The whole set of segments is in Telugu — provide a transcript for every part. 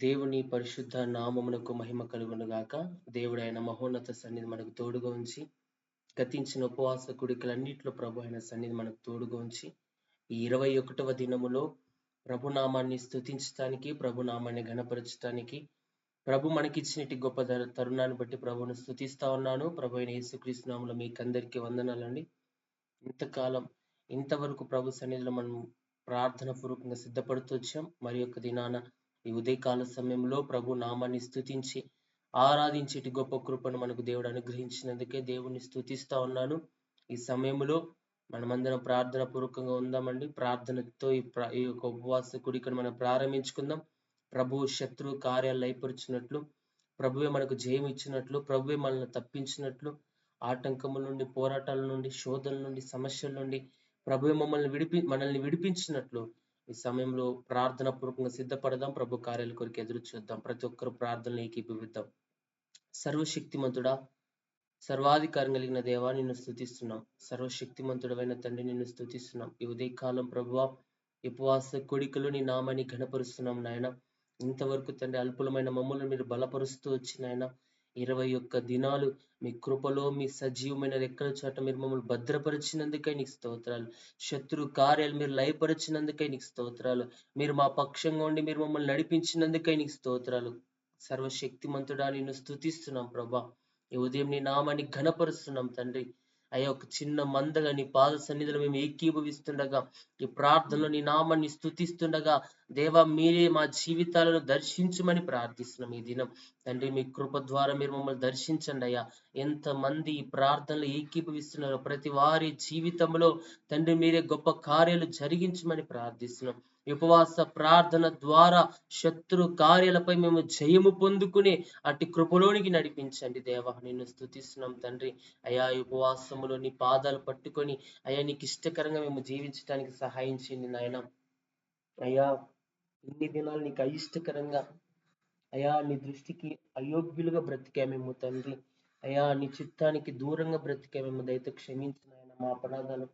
దేవుని పరిశుద్ధ నామమునకు మహిమ కలుగునుగాక. దేవుడైన మహోన్నత సన్నిధి మనకు తోడుగా ఉంచి, గతించిన ఉపవాస కుడికలన్నింటిలో ప్రభు అయిన సన్నిధి మనకు తోడుగా ఉంచి, ఈ 21వ దినములో ప్రభునామాన్ని స్తుతించటానికి, ప్రభునామాన్ని ఘనపరచటానికి, ప్రభు మనకిచ్చినటి గొప్ప తరుణాన్ని బట్టి ప్రభువును స్తుతిస్తా ఉన్నాను. ప్రభు అయిన యేసుక్రీస్తు నామములో మీకందరికీ వందనాలండి. ఇంతకాలం ఇంతవరకు ప్రభు సన్నిధిలో మనం ప్రార్థన పూర్వకంగా సిద్ధపడుతూ వచ్చాం. మరి యొక్క దినాన ఈ ఉదయకాల సమయంలో ప్రభు నామాన్ని స్తుతించి ఆరాధించేటి గొప్ప కృపను మనకు దేవుడు అనుగ్రహించినందుకే దేవుణ్ణి స్తుతిస్తా ఉన్నాను. ఈ సమయంలో మనమందరం ప్రార్థన పూర్వకంగా ఉందామండి. ప్రార్థనతో ఈ యొక్క ఉపవాస కుడికను మనం ప్రారంభించుకుందాం. ప్రభు శత్రు కార్యాలు లయపరుచినట్లు, ప్రభువే మనకు జయం ఇచ్చినట్లు, ప్రభువే మనల్ని తప్పించినట్లు, ఆటంకముల నుండి, పోరాటాల నుండి, శోధనల నుండి, సమస్యల నుండి ప్రభువే మనల్ని విడిపించినట్లు ఈ సమయంలో ప్రార్థన పూర్వకంగా సిద్ధపడదాం. ప్రభు కార్యాల కొరకు ఎదురు చూద్దాం. ప్రతి ఒక్కరు ప్రార్థనలు ఏకీభవిద్దాం. సర్వశక్తిమంతుడా, సర్వాధికారం కలిగిన దేవా, నిన్ను స్తుతిస్తున్నాం. సర్వశక్తిమంతుడమైన తండ్రి, నిన్ను స్తుతిస్తున్నాం. ఈ ఉదయకాలం ప్రభువా, ఉపవాస కోడికలు నీ నామాన్ని ఘనపరుస్తున్నాం నాయన. ఇంతవరకు తండ్రి అల్పులమైన మమ్మల్ని మీరు బలపరుస్తూ వచ్చిన ఆయన 21 దినాలు మీ కృపలో, మీ సజీవమైన రెక్కల చాట మీరు మమ్మల్ని భద్రపరిచినందుకై నీకు స్తోత్రాలు. శత్రు కార్యాలు మీరు లయపరిచినందుకై నీకు స్తోత్రాలు. మీరు మా పక్షంగా ఉండి మీరు మమ్మల్ని నడిపించినందుకై నీకు స్తోత్రాలు. సర్వశక్తిమంతుడా, నిన్ను స్తుతిస్తున్నాం ప్రభా. ఈ ఉదయం నీ నామాన్ని ఘనపరుస్తున్నాం తండ్రి. అయ్యా, ఒక చిన్న మందగా నీ పాద సన్నిధిలో మేము ఏకీభవిస్తుండగా, ఈ ప్రార్థనలో నీ నామాన్ని స్తుతిస్తుండగా, దేవా మీరే మా జీవితాలను దర్శించమని ప్రార్థిస్తున్నాం. ఈ దినం తండ్రి మీ కృప ద్వారా మీరు మమ్మల్ని దర్శించండి అయ్యా. ఎంతమంది ఈ ప్రార్థనలు ఏకీభవిస్తున్నారో ప్రతి వారి జీవితంలో తండ్రి మీరే గొప్ప కార్యాలు జరిగించమని ప్రార్థిస్తున్నాం. ఉపవాస ప్రార్థన ద్వారా శత్రు కార్యాలపై మేము జయము పొందుకుని అట్టి కృపలోనికి నడిపించండి దేవా. నిన్ను స్తుతిస్తున్నాం తండ్రి. అయా, ఉపవాసములో నీ పాదాలు పట్టుకొని అయ్యా నీకు ఇష్టకరంగా మేము జీవించడానికి సహాయం చేయండి నాయన. అయ్యా, ఇన్ని దినాలు నీకు అయిష్టకరంగా అయా నీ దృష్టికి అయోగ్యులుగా బ్రతికామేమో తండ్రి. అయా, నీ చిత్తానికి దూరంగా బ్రతికామేమో. దయతో క్షమించిన ఆయన మా అపరాధాలు,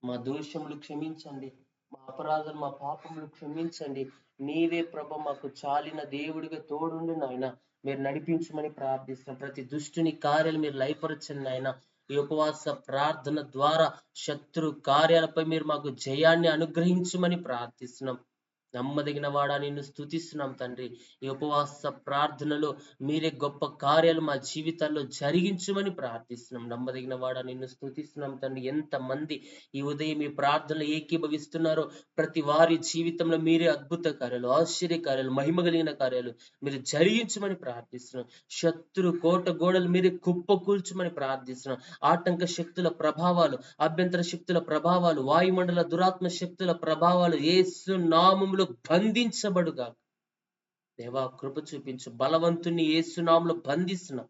మా దోషములు క్షమించండి. మా అపరాధాలు, మా పాపములు క్షమించండి. నీవే ప్రభ మాకు చాలిన దేవుడిగా తోడుండి నాయన మీరు నడిపించమని ప్రార్థిస్తున్నాం. ప్రతి దుష్టుని కార్యాలు మీరు లయపరచండి నాయన. ఈ ఉపవాస ప్రార్థన ద్వారా శత్రు కార్యాలపై మీరు మాకు జయాన్ని అనుగ్రహించమని ప్రార్థిస్తున్నాం. నమ్మదగిన వాడా, నిన్ను స్తుతిస్తున్నాం తండ్రి. ఈ ఉపవాస ప్రార్థనలో మీరే గొప్ప కార్యాలు మా జీవితాల్లో జరిగించమని ప్రార్థిస్తున్నాం. నమ్మదగిన వాడా, నిన్ను స్తుతిస్తున్నాం తండ్రి. ఎంతమంది ఈ ఉదయం ఈ ప్రార్థనలు ఏకీభవిస్తున్నారో ప్రతి వారి జీవితంలో మీరే అద్భుత కార్యాలు, ఆశ్చర్య కార్యాలు, మహిమ కలిగిన కార్యాలు మీరు జరిగించమని ప్రార్థిస్తున్నాం. శత్రు కోట గోడలు మీరే కుప్పకూల్చమని ప్రార్థిస్తున్నాం. ఆటంక శక్తుల ప్రభావాలు, అభ్యంతర శక్తుల ప్రభావాలు, వాయుమండల దురాత్మ శక్తుల ప్రభావాలు యేసు నామములో బంధించబడుగా. దేవా కృప చూపించు. బలవంతుని యేసు నామములో బంధిస్తున్నాం.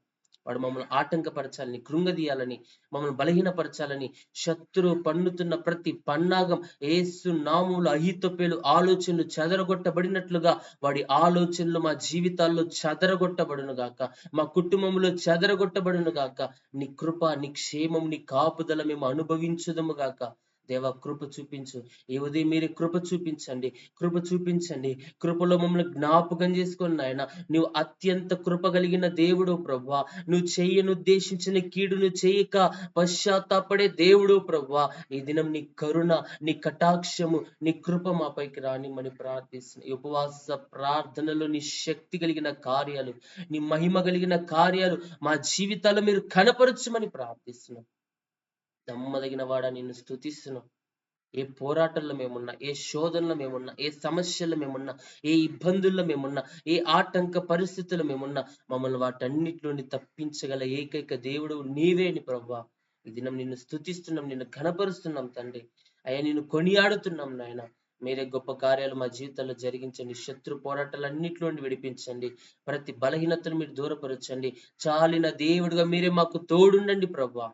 వాడు మమ్మల్ని ఆటంకపరచాలని, కృంగదీయాలని, మమ్మల్ని బలహీనపరచాలని శత్రువు పన్నుతున్న ప్రతి పన్నాగం యేసు నామములో అహితోపేలు ఆలోచనలు చెదరగొట్టబడినట్లుగా వాడి ఆలోచనలు మా జీవితాల్లో చెదరగొట్టబడును గాక, మా కుటుంబంలో చెదరగొట్టబడును గాక. నీ కృప, నీ క్షేమం, నీ కాపుదల మేము అనుభవించుదము గాక. దేవా కృప చూపించు. ఈ ఉదయం మీరే కృప చూపించండి, కృప చూపించండి. కృపలో మమ్మల్ని జ్ఞాపకం చేసుకొని నాయన, నువ్వు అత్యంత కృప కలిగిన దేవుడు ప్రభువా. నువ్వు చేయను ఉద్దేశించిన కీడును చేయక పశ్చాత్తాపడే దేవుడు ప్రభువా. ఈ దినం నీ కరుణ, నీ కటాక్షము, నీ కృప మాపైకి రానిమ్మని ప్రార్థిస్తున్నా. ఈ ఉపవాస ప్రార్థనలో నీ శక్తి కలిగిన కార్యాలు, నీ మహిమ కలిగిన కార్యాలు మా జీవితాల్లో మీరు కనపరచమని ప్రార్థిస్తున్నాం. నమ్మదగిన వాడా, నిన్ను స్తుతిస్తున్నాం. ఏ పోరాటంలో మేమున్నా, ఏ శోధనలో మేమున్నా, ఏ సమస్యల్లో మేమున్నా, ఏ ఇబ్బందుల్లో మేమున్నా, ఏ ఆటంక పరిస్థితుల్లో మేమున్నా, మమ్మల్ని వాటన్నిటి నుండి తప్పించగల ఏకైక దేవుడు నీవే అని ప్రభువా. ఈ దినం నిన్ను స్తుతిస్తున్నాం, నిన్ను ఘనపరుస్తున్నాం తండ్రి. అయ్యా, నిన్ను కొనియాడుతున్నాం నాయన. మీరే గొప్ప కార్యాలు మా జీవితాల్లో జరిగించండి. శత్రు పోరాటాలన్నిటి నుండి విడిపించండి. ప్రతి బలహీనతను మీరు దూరపరచండి. చాలిన దేవుడిగా మీరే మాకు తోడుండండి ప్రభువా.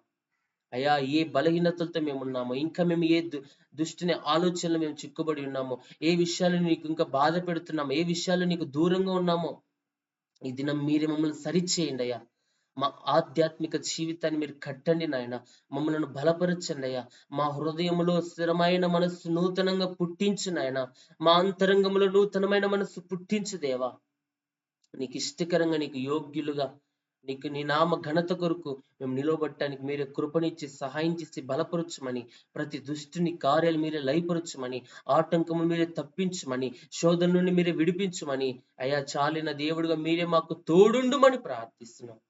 అయ్యా, ఏ బలహీనతలతో మేము ఉన్నామో, ఇంకా మేము ఏ దుష్టుని ఆలోచనలు మేము చిక్కుబడి ఉన్నామో, ఏ విషయాలు నీకు ఇంకా బాధ పెడుతున్నామో, ఏ విషయాలు నీకు దూరంగా ఉన్నామో, ఈ దినం మీరే మమ్మల్ని సరిచేయండి అయ్యా. మా ఆధ్యాత్మిక జీవితాన్ని మీరు కట్టండి నాయన. మమ్మల్ని బలపరచండి అయ్యా. మా హృదయంలో స్థిరమైన మనస్సు నూతనంగా పుట్టించు నాయన. మా అంతరంగంలో నూతనమైన మనస్సు పుట్టించు దేవా. నీకు ఇష్టకరంగా, నీకు యోగ్యులుగా, నీకు నీ నామ ఘనత కొరకు మేము నిలవబట్టడానికి మీరే కృపనిచ్చి సహాయం చేసి బలపరచమని, ప్రతి దుష్టుని కార్యాలు మీరే లయపరచమని, ఆటంకములు మీరే తప్పించమని, శోధన నుండి మీరే విడిపించమని, అయా చాలిన దేవుడుగా మీరే మాకు తోడుండుమని ప్రార్థిస్తున్నాం.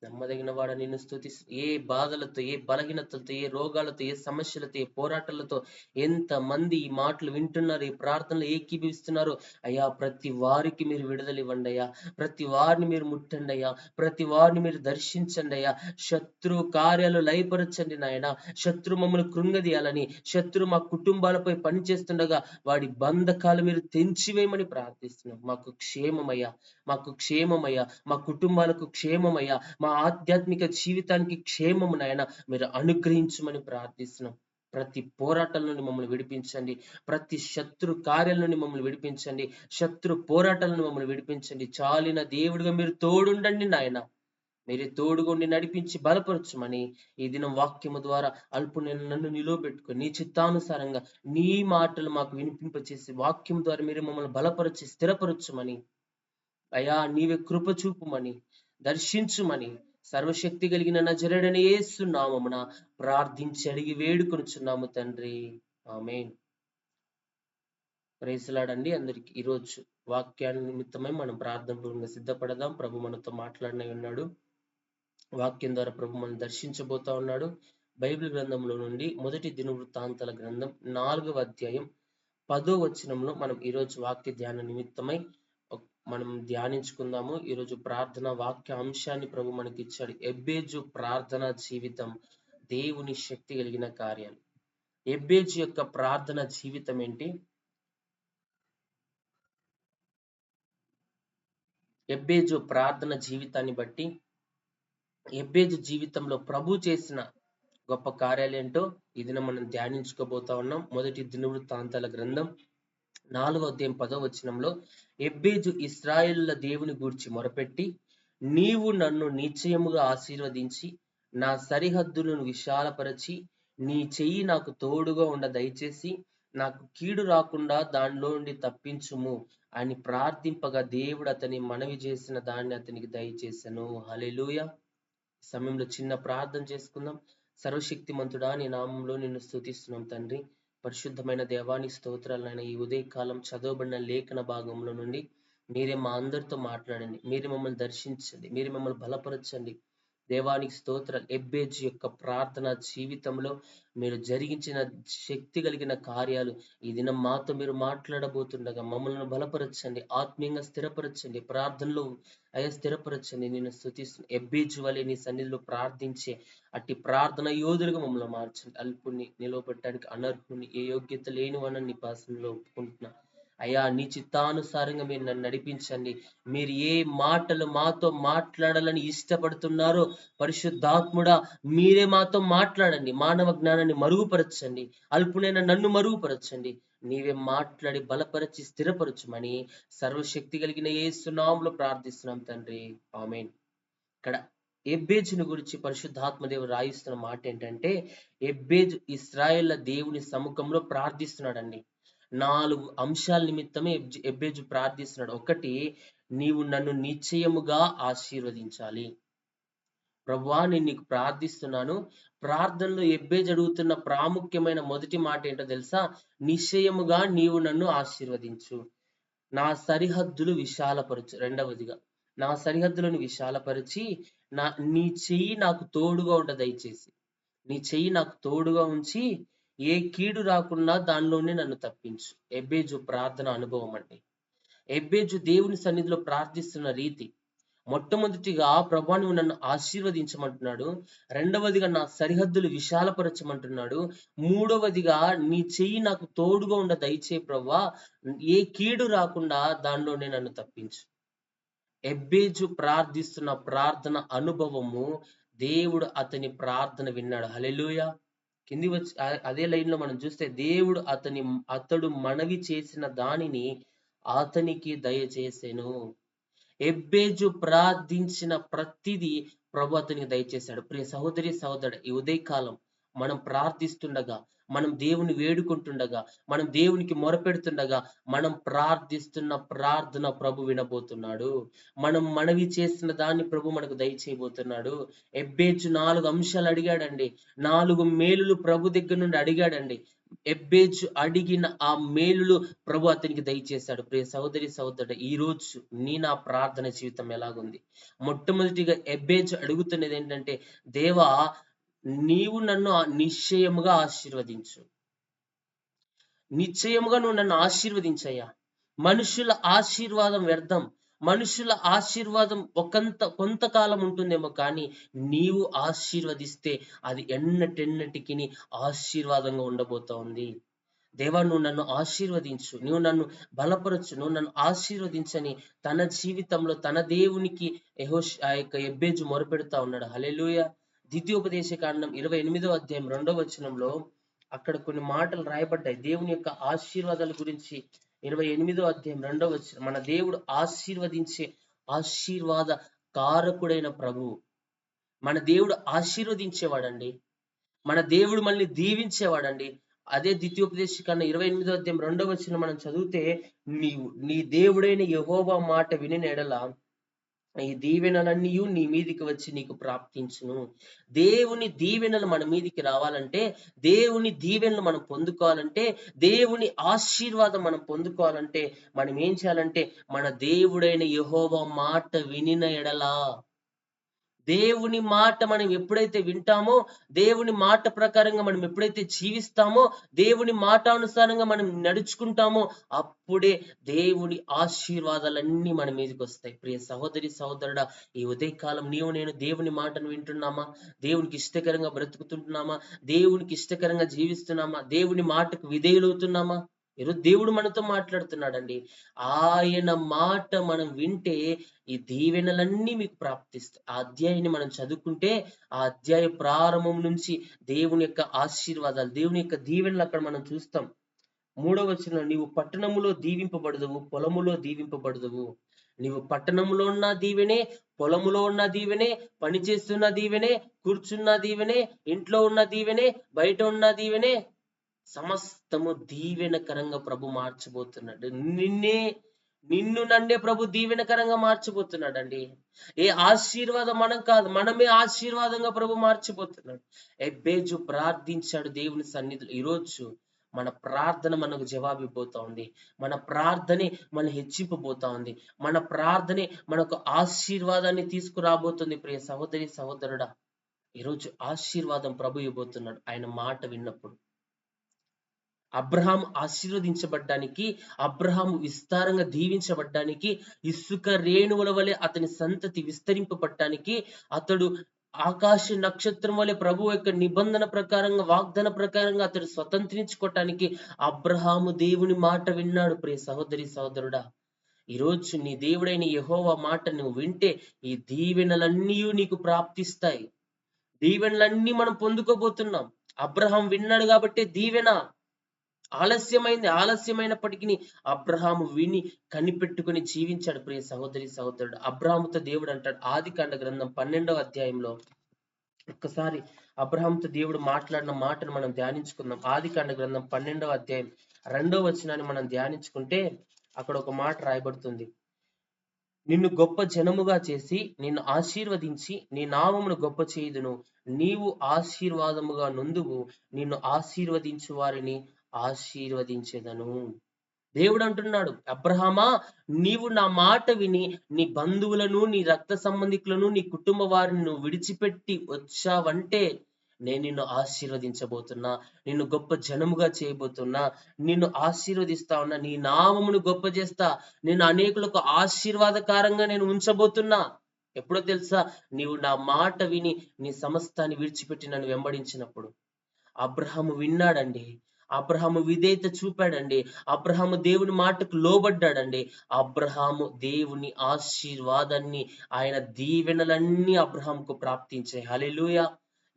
నమ్మదగిన వాడ నిన్ను స్తుతిస్తూ, ఏ బాధలతో, ఏ బలహీనతలతో, ఏ రోగాలతో, ఏ సమస్యలతో, ఏ పోరాటాలతో ఎంత మంది ఈ మాటలు వింటున్నారు, ఈ ప్రార్థనలు ఏకీభవిస్తున్నారు అయ్యా, ప్రతి వారికి మీరు విడుదల ఇవ్వండి అయ్యా, ప్రతి వారిని మీరు ముట్టండి అయ్యా, ప్రతి వారిని మీరు దర్శించండి అయ్యా, శత్రు కార్యాలు లయపరచండి నాయన. శత్రు మమ్మల్ని కృంగదీయాలని, శత్రు మా కుటుంబాలపై పనిచేస్తుండగా వాడి బంధకాలు మీరు తెంచివేయమని ప్రార్థిస్తున్నాం. మాకు క్షేమమయ్యా, మాకు క్షేమమయ్యా, మా కుటుంబాలకు క్షేమమయ్యా, మా ఆధ్యాత్మిక జీవితానికి క్షేమము నాయన మీరు అనుగ్రహించమని ప్రార్థిస్తున్నాం. ప్రతి పోరాటాల నుండి మమ్మల్ని విడిపించండి, ప్రతి శత్రు కార్యాల నుండి మమ్మల్ని విడిపించండి, శత్రు పోరాటాల నుండి మమ్మల్ని విడిపించండి. చాలిన దేవుడిగా మీరు తోడుండండి నాయన. మీరే తోడుగొండి నడిపించి బలపరచమని ఈ దినం వాక్యము ద్వారా నన్ను నిలువబెట్టుకొని నీ చిత్తానుసారంగా నీ మాటలు మాకు వినిపింపచేసి వాక్యం ద్వారా మీరు మమ్మల్ని బలపరిచి స్థిరపరచమని, అయా నీవే కృప చూపుమని, దర్శించుమని, సర్వశక్తి కలిగిన నజరేయుడైన యేసు నామమున ప్రార్థించి అడిగి వేడుకొనుచున్నాము తండ్రి, ఆమేన్. ప్రైజ్ లార్డ్ అండి అందరికి. ఈరోజు వాక్యాన్ని నిమిత్తమై మనం ప్రార్థన పూర్వకంగా సిద్ధపడదాం. ప్రభు మనతో మాట్లాడిన ఉన్నాడు, వాక్యం ద్వారా ప్రభు మనం దర్శించబోతా ఉన్నాడు. బైబిల్ గ్రంథంలో నుండి మొదటి దినవృత్తాంతాల గ్రంథం 4వ అధ్యాయం 10వ వచనంలో మనం ఈరోజు వాక్య ధ్యాన నిమిత్తమై మనం ధ్యానించుకుందాము. ఈరోజు ప్రార్థన వాక్య అంశాన్ని ప్రభు మనకి ఇచ్చాడు. ఎబ్బేజు ప్రార్థన జీవితం, దేవుని శక్తి కలిగిన కార్యాలు. ఎబ్బేజు యొక్క ప్రార్థన జీవితం ఏంటి? ఎబ్బేజు ప్రార్థన జీవితాన్ని బట్టి ఎబ్బేజు జీవితంలో ప్రభు చేసిన గొప్ప కార్యాలేంటో ఈ దినం మనం ధ్యానించుకోబోతా ఉన్నాం. మొదటి దినవృత్తాంతాల గ్రంథం 4వ అధ్యాయం 10వ వచనంలో ఎబ్బేజు ఇశ్రాయేలుల దేవుని గూర్చి మొరపెట్టి, నీవు నన్ను నిశ్చయముగా ఆశీర్వదించి నా సరిహద్దులను విశాలపరచి నీ చెయ్యి నాకు తోడుగా ఉండ దయచేసి నాకు కీడు రాకుండా దానిలో నుండి తప్పించుము అని ప్రార్థింపగా దేవుడు అతని మనవి చేసిన దాన్ని అతనికి దయచేసెను. హల్లెలూయా. సమయంలో చిన్న ప్రార్థన చేసుకుందాం. సర్వశక్తిమంతుడా, నీ నామంలో నిన్ను స్తుతిస్తున్నాం తండ్రి. పరిశుద్ధమైన దేవానికి స్తోత్రాలైన ఈ ఉదయకాలం చదవబడిన లేఖన భాగంలో నుండి మీరే మా అందరితో మాట్లాడండి, మీరే మమ్మల్ని దర్శించండి, మీరే మమ్మల్ని బలపరచండి. దేవానికి స్తోత్రాలు. ఎబ్బేజు యొక్క ప్రార్థన జీవితంలో మీరు జరిగించిన శక్తి కలిగిన కార్యాలు ఈ దినం మాతో మీరు మాట్లాడబోతుండగా మమ్మల్ని బలపరచండి, ఆత్మీయంగా స్థిరపరచండి, ప్రార్థనలో అయ్యా స్థిరపరచండి. నేను స్తుతిస్తున్నాను. ఎబ్బేజు వలె నీ సన్నిధిలో ప్రార్థించే అట్టి ప్రార్థన యోధులుగా మమ్మల్ని మార్చండి. అల్పుని నిలవబెట్టడానికి అనర్హుని, ఏ యోగ్యత లేనివానని నీ పాసంలో ఒప్పుకుంటున్నా అయ్యా. నీ చిత్తానుసారంగా మీరు నన్ను నడిపించండి. మీరు ఏ మాటలు మాతో మాట్లాడాలని ఇష్టపడుతున్నారో పరిశుద్ధాత్ముడా మీరే మాతో మాట్లాడండి. మానవ జ్ఞానాన్ని మరుగుపరచండి, అల్పునైన నన్ను మరుగుపరచండి. నీవే మాట్లాడి బలపరచి స్థిరపరచుమని సర్వశక్తి కలిగిన యేసు నామములో ప్రార్థిస్తున్నాం తండ్రి, ఆమేన్. ఇక్కడ ఎబ్బేజుని గురించి పరిశుద్ధాత్మ దేవుడు రాయిస్తున్న మాట ఏంటంటే, ఎబ్బేజు ఇశ్రాయేళ్ల దేవుని సముఖంలో ప్రార్థిస్తున్నాడండి. 4 అంశాల నిమిత్తమే ఎబ్బేజు ప్రార్థిస్తున్నాడు. ఒకటి, నీవు నన్ను నిశ్చయముగా ఆశీర్వదించాలి. ప్రభువా నేను నీకు ప్రార్థిస్తున్నాను. ప్రార్థనలో ఎబ్బేజు అడుగుతున్న ప్రాముఖ్యమైన మొదటి మాట ఏంటో తెలుసా? నిశ్చయముగా నీవు నన్ను ఆశీర్వదించు, నా సరిహద్దులు విశాలపరచు. రెండవదిగా, నా సరిహద్దులను విశాలపరిచి నీ చెయ్యి నాకు తోడుగా ఉండ దయచేసి, నీ చెయ్యి నాకు తోడుగా ఉంచి ఏ కీడు రాకుండా దానిలోనే నన్ను తప్పించు. ఎబ్బేజు ప్రార్థన అనుభవం అండి. ఎబ్బేజు దేవుని సన్నిధిలో ప్రార్థిస్తున్న రీతి, మొట్టమొదటిగా ప్రభువా నువ్వు నన్ను ఆశీర్వదించమంటున్నాడు. రెండవదిగా నా సరిహద్దులు విశాలపరచమంటున్నాడు. మూడవదిగా నీ చెయ్యి నాకు తోడుగా ఉండ దయచే ప్రభువా, ఏ కీడు రాకుండా దానిలోనే నన్ను తప్పించు. ఎబ్బేజు ప్రార్థిస్తున్న ప్రార్థన అనుభవము, దేవుడు అతని ప్రార్థన విన్నాడు. హల్లెలూయా. కింది వచ్చి అదే లైన్ లో మనం చూస్తే, దేవుడు అతడు మనవి చేసిన దానిని అతనికి దయచేసెను. ఎబ్బేజు ప్రార్థించిన ప్రతిదీ ప్రభు అతనికి దయచేశాడు. ప్రియ సహోదరి సహోదరుడు, ఈ ఉదయకాలం మనం ప్రార్థిస్తుండగా మనం దేవుని వేడుకుంటుండగా, మనం దేవునికి మొరపెడుతుండగా, మనం ప్రార్థిస్తున్న ప్రార్థన ప్రభు వినబోతున్నాడు. మనం మనవి చేసిన దాన్ని ప్రభు మనకు దయచేయబోతున్నాడు. ఎబ్బేజు 4 అంశాలు అడిగాడండి. 4 మేలులు ప్రభు దగ్గర నుండి అడిగాడండి. ఎబ్బేజు అడిగిన ఆ మేలులు ప్రభు అతనికి దయచేశాడు. ప్రియ సహోదరి సహోదరుడు, ఈ రోజు నా ప్రార్థన జీవితం ఎలాగుంది? మొట్టమొదటిగా ఎబ్బేజు అడుగుతున్నది ఏంటంటే, దేవా, నీవు నన్ను నిశ్చయముగా ఆశీర్వదించు. నిశ్చయముగా నువ్వు నన్ను ఆశీర్వదించయ్యా. మనుషుల ఆశీర్వాదం వ్యర్థం. మనుషుల ఆశీర్వాదం కొంతకాలం ఉంటుందేమో, కానీ నీవు ఆశీర్వదిస్తే అది ఎన్నటెన్నటికి ఆశీర్వాదంగా ఉండబోతా ఉంది. దేవా, నువ్వు నన్ను ఆశీర్వదించు, నువ్వు నన్ను బలపరచు, నువ్వు నన్ను ఆశీర్వదించని తన జీవితంలో తన దేవునికి ఆ యొక్క ఎబ్బేజు మొరపెడతా ఉన్నాడు. హల్లెలూయా. ద్వితీయోపదేశ కాండం 28వ అధ్యాయం 2వ వచనంలో అక్కడ కొన్ని మాటలు రాయబడ్డాయి దేవుని యొక్క ఆశీర్వాదాల గురించి. 28వ అధ్యాయం 2వ వచనం, మన దేవుడు ఆశీర్వదించే ఆశీర్వాద కారకుడైన ప్రభువు. మన దేవుడు ఆశీర్వదించేవాడండి. మన దేవుడు మనల్ని దీవించేవాడండి. అదే ద్వితీయోపదేశ కాండం 28వ అధ్యాయం 2వ వచనం మనం చదివితే, నీ దేవుడైన యెహోవా మాట వినిన ఎడల ఈ దీవెనలన్నీ నీ మీదికి వచ్చి నీకు ప్రాప్తించును. దేవుని దీవెనలు మన మీదికి రావాలంటే, దేవుని దీవెనలు మనం పొందుకోవాలంటే, దేవుని ఆశీర్వాదం మనం పొందుకోవాలంటే మనం ఏం చేయాలంటే, మన దేవుడైన యెహోవా మాట వినిన ఎడలా, దేవుని మాట మనం ఎప్పుడైతే వింటామో, దేవుని మాట ప్రకారంగా మనం ఎప్పుడైతే జీవిస్తామో, దేవుని మాటానుసారంగా మనం నడుచుకుంటామో, అప్పుడే దేవుని ఆశీర్వాదాలన్నీ మన మీదకి వస్తాయి. ప్రియ సహోదరి సహోదరుడా, ఈ ఉదయకాలం నీవు నేను దేవుని మాటను వింటున్నామా? దేవునికి ఇష్టకరంగా బ్రతుకుతుంటున్నామా? దేవునికి ఇష్టకరంగా జీవిస్తున్నామా? దేవుని మాటకు విధేయులవుతున్నామా? ఈరోజు దేవుడు మనతో మాట్లాడుతున్నాడండి. ఆయన మాట మనం వింటే ఈ దీవెనలన్నీ మీకు ప్రాప్తిస్తాయి. ఆ అధ్యాయాన్ని మనం చదువుకుంటే, ఆ అధ్యాయ ప్రారంభం నుంచి దేవుని యొక్క ఆశీర్వాదాలు, దేవుని యొక్క దీవెనలు అక్కడ మనం చూస్తాం. 3వ వచనంలో, నీవు పట్టణములో దీవింపబడదువు, పొలములో దీవింపబడదువు. నీవు పట్టణంలో ఉన్న దీవెనే, పొలములో ఉన్న దీవెనే, పని చేస్తున్న దీవెనే, కూర్చున్న దీవెనే, ఇంట్లో ఉన్న దీవెనే, బయట ఉన్న దీవెనే, సమస్తము దీవెనకరంగా ప్రభు మార్చబోతున్నాడు. నిన్ను నన్నే ప్రభు దీవెనకరంగా మార్చబోతున్నాడండి. ఏ ఆశీర్వాదం మనం కాదు, మనమే ఆశీర్వాదంగా ప్రభు మార్చబోతున్నాడు. ఎబ్బేజు ప్రార్థించాడు దేవుని సన్నిధిలో. ఈరోజు మన ప్రార్థన మనకు జవాబిపోతా ఉంది. మన ప్రార్థనే మన హెచ్చింపబోతా ఉంది. మన ప్రార్థనే మనకు ఆశీర్వాదాన్ని తీసుకురాబోతుంది. ప్రియ సహోదరి సహోదరుడా, ఈరోజు ఆశీర్వాదం ప్రభు ఇవ్వబోతున్నాడు ఆయన మాట విన్నప్పుడు. అబ్రహాము ఆశీర్వదించబడ్డానికి, అబ్రహాము విస్తారంగా దీవించబడ్డానికి, ఇసుక రేణువుల వలె అతని సంతతి విస్తరింపబడటానికి, అతడు ఆకాశ నక్షత్రం వలె ప్రభు యొక్క నిబంధన ప్రకారంగా, వాగ్దాన ప్రకారంగా అతడు స్వతంత్రించుకోవటానికి అబ్రహాము దేవుని మాట విన్నాడు. ప్రియ సహోదరి సహోదరుడా, ఈరోజు నీ దేవుడైన యెహోవా మాట నువ్వు వింటే ఈ దీవెనలన్నీ నీకు ప్రాప్తిస్తాయి. దీవెనలన్నీ మనం పొందుకోబోతున్నాం. అబ్రహాం విన్నాడు కాబట్టి దీవెన. ఆలస్యమైనప్పటికీ అబ్రహాము విని కనిపెట్టుకుని జీవించాడు. ప్రియ సహోదరి సహోదరుడు, అబ్రహాముతో దేవుడు అంటాడు ఆదికాండ గ్రంథం 12వ అధ్యాయంలో. ఒక్కసారి అబ్రహాముతో దేవుడు మాట్లాడిన మాటను మనం ధ్యానించుకుందాం. ఆదికాండ గ్రంథం 12వ అధ్యాయం 2వ వచనాన్ని మనం ధ్యానించుకుంటే అక్కడ ఒక మాట రాయబడుతుంది. నిన్ను గొప్ప జనముగా చేసి నిన్ను ఆశీర్వదించి నీ నామమును గొప్ప చేయుదును. నీవు ఆశీర్వాదముగా నొందువు, నిన్ను ఆశీర్వదించు వారిని ఆశీర్వదించెదను. దేవుడు అంటున్నాడు, అబ్రహామా, నీవు నా మాట విని నీ బంధువులను, నీ రక్త సంబంధికులను, నీ కుటుంబ వారిని నువ్వు విడిచిపెట్టి వచ్చావంటే నేను నిన్ను ఆశీర్వదించబోతున్నా, నిన్ను గొప్ప జనముగా చేయబోతున్నా, నిన్ను ఆశీర్వదిస్తా ఉన్నా, నీ నామమును గొప్ప చేస్తా, నేను అనేకులకు ఆశీర్వాదకారంగా నేను ఉంచబోతున్నా. ఎప్పుడో తెలుసా? నీవు నా మాట విని నీ సమస్తాన్ని విడిచిపెట్టి నన్ను వెంబడించినప్పుడు. అబ్రహాము విన్నాడండి. అబ్రహాము విధేయత చూపాడండి. అబ్రహాము దేవుని మాటకు లోబడ్డాడండి. అబ్రహాము దేవుని ఆశీర్వాదాన్ని, ఆయన దీవెనలన్నీ అబ్రహాముకు ప్రాప్తించాయి. హల్లెలూయా.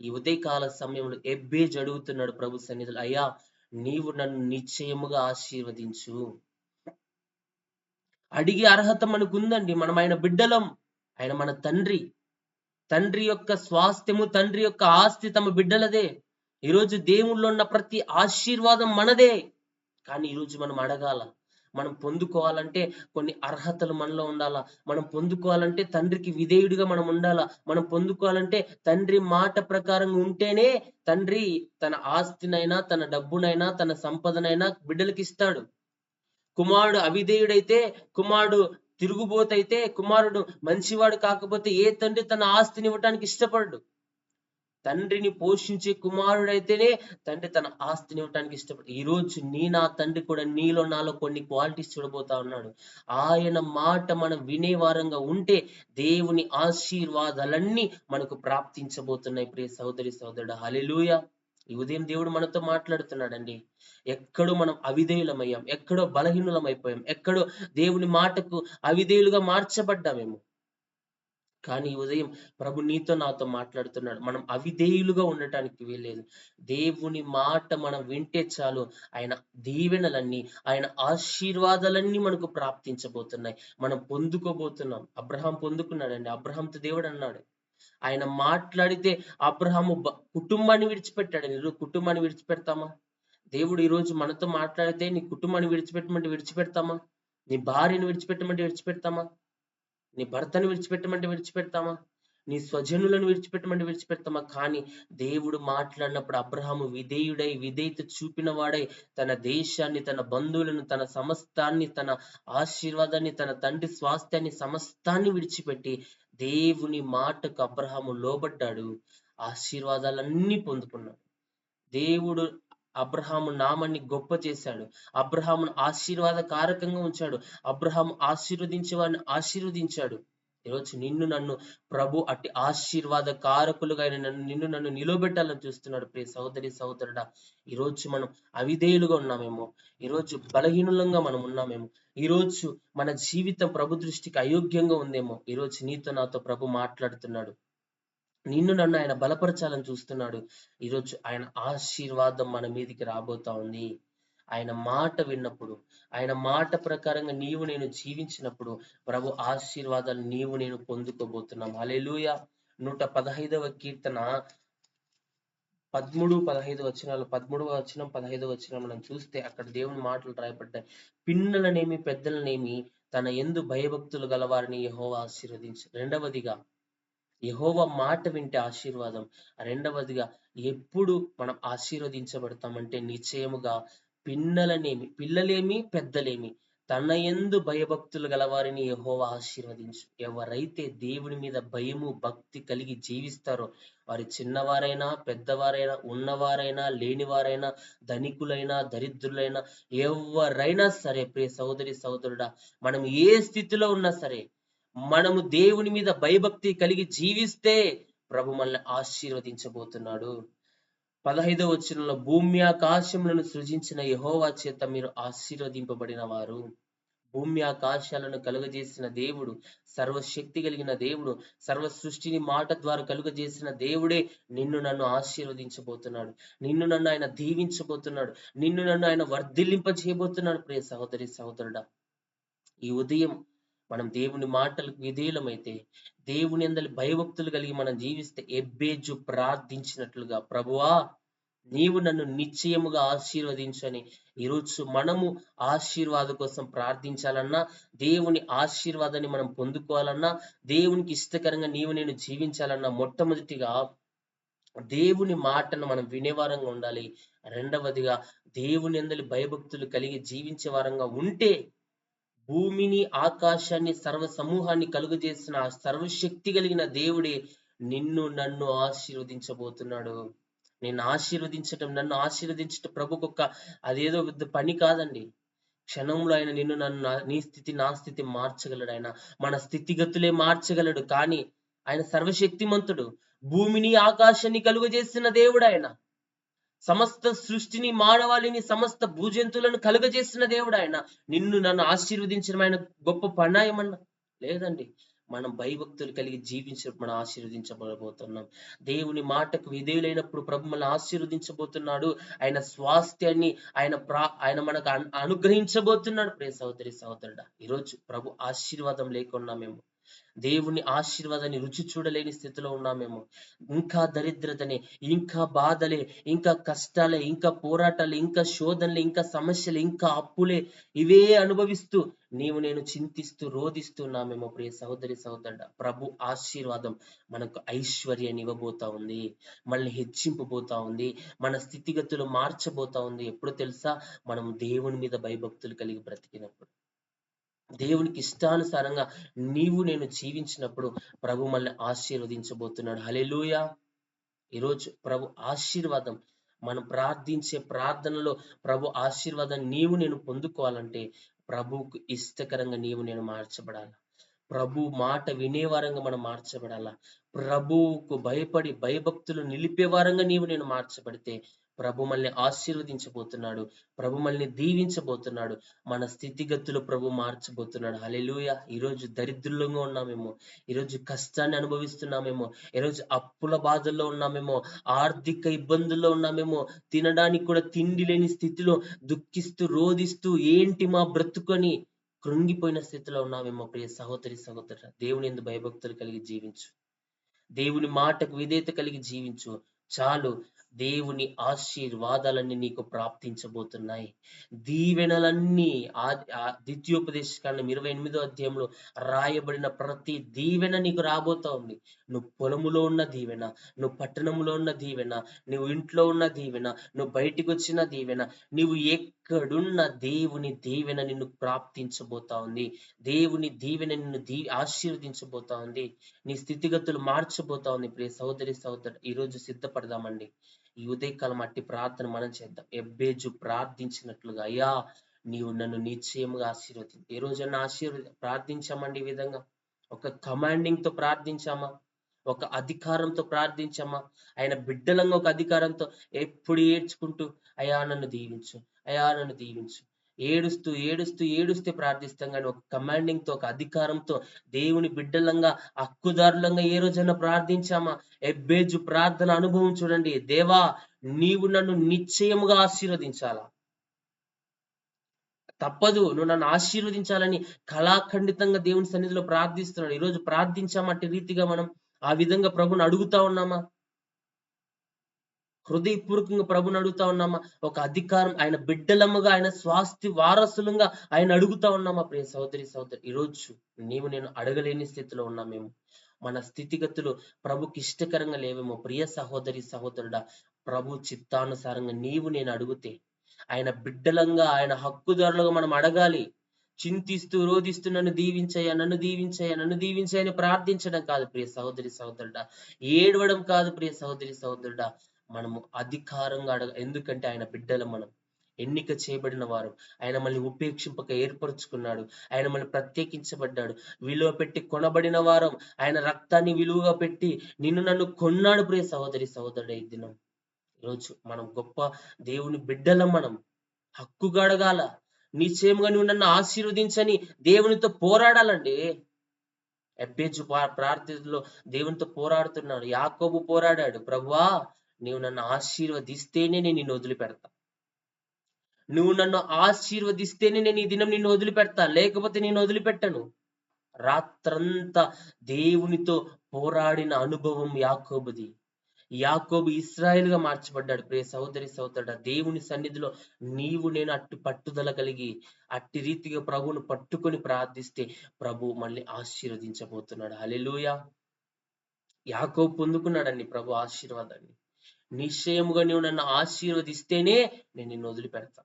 ఈ ఉదయకాల సమయంలో ఎబ్బేజు అడుగుతున్నాడు ప్రభు సన్నిధిలో, అయ్యా, నీవు నన్ను నిశ్చయముగా ఆశీర్వదించు. అడిగే అర్హత మనకుందండి. మనం ఆయన బిడ్డలం. ఆయన మన తండ్రి. తండ్రి యొక్క స్వాస్థ్యము, తండ్రి యొక్క ఆస్తి తమ బిడ్డలదే. ఈరోజు దేవుళ్ళు ఉన్న ప్రతి ఆశీర్వాదం మనదే. కానీ ఈరోజు మనం అడగాల. మనం పొందుకోవాలంటే కొన్ని అర్హతలు మనలో ఉండాలా. మనం పొందుకోవాలంటే తండ్రికి విధేయుడిగా మనం ఉండాలా. మనం పొందుకోవాలంటే తండ్రి మాట ప్రకారంగా ఉంటేనే తండ్రి తన ఆస్తినైనా, తన డబ్బునైనా, తన సంపదనైనా బిడ్డలకిస్తాడు. కుమారుడు అవిధేయుడైతే, కుమారుడు తిరుగుబోతైతే, కుమారుడు మంచివాడు కాకపోతే ఏ తండ్రి తన ఆస్తిని ఇవ్వటానికి ఇష్టపడడు. తండ్రిని పోషించే కుమారుడైతేనే తండ్రి తన ఆస్తిని ఇవ్వటానికి ఇష్టపడు. ఈ రోజు నా తండ్రి కూడా నీలో నాలో కొన్ని క్వాలిటీస్ చూడబోతా ఉన్నాడు. ఆయన మాట మనం వినే వారంగా ఉంటే దేవుని ఆశీర్వాదాలన్నీ మనకు ప్రాప్తించబోతున్నాయి. ప్రియ సహోదరి సహోదరుడు, హల్లెలూయా. ఈ ఉదయం దేవుడు మనతో మాట్లాడుతున్నాడండి. ఎక్కడో మనం అవిధేయులమయ్యాం, ఎక్కడో బలహీనులమైపోయాం, ఎక్కడో దేవుని మాటకు అవిధేయులుగా మార్చబడ్డామేమో. కానీ ఈ ఉదయం ప్రభు నీతో నాతో మాట్లాడుతున్నాడు. మనం అవిధేయులుగా ఉండటానికి వీల్లేదు. దేవుని మాట మనం వింటే చాలు, ఆయన దీవెనలన్నీ, ఆయన ఆశీర్వాదాలన్నీ మనకు ప్రాప్తించబోతున్నాయి. మనం పొందుకోబోతున్నాం. అబ్రహాం పొందుకున్నాడండి. అబ్రహాంతో దేవుడు అన్నాడు, ఆయన మాట్లాడితే అబ్రహాము కుటుంబాన్ని విడిచిపెట్టాడు. ఈరోజు కుటుంబాన్ని విడిచిపెడతామా? దేవుడు ఈరోజు మనతో మాట్లాడితే నీ కుటుంబాన్ని విడిచిపెట్టమంటే విడిచిపెడతామా? నీ భార్యను విడిచిపెట్టమంటే విడిచిపెడతామా? నీ భర్తను విడిచిపెట్టమంటే విడిచిపెడతామా? నీ స్వజనులను విడిచిపెట్టమంటే విడిచిపెడతామా? కానీ దేవుడు మాట్లాడినప్పుడు అబ్రహాము విధేయుడై, విధేయత చూపిన వాడై, తన దేశాన్ని, తన బంధువులను, తన సమస్తాన్ని, తన ఆశీర్వాదాన్ని, తన తండ్రి స్వాస్థ్యాన్ని సమస్తాన్ని విడిచిపెట్టి దేవుని మాటకు అబ్రహాము లోబడ్డాడు. ఆశీర్వాదాలన్నీ పొందుకున్నాడు. దేవుడు అబ్రహాము నామాన్ని గొప్ప చేశాడు. అబ్రహామును ఆశీర్వాదకారకంగా ఉంచాడు. అబ్రహాము ఆశీర్వదించే వారిని ఆశీర్వదించాడు. ఈరోజు నిన్ను నన్ను ప్రభు అట్టి ఆశీర్వాద కారకులుగా నిన్ను నన్ను నిలబెట్టాలని చూస్తున్నాడు. ప్రియ సహోదరి సహోదరుడా, ఈరోజు మనం అవిధేయులుగా ఉన్నామేమో, ఈరోజు బలహీనులంగా మనం ఉన్నామేమో, ఈరోజు మన జీవితం ప్రభు దృష్టికి అయోగ్యంగా ఉందేమో. ఈరోజు నీతో నాతో ప్రభు మాట్లాడుతున్నాడు. నిన్ను నన్ను ఆయన బలపరచాలని చూస్తున్నాడు. ఈరోజు ఆయన ఆశీర్వాదం మన మీదికి రాబోతా ఉంది. ఆయన మాట విన్నప్పుడు, ఆయన మాట ప్రకారంగా నీవు నేను జీవించినప్పుడు ప్రభు ఆశీర్వాదాలు నీవు నేను పొందుకోబోతున్నాం. హల్లెలూయా. 115వ కీర్తన 13, 15 వచనాలు, 13వ వచనం, 15వ వచనం మనం చూస్తే అక్కడ దేవుని మాటలు రాయబడ్డాయి. పిన్నలనేమి పెద్దలనేమి తన యందు భయభక్తులు గలవారిని యెహోవా ఆశీర్వదించు. రెండవదిగా యెహోవా మాట వింటే ఆశీర్వాదం. రెండవదిగా ఎప్పుడు మనం ఆశీర్వదించబడతామంటే నిశ్చయముగా పిల్లలేమి పెద్దలేమి తన యందు భయభక్తులు గలవారిని యెహోవా ఆశీర్వదించు. ఎవరైతే దేవుని మీద భయము భక్తి కలిగి జీవిస్తారో వారి చిన్నవారైనా పెద్దవారైనా ఉన్నవారైనా లేనివారైనా ధనికులైనా దరిద్రులైనా ఎవరైనా సరే, ప్రియ సహోదరి సహోదరుడా, మనం ఏ స్థితిలో ఉన్నా సరే మనము దేవుని మీద భయభక్తి కలిగి జీవిస్తే ప్రభు మనల్ని ఆశీర్వదించబోతున్నాడు. 15వ వచనంలో భూమి ఆకాశములను సృజించిన యెహోవా చేత మీరు ఆశీర్వదింపబడిన వారు. భూమి ఆకాశాలను కలుగజేసిన దేవుడు, సర్వశక్తి కలిగిన దేవుడు, సర్వ సృష్టిని మాట ద్వారా కలుగజేసిన దేవుడే నిన్ను నన్ను ఆశీర్వదించబోతున్నాడు. నిన్ను నన్ను ఆయన దీవించబోతున్నాడు. నిన్ను నన్ను ఆయన వర్ధిల్లింపజేయబోతున్నాడు. ప్రియ సహోదరి సహోదరుడా, ఈ ఉదయం మనం దేవుని మాటలకు విధేయులమైతే, దేవుని యందలి భయభక్తులు కలిగి మనం జీవిస్తే, ఎబ్బేజు ప్రార్థించినట్లుగా ప్రభువా నీవు నన్ను నిశ్చయముగా ఆశీర్వదించని ఈరోజు మనము ఆశీర్వాదం కోసం ప్రార్థించాలన్నా, దేవుని ఆశీర్వాదాన్ని మనం పొందుకోవాలన్నా, దేవునికి ఇష్టకరంగా నీవు నేను జీవించాలన్నా మొట్టమొదటిగా దేవుని మాటను మనం వినేవారంగా ఉండాలి. రెండవదిగా దేవుని యందలి భయభక్తులు కలిగి జీవించే వారంగా ఉంటే భూమిని ఆకాశాన్ని సర్వ సమూహాన్ని కలుగజేసిన ఆ సర్వశక్తి కలిగిన దేవుడే నిన్ను నన్ను ఆశీర్వదించబోతున్నాడు. నన్ను ఆశీర్వదించటం ప్రభుకొక అదేదో పెద్ద పని కాదండి. క్షణంలో ఆయన నిన్ను నన్ను నీ స్థితి నా స్థితి మార్చగలడు. ఆయన మన స్థితిగతులే మార్చగలడు. కానీ ఆయన సర్వశక్తిమంతుడు. భూమిని ఆకాశాన్ని కలుగజేసిన దేవుడు ఆయన. సమస్త సృష్టిని మానవాళిని సమస్త భూజంతువులను కలుగజేసిన దేవుడు ఆయన. నిన్ను నన్ను ఆశీర్వదించడం ఆయన గొప్ప పన్నాయమన్నా లేదండి. మనం భయభక్తులు కలిగి జీవించినప్పుడు మనం ఆశీర్వదించబడబోతున్నాం. దేవుని మాటకు విధేయులైనప్పుడు ప్రభు మనల్ని ఆశీర్వదించబోతున్నాడు. ఆయన స్వాస్థ్యాన్ని ఆయన మనకు అనుగ్రహించబోతున్నాడు. ప్రియ సహోదరి సహోదరుడా, ఈరోజు ప్రభు ఆశీర్వాదం లేకున్నా మేము దేవుని ఆశీర్వాదాన్ని రుచి చూడలేని స్థితిలో ఉన్నామేమో. ఇంకా దరిద్రతనే, ఇంకా బాధలే, ఇంకా కష్టాలే, ఇంకా పోరాటాలు, ఇంకా శోధనలే, ఇంకా సమస్యలు, ఇంకా అప్పులే, ఇవే అనుభవిస్తూ నేను చింతిస్తూ రోధిస్తున్నామేమో. ప్రియ సహోదరి సహోదరుడా, ప్రభు ఆశీర్వాదం మనకు ఐశ్వర్యాన్ని ఇవ్వబోతా ఉంది, మనల్ని హెచ్చింపబోతా ఉంది, మన స్థితిగతులు మార్చబోతా ఉంది. ఎప్పుడు తెలుసా? మనం దేవుని మీద భయభక్తులు కలిగి బ్రతికినప్పుడు, దేవునికి ఇష్టానుసారంగా నేను జీవించినప్పుడు ప్రభు మనల్ని ఆశీర్వదించబోతున్నాడు. హల్లెలూయా. ఈరోజు ప్రభు ఆశీర్వాదం, మనం ప్రార్థించే ప్రార్థనలో ప్రభు ఆశీర్వాదం నేను పొందుకోవాలంటే ప్రభువుకు ఇష్టకరంగా నేను మార్చబడాలి. ప్రభు మాట వినేవారంగా మనం మార్చబడాలా. ప్రభువుకు భయపడి భయభక్తులు నిలిపే వారంగా నేను మార్చబడితే ప్రభు మనల్ని ఆశీర్వదించబోతున్నాడు, ప్రభు మనల్ని దీవించబోతున్నాడు, మన స్థితిగతులు ప్రభు మార్చబోతున్నాడు. హల్లెలూయా. ఈరోజు దరిద్రులంగా ఉన్నామేమో, ఈరోజు కష్టాన్ని అనుభవిస్తున్నామేమో, ఈరోజు అప్పుల బాధల్లో ఉన్నామేమో, ఆర్థిక ఇబ్బందుల్లో ఉన్నామేమో, తినడానికి కూడా తిండి లేని స్థితిలో దుఃఖిస్తూ రోధిస్తూ ఏంటి మా బ్రతుకని కృంగిపోయిన స్థితిలో ఉన్నామేమో. ప్రియ సహోదరి సహోదరు, దేవుని యందు భయభక్తులు కలిగి జీవించు, దేవుని మాటకు విధేయత కలిగి జీవించు. చాలు, దేవుని ఆశీర్వాదాలన్నీ నీకు ప్రాప్తించబోతున్నాయి. దీవెనలన్నీ ద్వితీయోపదేశ కాండం 28వ అధ్యాయంలో రాయబడిన ప్రతి దీవెన నీకు రాబోతా ఉంది. నువ్వు పొలములో ఉన్న దీవెన, నువ్వు పట్టణంలో ఉన్న దీవెన, నువ్వు ఇంట్లో ఉన్న దీవెన, నువ్వు బయటికి వచ్చిన దీవెన, నువ్వు ఎక్కడున్న దేవుని దీవెన నిన్ను ప్రాప్తించబోతా ఉంది. దేవుని దీవెన నిన్ను ఆశీర్వదించబోతా ఉంది. నీ స్థితిగతులు మార్చబోతా ఉంది. ప్రియ సహోదరి సహోదరు, ఈరోజు సిద్ధపడదామండి. ఈ ఉదయకాలం అట్టి ప్రార్థన మనం చేద్దాం. ఎబ్బేజు ప్రార్థించినట్లుగా, అయ్యా నీవు నన్ను నిశ్చయముగా ఆశీర్వదించు. ఏ రోజన్నా ప్రార్థించామండి ఈ విధంగా? ఒక కమాండింగ్ తో ప్రార్థించామా? ఒక అధికారంతో ప్రార్థించామా? ఆయన బిడ్డలంగా ఒక అధికారంతో ఎప్పుడు ఏడ్చుకుంటూ అయ్యా నన్ను దీవించు, అయ్యా నన్ను దీవించు, ఏడుస్తూ ఏడుస్తూ ఏడుస్తే ప్రార్థిస్తాం. కానీ ఒక కమాండింగ్ తో, ఒక అధికారంతో దేవుని బిడ్డలంగా హక్కుదారులంగా ఏ రోజైనా ప్రార్థించామా? ఎబ్బేజు ప్రార్థన అనుభవం చూడండి. దేవా నీవు నన్ను నిశ్చయముగా ఆశీర్వదించాలా, తప్పదు, నువ్వు నన్ను ఆశీర్వదించాలని కళాఖండితంగా దేవుని సన్నిధిలో ప్రార్థిస్తున్నాడు. ఈరోజు ప్రార్థించామా అట్టి రీతిగా? మనం ఆ విధంగా ప్రభుని అడుగుతా ఉన్నామా? హృదయపూర్వకంగా ప్రభుని అడుగుతా ఉన్నామా? ఒక అధికారం, ఆయన బిడ్డలముగా, ఆయన స్వాస్థి వారసులంగా ఆయన అడుగుతా ఉన్నామా? ప్రియ సహోదరి సహోదరు, ఈరోజు నేను అడగలేని స్థితిలో ఉన్నామేమో, మన స్థితిగతులు ప్రభుకి ఇష్టకరంగా లేవేమో. ప్రియ సహోదరి సహోదరుడా, ప్రభు చిత్తానుసారంగా నేను అడిగితే, ఆయన బిడ్డలంగా, ఆయన హక్కుదారులుగా మనం అడగాలి. చింతిస్తూ రోధిస్తూ నన్ను దీవించయ్యా, నన్ను దీవించయ్యా, నన్ను దీవించయ్యని ప్రార్థించడం కాదు ప్రియ సహోదరి సహోదరుడా. ఏడవడం కాదు ప్రియ సహోదరి సహోదరుడా. మనము అధికారంగా ఎందుకంటే ఆయన బిడ్డలం మనం, ఎన్నిక చేయబడిన వారు. ఆయన మనల్ని ఉపేక్షింపక ఏర్పరచుకున్నాడు. ఆయన మనల్ని ప్రత్యేకించబడ్డాడు. విలువ పెట్టి కొనబడిన వారం. ఆయన రక్తాన్ని విలువగా పెట్టి నన్ను కొన్నాడు ప్రియ సహోదరి సహోదరుడు. ఈ దినం, ఈరోజు మనం గొప్ప దేవుని బిడ్డలం. మనం హక్కుగా అడగాల. నిశ్చయంగా నువ్వు నన్ను ఆశీర్వదించని దేవునితో పోరాడాలండి. ఎబ్బేజు ప్రార్థనలో దేవునితో పోరాడుతున్నాడు. యాకోబు పోరాడాడు, ప్రభువా నీవు నన్ను ఆశీర్వదిస్తేనే నేను నిన్ను వదిలిపెడతా, నువ్వు నన్ను ఆశీర్వదిస్తేనే నేను ఈ దినం నిన్ను వదిలిపెడతా, లేకపోతే నేను వదిలిపెట్టను. రాత్రంతా దేవునితో పోరాడిన అనుభవం యాకోబుది. యాకోబు ఇశ్రాయేలుగా మార్చబడ్డాడు. ప్రియ సహోదరి సహోదరుడా, దేవుని సన్నిధిలో నేను అట్టి పట్టుదల కలిగి అట్టి రీతిగా ప్రభువును పట్టుకొని ప్రార్థిస్తే ప్రభు మళ్ళీ ఆశీర్వదించబోతున్నాడు. హల్లెలూయా. యాకోబు పొందుకున్నాడండి ప్రభు ఆశీర్వాదాన్ని. నిశ్చయముగా నువ్వు నన్ను ఆశీర్వదిస్తేనే నేను నిన్ను వదిలిపెడతా.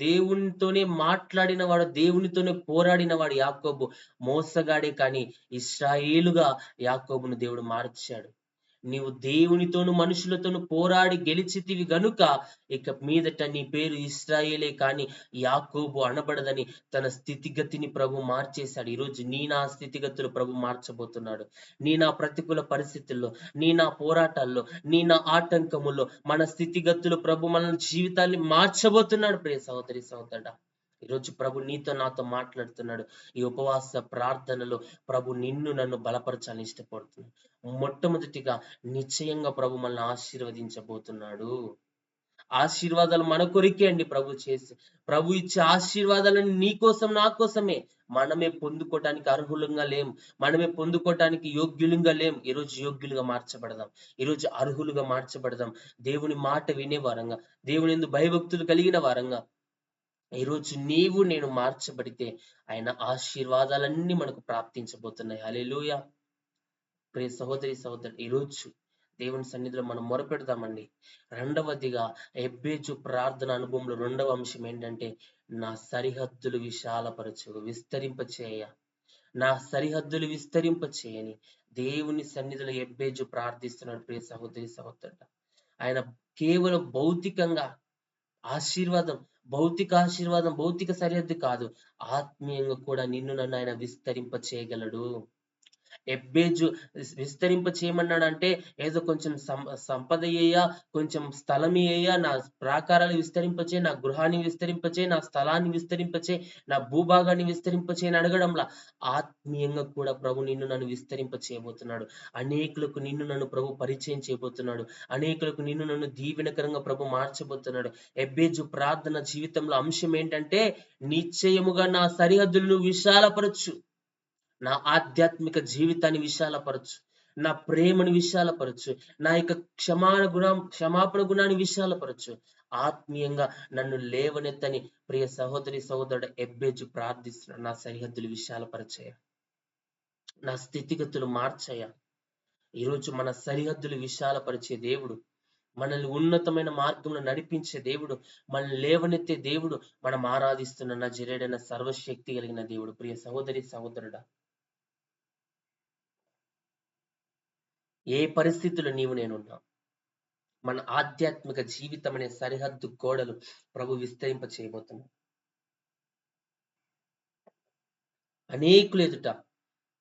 దేవునితోనే మాట్లాడిన వాడు, దేవునితోనే పోరాడిన వాడు యాకోబు. మోసగాడే కానీ ఇశ్రాయేలుగా యాకోబును దేవుడు మార్చాడు. నీవు దేవునితోను మనుషులతోను పోరాడి గెలిచితివి గనుక ఇక మీదట నీ పేరు ఇశ్రాయేలే కానీ యాకోబు అనబడదని తన స్థితిగతిని ప్రభు మార్చేశాడు. ఈరోజు నా స్థితిగతులు ప్రభు మార్చబోతున్నాడు. నా ప్రతికూల పరిస్థితుల్లో, నా పోరాటాల్లో, నా ఆటంకముల్లో మన స్థితిగతులు ప్రభు మన జీవితాన్ని మార్చబోతున్నాడు. ప్రియ సహోదరి సహోదరుడా, ఈరోజు ప్రభు నీతో నాతో మాట్లాడుతున్నాడు. ఈ ఉపవాస ప్రార్థనలో ప్రభు నన్ను బలపరచాలని ఇష్టపడుతున్నాడు. మొట్టమొదటిగా నిశ్చయంగా ప్రభు మనల్ని ఆశీర్వదించబోతున్నాడు. ఆశీర్వాదాలు మన కొరికే అండి ప్రభు ప్రభు ఇచ్చే ఆశీర్వాదాలను నీ కోసం నా కోసమే. మనమే పొందుకోవటానికి అర్హులంగా లేం, మనమే పొందుకోవటానికి యోగ్యులుగా లేం. ఈరోజు యోగ్యులుగా మార్చబడదాం, ఈరోజు అర్హులుగా మార్చబడదాం. దేవుని మాట వినే వారంగా, దేవుని యందు భయభక్తులు కలిగిన వారంగా ఈరోజు నీవు నేను మార్చబడితే ఆయన ఆశీర్వాదాలన్నీ మనకు ప్రాప్తించబోతున్నాయి. హల్లెలూయా. ప్రియ సహోదరి సహోదరు, ఈరోజు దేవుని సన్నిధిలో మనం మొరపెడదామండి. రెండవదిగా ఎబ్బేజు ప్రార్థన అనుభవంలో రెండవ అంశం ఏంటంటే, నా సరిహద్దులు విశాలపరచు, విస్తరింపచేయ. నా సరిహద్దులు విస్తరింపచేయని దేవుని సన్నిధిలో ఎబ్బేజు ప్రార్థిస్తున్నాడు. ప్రియ సహోదరి సహోదరుడు, ఆయన కేవలం భౌతికంగా ఆశీర్వాదం, భౌతిక సరిహద్దు కాదు, ఆత్మీయంగా కూడా నిన్ను నన్ను ఆయన విస్తరింప చేయగలడు. ఎబ్బేజు విస్తరింప చేయమన్నాడంటే ఏదో కొంచెం సంపద అయ్యా, కొంచెం స్థలం అయ్యా, నా ప్రాకారాలు విస్తరింపచే, నా గృహాన్ని విస్తరింపచే, నా స్థలాన్ని విస్తరింపచే, నా భూభాగాన్ని విస్తరింపచే అని అడగడంలా, ఆత్మీయంగా కూడా ప్రభు నిన్ను నన్ను విస్తరింప చేయబోతున్నాడు. అనేకులకు నిన్ను నన్ను ప్రభు పరిచయం చేయబోతున్నాడు. అనేకులకు నిన్ను నన్ను దీవెనకరంగా ప్రభు మార్చబోతున్నాడు. ఎబ్బేజు ప్రార్థన జీవితంలో అంశం ఏంటంటే, నిశ్చయముగా నా సరిహద్దులను విశాలపరచు, నా ఆధ్యాత్మిక జీవితాన్ని విశాలపరచు, నా ప్రేమను విశాలపరచు, నా యొక్క క్షమాపణ గుణాన్ని విశాలపరచు. ఆత్మీయంగా నన్ను లేవనెత్తని ప్రియ సహోదరి సహోదరుడు ఎబ్బేజు ప్రార్థిస్తున్నాడు. నా సరిహద్దులు విశాలపరచయ, నా స్థితిగతులు మార్చయ. ఈరోజు మన సరిహద్దులు విశాలపరిచే దేవుడు, మనల్ని ఉన్నతమైన మార్గంలో నడిపించే దేవుడు, మనల్ని లేవనెత్తే దేవుడు, మనం ఆరాధిస్తున్న నజరేయుడైన సర్వశక్తి కలిగిన దేవుడు. ప్రియ సహోదరి సహోదరుడా, ఏ పరిస్థితుల్లో నీవు నేనున్నా, మన ఆధ్యాత్మిక జీవితం అనే సరిహద్దు గోడలు ప్రభు విస్తరింప చేయబోతున్నాడు. అనేకులు ఎదుట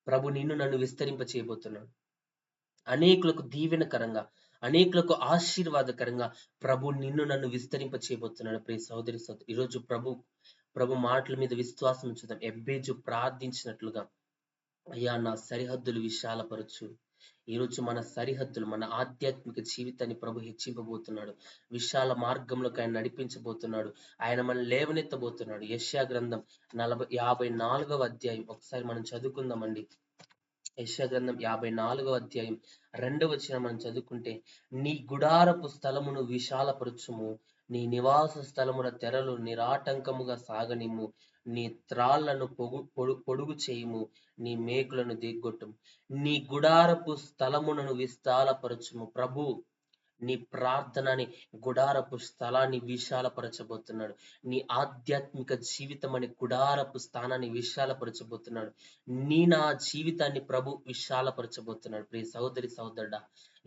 ప్రభు నిన్ను నన్ను విస్తరింప చేయబోతున్నాడు. అనేకులకు దీవెనకరంగా, అనేకులకు ఆశీర్వాదకరంగా ప్రభు నిన్ను నన్ను విస్తరింప చేయబోతున్నాడు. ప్రియ సహోదరి సహోదరు, ఈరోజు ప్రభు మాటల మీద విశ్వాసం ఉంచుదాం. ఎబ్బేజు ప్రార్థించినట్లుగా, అయ్యా నా సరిహద్దులు విశాలపరచు. ఈరోజు మన సరిహద్దులు, మన ఆధ్యాత్మిక జీవితాన్ని ప్రభు హెచ్చింపబోతున్నాడు. విశాల మార్గంలోకి ఆయన నడిపించబోతున్నాడు. ఆయన మనల్ని లేవనెత్తబోతున్నాడు. యెషయా గ్రంథం 54వ అధ్యాయం ఒకసారి మనం చదువుకుందామండి. యెషయా గ్రంథం 54వ అధ్యాయం 2వ వచనం మనం చదువుకుంటే, నీ గుడారపు స్థలమును విశాలపరచుము, నీ నివాస స్థలముల తెరలు నిరాటంకముగా సాగనిమ్ము, నీ త్రాళ్లను పొడుగు చేయుము, నీ మేకులను దిగ్గొట్టుము. నీ గుడారపు స్థలమును విశాలపరచుము. ప్రభు నీ ప్రార్థనని, గుడారపు స్థలాన్ని విశాలపరచబోతున్నాడు. నీ ఆధ్యాత్మిక జీవితం అనే గుడారపు స్థానాన్ని విశాలపరచబోతున్నాడు. నా జీవితాన్ని ప్రభు విశాలపరచబోతున్నాడు. ప్రియ సహోదరి సహోదరుడా,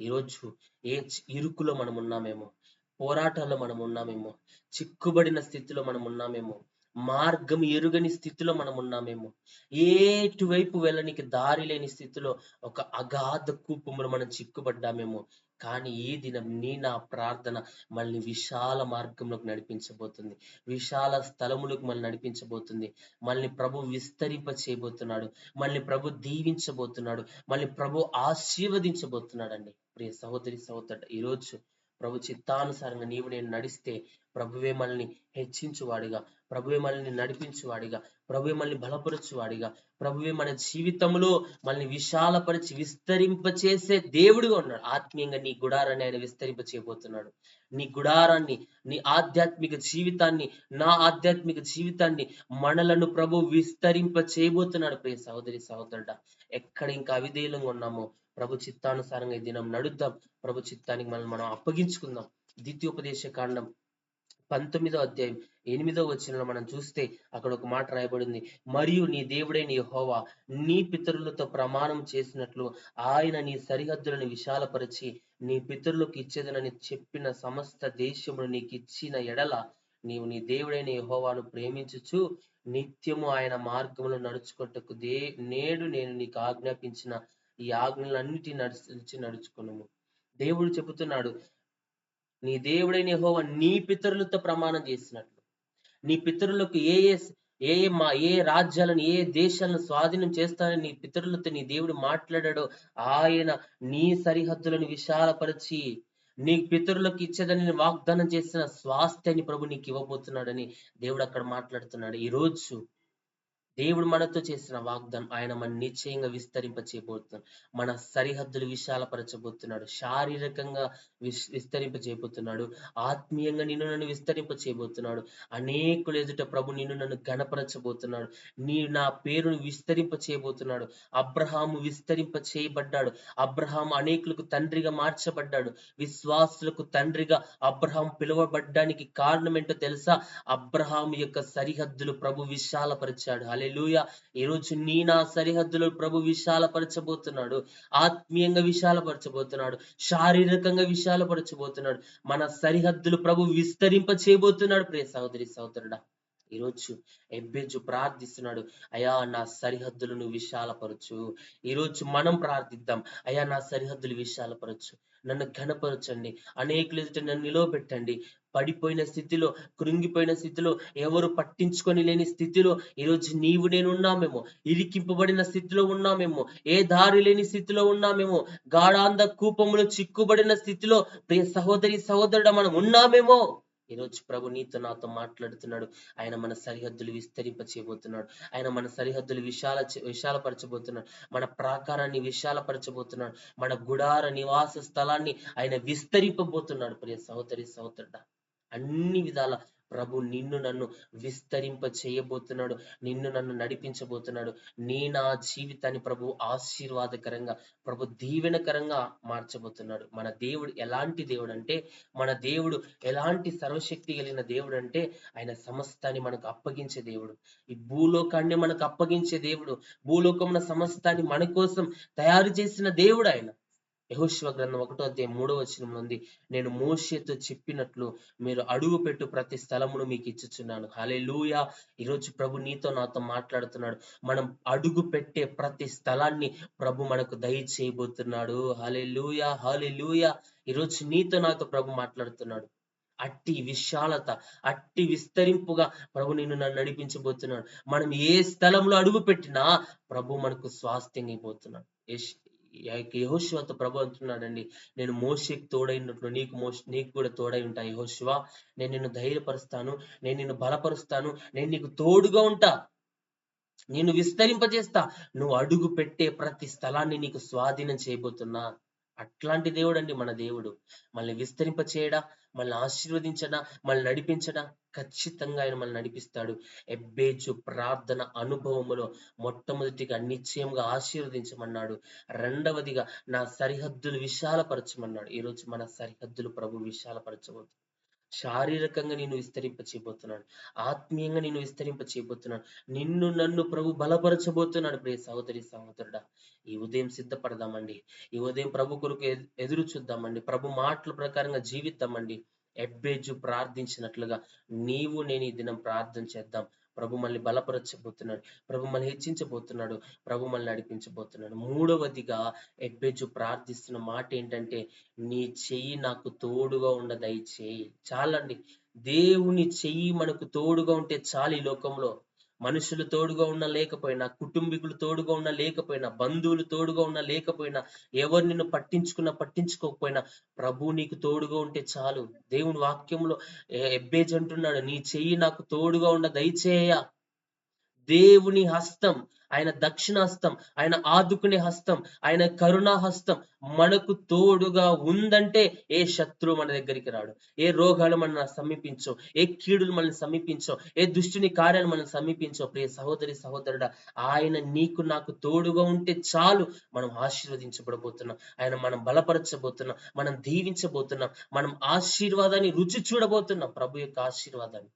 ఈరోజు ఏ ఇరుకులో మనం ఉన్నామేమో, పోరాటాల్లో మనం ఉన్నామేమో, చిక్కుబడిన స్థితిలో మనం ఉన్నామేమో, మార్గం ఎరుగని స్థితిలో మనం ఉన్నామేమో, ఏటువైపు వెళ్ళనికి దారి లేని స్థితిలో ఒక అగాధ కూపంలో మనం చిక్కుబడ్డామేమో. కానీ ఈ దినం నా ప్రార్థన మళ్ళీ విశాల మార్గంలోకి నడిపించబోతుంది, విశాల స్థలములకు మళ్ళీ నడిపించబోతుంది. మళ్ళీ ప్రభు విస్తరింప చేయబోతున్నాడు, మళ్ళీ ప్రభు దీవించబోతున్నాడు, మళ్ళీ ప్రభు ఆశీర్వదించబోతున్నాడు అండి. ప్రియ సహోదరి సహోదరుడు, ఈరోజు ప్రభు చిత్తానుసారంగా నీవు నేను నడిస్తే ప్రభువే మనల్ని హెచ్చించువాడిగా, ప్రభువే మనల్ని నడిపించువాడిగా, ప్రభువే మనల్ని బలపరచువాడిగా, ప్రభువే మన జీవితంలో మనల్ని విశాలపరిచి విస్తరింపచేసే దేవుడిగా ఉన్నాడు. ఆత్మీయంగా నీ గుడారాన్ని ఆయన విస్తరింప చేయబోతున్నాడు. నీ గుడారాన్ని, నీ ఆధ్యాత్మిక జీవితాన్ని, నా ఆధ్యాత్మిక జీవితాన్ని, మనలను ప్రభు విస్తరింప చేయబోతున్నాడు. ప్రియ సహోదరి సహోదరుడా, ఎక్కడ ఇంకా అవిధేయంగా ఉన్నామో ప్రభు చిత్తానుసారంగా ఈ దినం నడుద్దాం. ప్రభు చిత్తానికి మనం అప్పగించుకుందాం. ద్వితీయోపదేశ కాండం 19వ అధ్యాయం 8వ వచనంలో మనం చూస్తే అక్కడ ఒక మాట రాయబడింది, మరియు నీ దేవుడైన యెహోవా నీ పితరులతో ప్రమాణం చేసినట్లు ఆయన నీ సరిహద్దులను విశాలపరిచి నీ పితరులకు ఇచ్చేదనని చెప్పిన సమస్త దేశమును నీకు ఇచ్చిన ఎడల నీవు నీ దేవుడైన యెహోవాను ప్రేమించుచు నిత్యము ఆయన మార్గములో నడుచుకొనుటకు నేడు నేను నీకు ఆజ్ఞాపించిన ఈ ఆజ్ఞలన్నిటిని నడుచుకును. దేవుడు చెబుతున్నాడు, నీ దేవుడైన యెహోవా నీ పితరులతో ప్రమాణం చేసినట్లు, నీ పితరులకు ఏ రాజ్యాలను, ఏ దేశాలను స్వాధీనం చేస్తానని నీ పితరులతో నీ దేవుడు మాట్లాడాడో ఆయన నీ సరిహద్దులను విశాలపరిచి నీ పితరులకు ఇచ్చేదని నేను వాగ్దానం చేసిన స్వాస్థ్యాన్ని ప్రభు నీకు ఇవ్వబోతున్నాడని దేవుడు అక్కడ మాట్లాడుతున్నాడు. ఈ రోజు దేవుడు మనతో చేసిన వాగ్దానం ఆయన మన నిశ్చయంగా విస్తరింప చేయబోతున్నాడు. మన సరిహద్దులు విశాలపరచబోతున్నాడు. శారీరకంగా విస్తరింప చేయబోతున్నాడు. ఆత్మీయంగా నిన్ను నన్ను విస్తరింప చేయబోతున్నాడు. అనేకుల ఎదుట ప్రభు నిన్ను నన్ను ఘనపరచబోతున్నాడు. నా పేరును విస్తరింప చేయబోతున్నాడు. అబ్రహాము విస్తరింప చేయబడ్డాడు. అబ్రహాము అనేకులకు తండ్రిగా మార్చబడ్డాడు. విశ్వాసులకు తండ్రిగా అబ్రహాం పిలువబడ్డానికి కారణం ఏంటో తెలుసా? అబ్రహాము యొక్క సరిహద్దులు ప్రభు విశాలపరిచాడు. హల్లెలూయా. ఈరోజు నా సరిహద్దులు ప్రభు విశాలపరచబోతున్నాడు. ఆత్మీయంగా విశాలపరచబోతున్నాడు. శారీరకంగా విశాలపరచబోతున్నాడు. మన సరిహద్దులు ప్రభు విస్తరింప చేయబోతున్నాడు. ప్రియ సహోదరి సహోదరుడా, ఈరోజు ఎబ్బేజు ప్రార్థిస్తున్నాడు, అయా నా సరిహద్దులను విశాలపరచు. ఈరోజు మనం ప్రార్థిద్దాం, అయా నా సరిహద్దులు విశాలపరచు, నన్ను ఘనపరచండి, అనేకులు ఎదుట నన్ను నిలవబెట్టండి. పడిపోయిన స్థితిలో, కృంగిపోయిన స్థితిలో, ఎవరు పట్టించుకొని లేని స్థితిలో ఈరోజు నీవు నేను ఉన్నామేమో. ఇరికింపబడిన స్థితిలో ఉన్నామేమో. ఏ దారి లేని స్థితిలో ఉన్నామేమో. గాఢాంధ కూపములో చిక్కుబడిన స్థితిలో ప్రియ సహోదరి సహోదరుడా మనం ఉన్నామేమో. ఈరోజు ప్రభు నీతో నాతో మాట్లాడుతున్నాడు. ఆయన మన సరిహద్దులు విస్తరింప చేయబోతున్నాడు. ఆయన మన సరిహద్దులు విశాలపరచబోతున్నాడు. మన ప్రాకారాన్ని విశాలపరచబోతున్నాడు. మన గుడార నివాస స్థలాన్ని ఆయన విస్తరింపబోతున్నాడు. ప్రియ సహోదరి సహోదరుడా, అన్ని విధాల ప్రభు నిన్ను నన్ను విస్తరింప చేయబోతున్నాడు. నిన్ను నన్ను నడిపించబోతున్నాడు. నా జీవితాన్ని ప్రభు ఆశీర్వాదకరంగా, ప్రభు దీవెనకరంగా మార్చబోతున్నాడు. మన దేవుడు ఎలాంటి దేవుడు అంటే, మన దేవుడు ఎలాంటి సర్వశక్తి కలిగిన దేవుడు అంటే, ఆయన సమస్తాన్ని మనకు అప్పగించే దేవుడు. ఈ భూలోకాన్ని మనకు అప్పగించే దేవుడు. భూలోకమున సమస్తాన్ని మన కోసం తయారు చేసిన దేవుడు ఆయన. యెహోషువ గ్రంథం 1:3 ఉంది, నేను మోషేతో చెప్పినట్లు మీరు అడుగు పెట్టు ప్రతి స్థలమును మీకు ఇచ్చుచున్నాను. హల్లెలూయా. ఈరోజు ప్రభు నీతో నాతో మాట్లాడుతున్నాడు. మనం అడుగు పెట్టే ప్రతి స్థలాన్ని ప్రభు మనకు దయచేయబోతున్నాడు. హల్లెలూయా, హల్లెలూయా. ఈరోజు నీతో నాతో ప్రభు మాట్లాడుతున్నాడు. అట్టి విశాలత, అట్టి విస్తరింపుగా ప్రభు నిన్ను నన్ను నడిపించబోతున్నాడు. మనం ఏ స్థలంలో అడుగు పెట్టినా ప్రభు మనకు స్వాస్థ్యం ఇవ్వబోతున్నాడు. యెహోషువతో ప్రభు అంటున్నాడండి, నేను మోషేకి తోడైనట్లు నీకు కూడా తోడై ఉంటా యెహోషువ. నేను నిన్ను ధైర్యపరుస్తాను, నేను నిన్ను బలపరుస్తాను, నేను నీకు తోడుగా ఉంటా, నేను విస్తరింపజేస్తా. నువ్వు అడుగు పెట్టే ప్రతి స్థలాన్ని నీకు స్వాధీనం చేయబోతున్నా. అట్లాంటి దేవుడు అండి మన దేవుడు. మనల్ని విస్తరింప చేయడా, మనల్ని ఆశీర్వదించడా, మనల్ని నడిపించడా? ఖచ్చితంగా ఆయన మనల్ని నడిపిస్తాడు. ఎబ్బేజు ప్రార్థన అనుభవములో మొట్టమొదటిగా నిశ్చయంగా ఆశీర్వదించమన్నాడు. రెండవదిగా నా సరిహద్దులు విశాలపరచమన్నాడు. ఈరోజు మన సరిహద్దులు ప్రభు విశాలపరచబోతున్నాడు. శారీరకంగా నిన్ను విస్తరింప చేయబోతున్నాడు. ఆత్మీయంగా నిన్ను విస్తరింప చేయబోతున్నాడు. నిన్ను నన్ను ప్రభు బలపరచబోతున్నాడు. ప్రియ సహోదరి సహోదరుడా, ఈ ఉదయం సిద్ధపడదామండి. ఈ ఉదయం ప్రభు కొరకు ఎదురు చూద్దామండి. ప్రభు మాటల ప్రకారంగా జీవిద్దామండి. ఎబ్బేజు ప్రార్థించినట్లుగా నేను ఈ దినం ప్రార్థన చేద్దాం. ప్రభు మనల్ని బలపరచబోతున్నాడు. ప్రభు మనల్ని హెచ్చించబోతున్నాడు. ప్రభు మనల్ని నడిపించబోతున్నాడు. మూడవదిగా ఎబ్బేజు ప్రార్థిస్తున్న మాట ఏంటంటే, నీ చెయ్యి నాకు తోడుగా ఉండ దయచేయి. చాలండి. దేవుని చెయ్యి మనకు తోడుగా ఉంటే చాలు. ఈ లోకంలో మనుషులు తోడుగా ఉన్నా లేకపోయినా, కుటుంబీకులు తోడుగా ఉన్నా లేకపోయినా, బంధువులు తోడుగా ఉన్నా లేకపోయినా, ఎవరు నిన్ను పట్టించుకోకపోయినా ప్రభు నీకు తోడుగా ఉంటే చాలు. దేవుని వాక్యంలో ఎబ్బేజు అంటున్నాడు, నీ చెయ్యి నాకు తోడుగా ఉండ దయచేయ. దేవుని హస్తం, ఆయన దక్షిణ హస్తం, ఆయన ఆదుకునే హస్తం, ఆయన కరుణా హస్తం మనకు తోడుగా ఉందంటే ఏ శత్రువు మన దగ్గరికి రాడు. ఏ రోగాలు మనల్ని సమీపించో, ఏ కీడులు మనల్ని సమీపించో, ఏ దుష్టుని కార్యాలు మనల్ని సమీపించో. ప్రియ సహోదరి సహోదరుడా, ఆయన నీకు నాకు తోడుగా ఉంటే చాలు. మనం ఆశీర్వదించబడబోతున్నాం. ఆయన మనం బలపరచబోతున్నాం, మనం దీవించబోతున్నాం, మనం ఆశీర్వాదాన్ని రుచి చూడబోతున్నాం. ప్రభు యొక్క ఆశీర్వాదాన్ని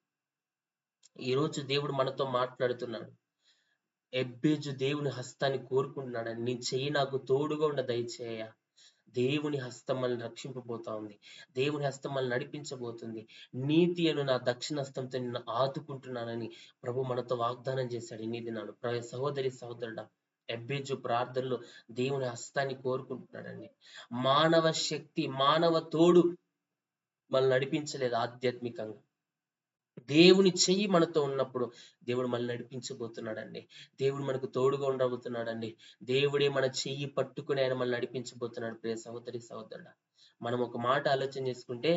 ఈ రోజు దేవుడు మనతో మాట్లాడుతున్నాడు. ఎబ్బేజు దేవుని హస్తాన్ని కోరుకుంటున్నాడు. నీ చెయ్యి నాకు తోడుగా ఉండ దయచేయ. దేవుని హస్తం మనల్ని రక్షింపబోతా ఉంది. దేవుని హస్తం మనల్ని నడిపించబోతుంది. నీతి అను నా దక్షిణ హస్తంతో నిన్ను ఆదుకుంటున్నానని ప్రభు మనతో వాగ్దానం చేశాడు. ఇన్ని దినాలు సహోదరి సహోదరుడా, ఎబ్బేజు ప్రార్థనలో దేవుని హస్తాన్ని కోరుకుంటున్నాడండి. మానవ శక్తి, మానవ తోడు మనల్ని నడిపించలేదు ఆధ్యాత్మికంగా. దేవుని చెయ్యి మనతో ఉన్నప్పుడు దేవుడు మనల్ని నడిపించబోతున్నాడండి. దేవుడు మనకు తోడుగా ఉండబోతున్నాడండి. దేవుడే మన చెయ్యి పట్టుకుని ఆయన మనల్ని నడిపించబోతున్నాడు. ప్రియ సహోదరి సహోదరుడా, మనం ఒక మాట ఆలోచన చేసుకుంటే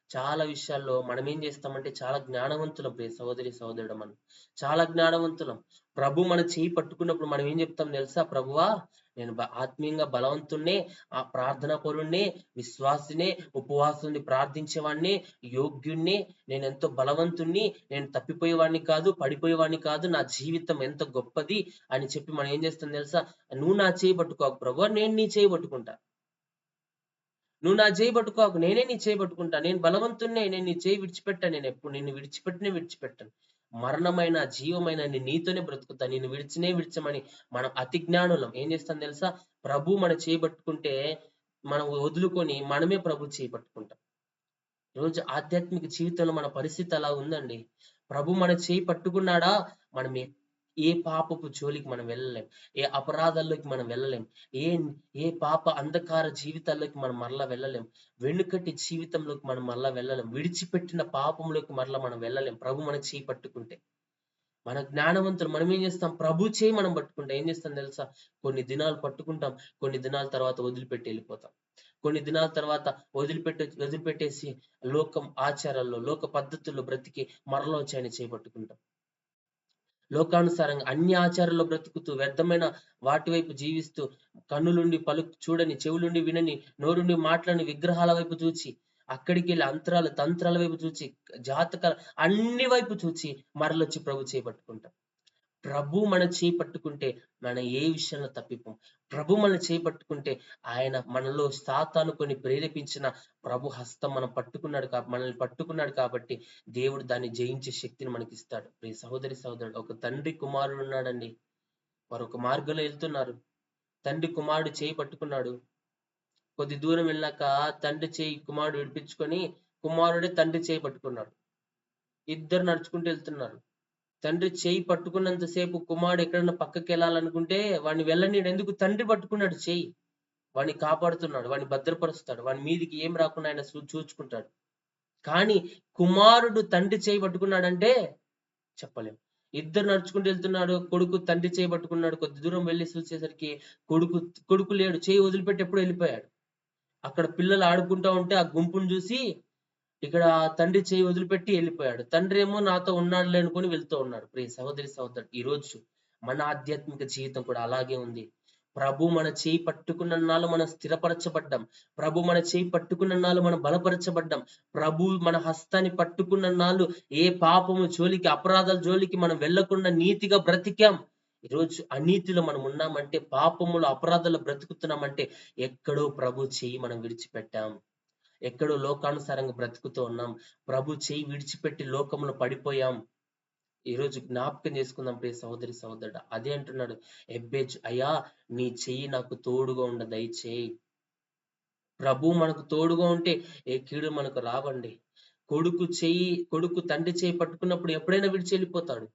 చాలా విషయాల్లో మనం ఏం చేస్తామంటే చాలా జ్ఞానవంతులం. ప్రియ సహోదరి సహోదరుడు, మనం చాలా జ్ఞానవంతులం. ప్రభు మన చెయ్యి పట్టుకున్నప్పుడు మనం ఏం చెప్తాం తెలుసా? ప్రభువా, నేను ఆత్మీయంగా బలవంతుణ్ణే, ఆ ప్రార్థనా పరుణ్ణే, విశ్వాసినే, ఉపవాసుని ప్రార్థించేవాడిని, యోగ్యుణ్ణి, నేను ఎంతో బలవంతుణ్ణి, నేను తప్పిపోయేవాడిని కాదు, పడిపోయేవాడిని కాదు, నా జీవితం ఎంత గొప్పది అని చెప్పి మనం ఏం చేస్తాం తెలుసా? నువ్వు నా చేయి పట్టుకోకు ప్రభువా, నేను నీ చేయి పట్టుకుంటా. నువ్వు నా చేయి పట్టుకోకు, నేనే నీ చేయి పట్టుకుంటా. నేను బలవంతున్నే, నేను నీ చేయి విడిచిపెట్టాను. నేను ఎప్పుడు నిన్ను విడిచిపెట్టను. మరణమైన జీవమైన నీతోనే బ్రతుకుతా, నిన్ను విడిచమని మనం అతి జ్ఞానులం. ఏం చేస్తాం తెలుసా? ప్రభు మన చేయి పట్టుకుంటే మనం వదులుకొని మనమే ప్రభు చేయి పట్టుకుంటాం. ఈరోజు ఆధ్యాత్మిక జీవితంలో మన పరిస్థితి అలా ఉందండి. ప్రభు మన చేయి పట్టుకున్నాడా, మనం ఏ పాపపు జోలికి మనం వెళ్ళలేం, ఏ అపరాధాల్లోకి మనం వెళ్ళలేం, ఏ ఏ పాప అంధకార జీవితాల్లోకి మనం మరలా వెళ్ళలేం, వెనుకటి జీవితంలోకి మనం మరలా వెళ్ళలేం, విడిచిపెట్టిన పాపంలోకి మరలా మనం వెళ్ళలేం ప్రభు మన చేయి పట్టుకుంటే. మన జ్ఞానవంతులు మనం ఏం చేస్తాం? ప్రభు చేయి మనం పట్టుకుంటాం. ఏం చేస్తాం తెలుసా? కొన్ని దినాలు పట్టుకుంటాం, కొన్ని దినాల తర్వాత వదిలిపెట్టి వెళ్ళిపోతాం. కొన్ని దినాల తర్వాత వదిలిపెట్టేసి లోకం ఆచారాల్లో, లోక పద్ధతుల్లో బ్రతికి మరలా వచ్చి ఆయన చేపట్టుకుంటాం. లోకానుసారంగా అన్ని ఆచారాల్లో బ్రతుకుతూ, వ్యర్థమైన వాటి వైపు జీవిస్తూ, కన్నులుండి చూడని, చెవులుండి వినని, నోరుండి మాట్లాడని విగ్రహాల వైపు చూచి, అక్కడికి వెళ్ళి అంతరాలు తంత్రాల వైపు చూచి, జాతకాల అన్ని వైపు చూచి మరలొచ్చి ప్రభు చేపట్టుకుంటాం. ప్రభు మన చేయి పట్టుకుంటే మనం ఏ విషయంలో తప్పిపోం. ప్రభు మన చేయి పట్టుకుంటే ఆయన మనలో సాతాను కొన్ని ప్రేరేపించిన ప్రభు హస్తం మనల్ని పట్టుకున్నాడు కాబట్టి దేవుడు దాన్ని జయించే శక్తిని మనకి ఇస్తాడు. ప్రియ సహోదరి సహోదరుడు, ఒక తండ్రి కుమారుడు ఉన్నాడండి. వారు ఒక మార్గంలో వెళ్తున్నారు. తండ్రి కుమారుడు చేయి పట్టుకున్నాడు. కొద్ది దూరం వెళ్ళాక తండ్రి చేయి కుమారుడు విడిపించుకొని కుమారుడే తండ్రి చేయి పట్టుకున్నాడు. ఇద్దరు నడుచుకుంటూ వెళ్తున్నారు. తండ్రి చేయి పట్టుకున్నంత సేపు కుమారుడు ఎక్కడన్నా పక్కకి వెళ్ళాలనుకుంటే వాడిని వెళ్ళనీయడు. ఎందుకు? తండ్రి పట్టుకున్నాడు చేయి. వాడిని కాపాడుతున్నాడు, వాడిని భద్రపరుస్తాడు, వాని మీదికి ఏం రాకుండా ఆయన చూచుకుంటాడు. కానీ కుమారుడు తండ్రి చేయి పట్టుకున్నాడంటే చెప్పలేం. ఇద్దరు నడుచుకుంటూ వెళ్తున్నాడు. కొడుకు తండ్రి చేయి పట్టుకున్నాడు. కొద్ది దూరం వెళ్ళి చూసేసరికి కొడుకు లేడు. చేయి వదిలిపెట్టి ఎప్పుడు వెళ్ళిపోయాడు. అక్కడ పిల్లలు ఆడుకుంటా ఉంటే ఆ గుంపును చూసి ఇక్కడ తండ్రి చేయి వదిలిపెట్టి వెళ్ళిపోయాడు. తండ్రి ఏమో నాతో ఉన్నాడులే అనుకుని వెళ్తూ ఉన్నాడు. ప్రియ సహోదరి సహోదరుడు, ఈ రోజు మన ఆధ్యాత్మిక జీవితం కూడా అలాగే ఉంది. ప్రభు మన చేయి పట్టుకున్నన్నాళ్ళు మనం స్థిరపరచబడ్డాం. ప్రభు మన చేయి పట్టుకున్నన్నాళ్ళు మనం బలపరచబడ్డాం. ప్రభు మన హస్తాన్ని పట్టుకున్నన్నాళ్ళు ఏ పాపము జోలికి, అపరాధాల జోలికి మనం వెళ్లకుండా నీతిగా బ్రతికాం. ఈరోజు అనీతిలో మనం ఉన్నామంటే, పాపములు అపరాధాలు బ్రతుకుతున్నామంటే ఎక్కడో ప్రభు చేయి మనం విడిచిపెట్టాం. ఎక్కడో లోకానుసారంగా బ్రతుకుతూ ఉన్నాం. ప్రభు చేయి విడిచిపెట్టి లోకంలో పడిపోయాం. ఈరోజు జ్ఞాపకం చేసుకుందాం ప్రియ సహోదరి సహోదరుడు. అదే అంటున్నాడు ఎబ్బేజ్, అయ్యా నీ చెయ్యి నాకు తోడుగా ఉండ దయచేయి. ప్రభు మనకు తోడుగా ఉంటే ఏ కీడు మనకు రావండి. కొడుకు తండ్రి చేయి పట్టుకున్నప్పుడు ఎప్పుడైనా విడిచి వెళ్ళిపోతాడు.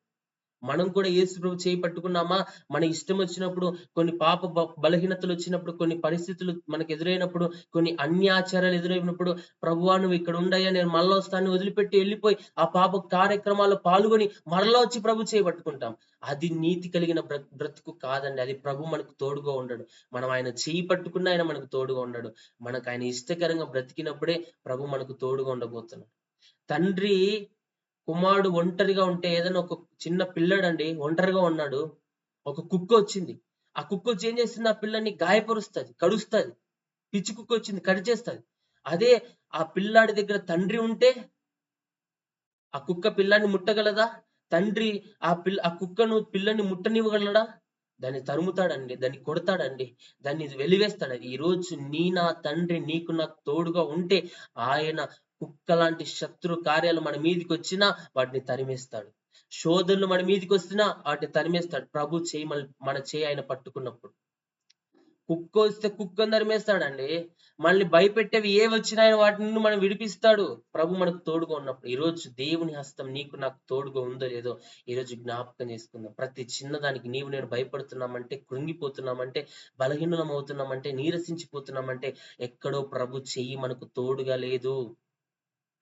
మనం కూడా యేసు ప్రభు చేయి పట్టుకున్నామా? మన ఇష్టం వచ్చినప్పుడు, కొన్ని పాప బలహీనతలు వచ్చినప్పుడు, కొన్ని పరిస్థితులు మనకు ఎదురైనప్పుడు, కొన్ని అన్ని ఆచారాలు ఎదురైనప్పుడు, ప్రభువా నువ్వు ఇక్కడ ఉండయ్యా, నేను మరలా వస్తాను వదిలిపెట్టి వెళ్ళిపోయి ఆ పాప కార్యక్రమాల్లో పాల్గొని మరలా వచ్చి ప్రభు చేయి పట్టుకుంటాం. అది నీతి కలిగిన బ్రతుకు కాదండి. అది ప్రభు మనకు తోడుగా ఉండడు. మనం ఆయన చేయి పట్టుకున్న ఆయన మనకు తోడుగా ఉండడు. మనకు ఆయన ఇష్టకరంగా బ్రతికినప్పుడే ప్రభు మనకు తోడుగా ఉండబోతున్నాడు. తండ్రి కుమారుడు ఒంటరిగా ఉంటే, ఏదైనా ఒక చిన్న పిల్లాడండి ఒంటరిగా ఉన్నాడు, ఒక కుక్క వచ్చింది. ఆ కుక్క వచ్చి ఏం చేస్తుంది? ఆ పిల్లని గాయపరుస్తుంది, కడుస్తుంది. పిచ్చి కుక్క వచ్చింది, కడిచేస్తుంది. అదే ఆ పిల్లాడి దగ్గర తండ్రి ఉంటే ఆ కుక్క పిల్లాన్ని ముట్టగలదా? తండ్రి ఆ కుక్కను పిల్లని ముట్టనివ్వగలడా? దాన్ని తరుముతాడండి, దాన్ని కొడతాడండి, దాన్ని వెలివేస్తాడు. ఈ రోజు నా తండ్రి నీకు నాకు తోడుగా ఉంటే ఆయన కుక్క లాంటి శత్రు కార్యాలు మన మీదికి వచ్చినా వాటిని తరిమేస్తాడు. శోధనలు మన మీదికి వస్తున్నా వాటిని తరిమేస్తాడు. ప్రభు చేయి మన చేయి ఆయన పట్టుకున్నప్పుడు. కుక్క వస్తే కుక్కను తరిమేస్తాడండి. మనల్ని భయపెట్టేవి ఏ వచ్చినా వాటి నుండి మనం విడిపిస్తాడు ప్రభు మనకు తోడుగా ఉన్నప్పుడు. ఈ రోజు దేవుని హస్తం నీకు నాకు తోడుగా ఉందో లేదో ఈ రోజు జ్ఞాపకం చేసుకుందాం. ప్రతి చిన్నదానికి నీవు నేను భయపడుతున్నామంటే, కృంగిపోతున్నామంటే, బలహీనం అవుతున్నామంటే, నీరసించిపోతున్నామంటే ఎక్కడో ప్రభు చెయ్యి మనకు తోడుగా లేదు.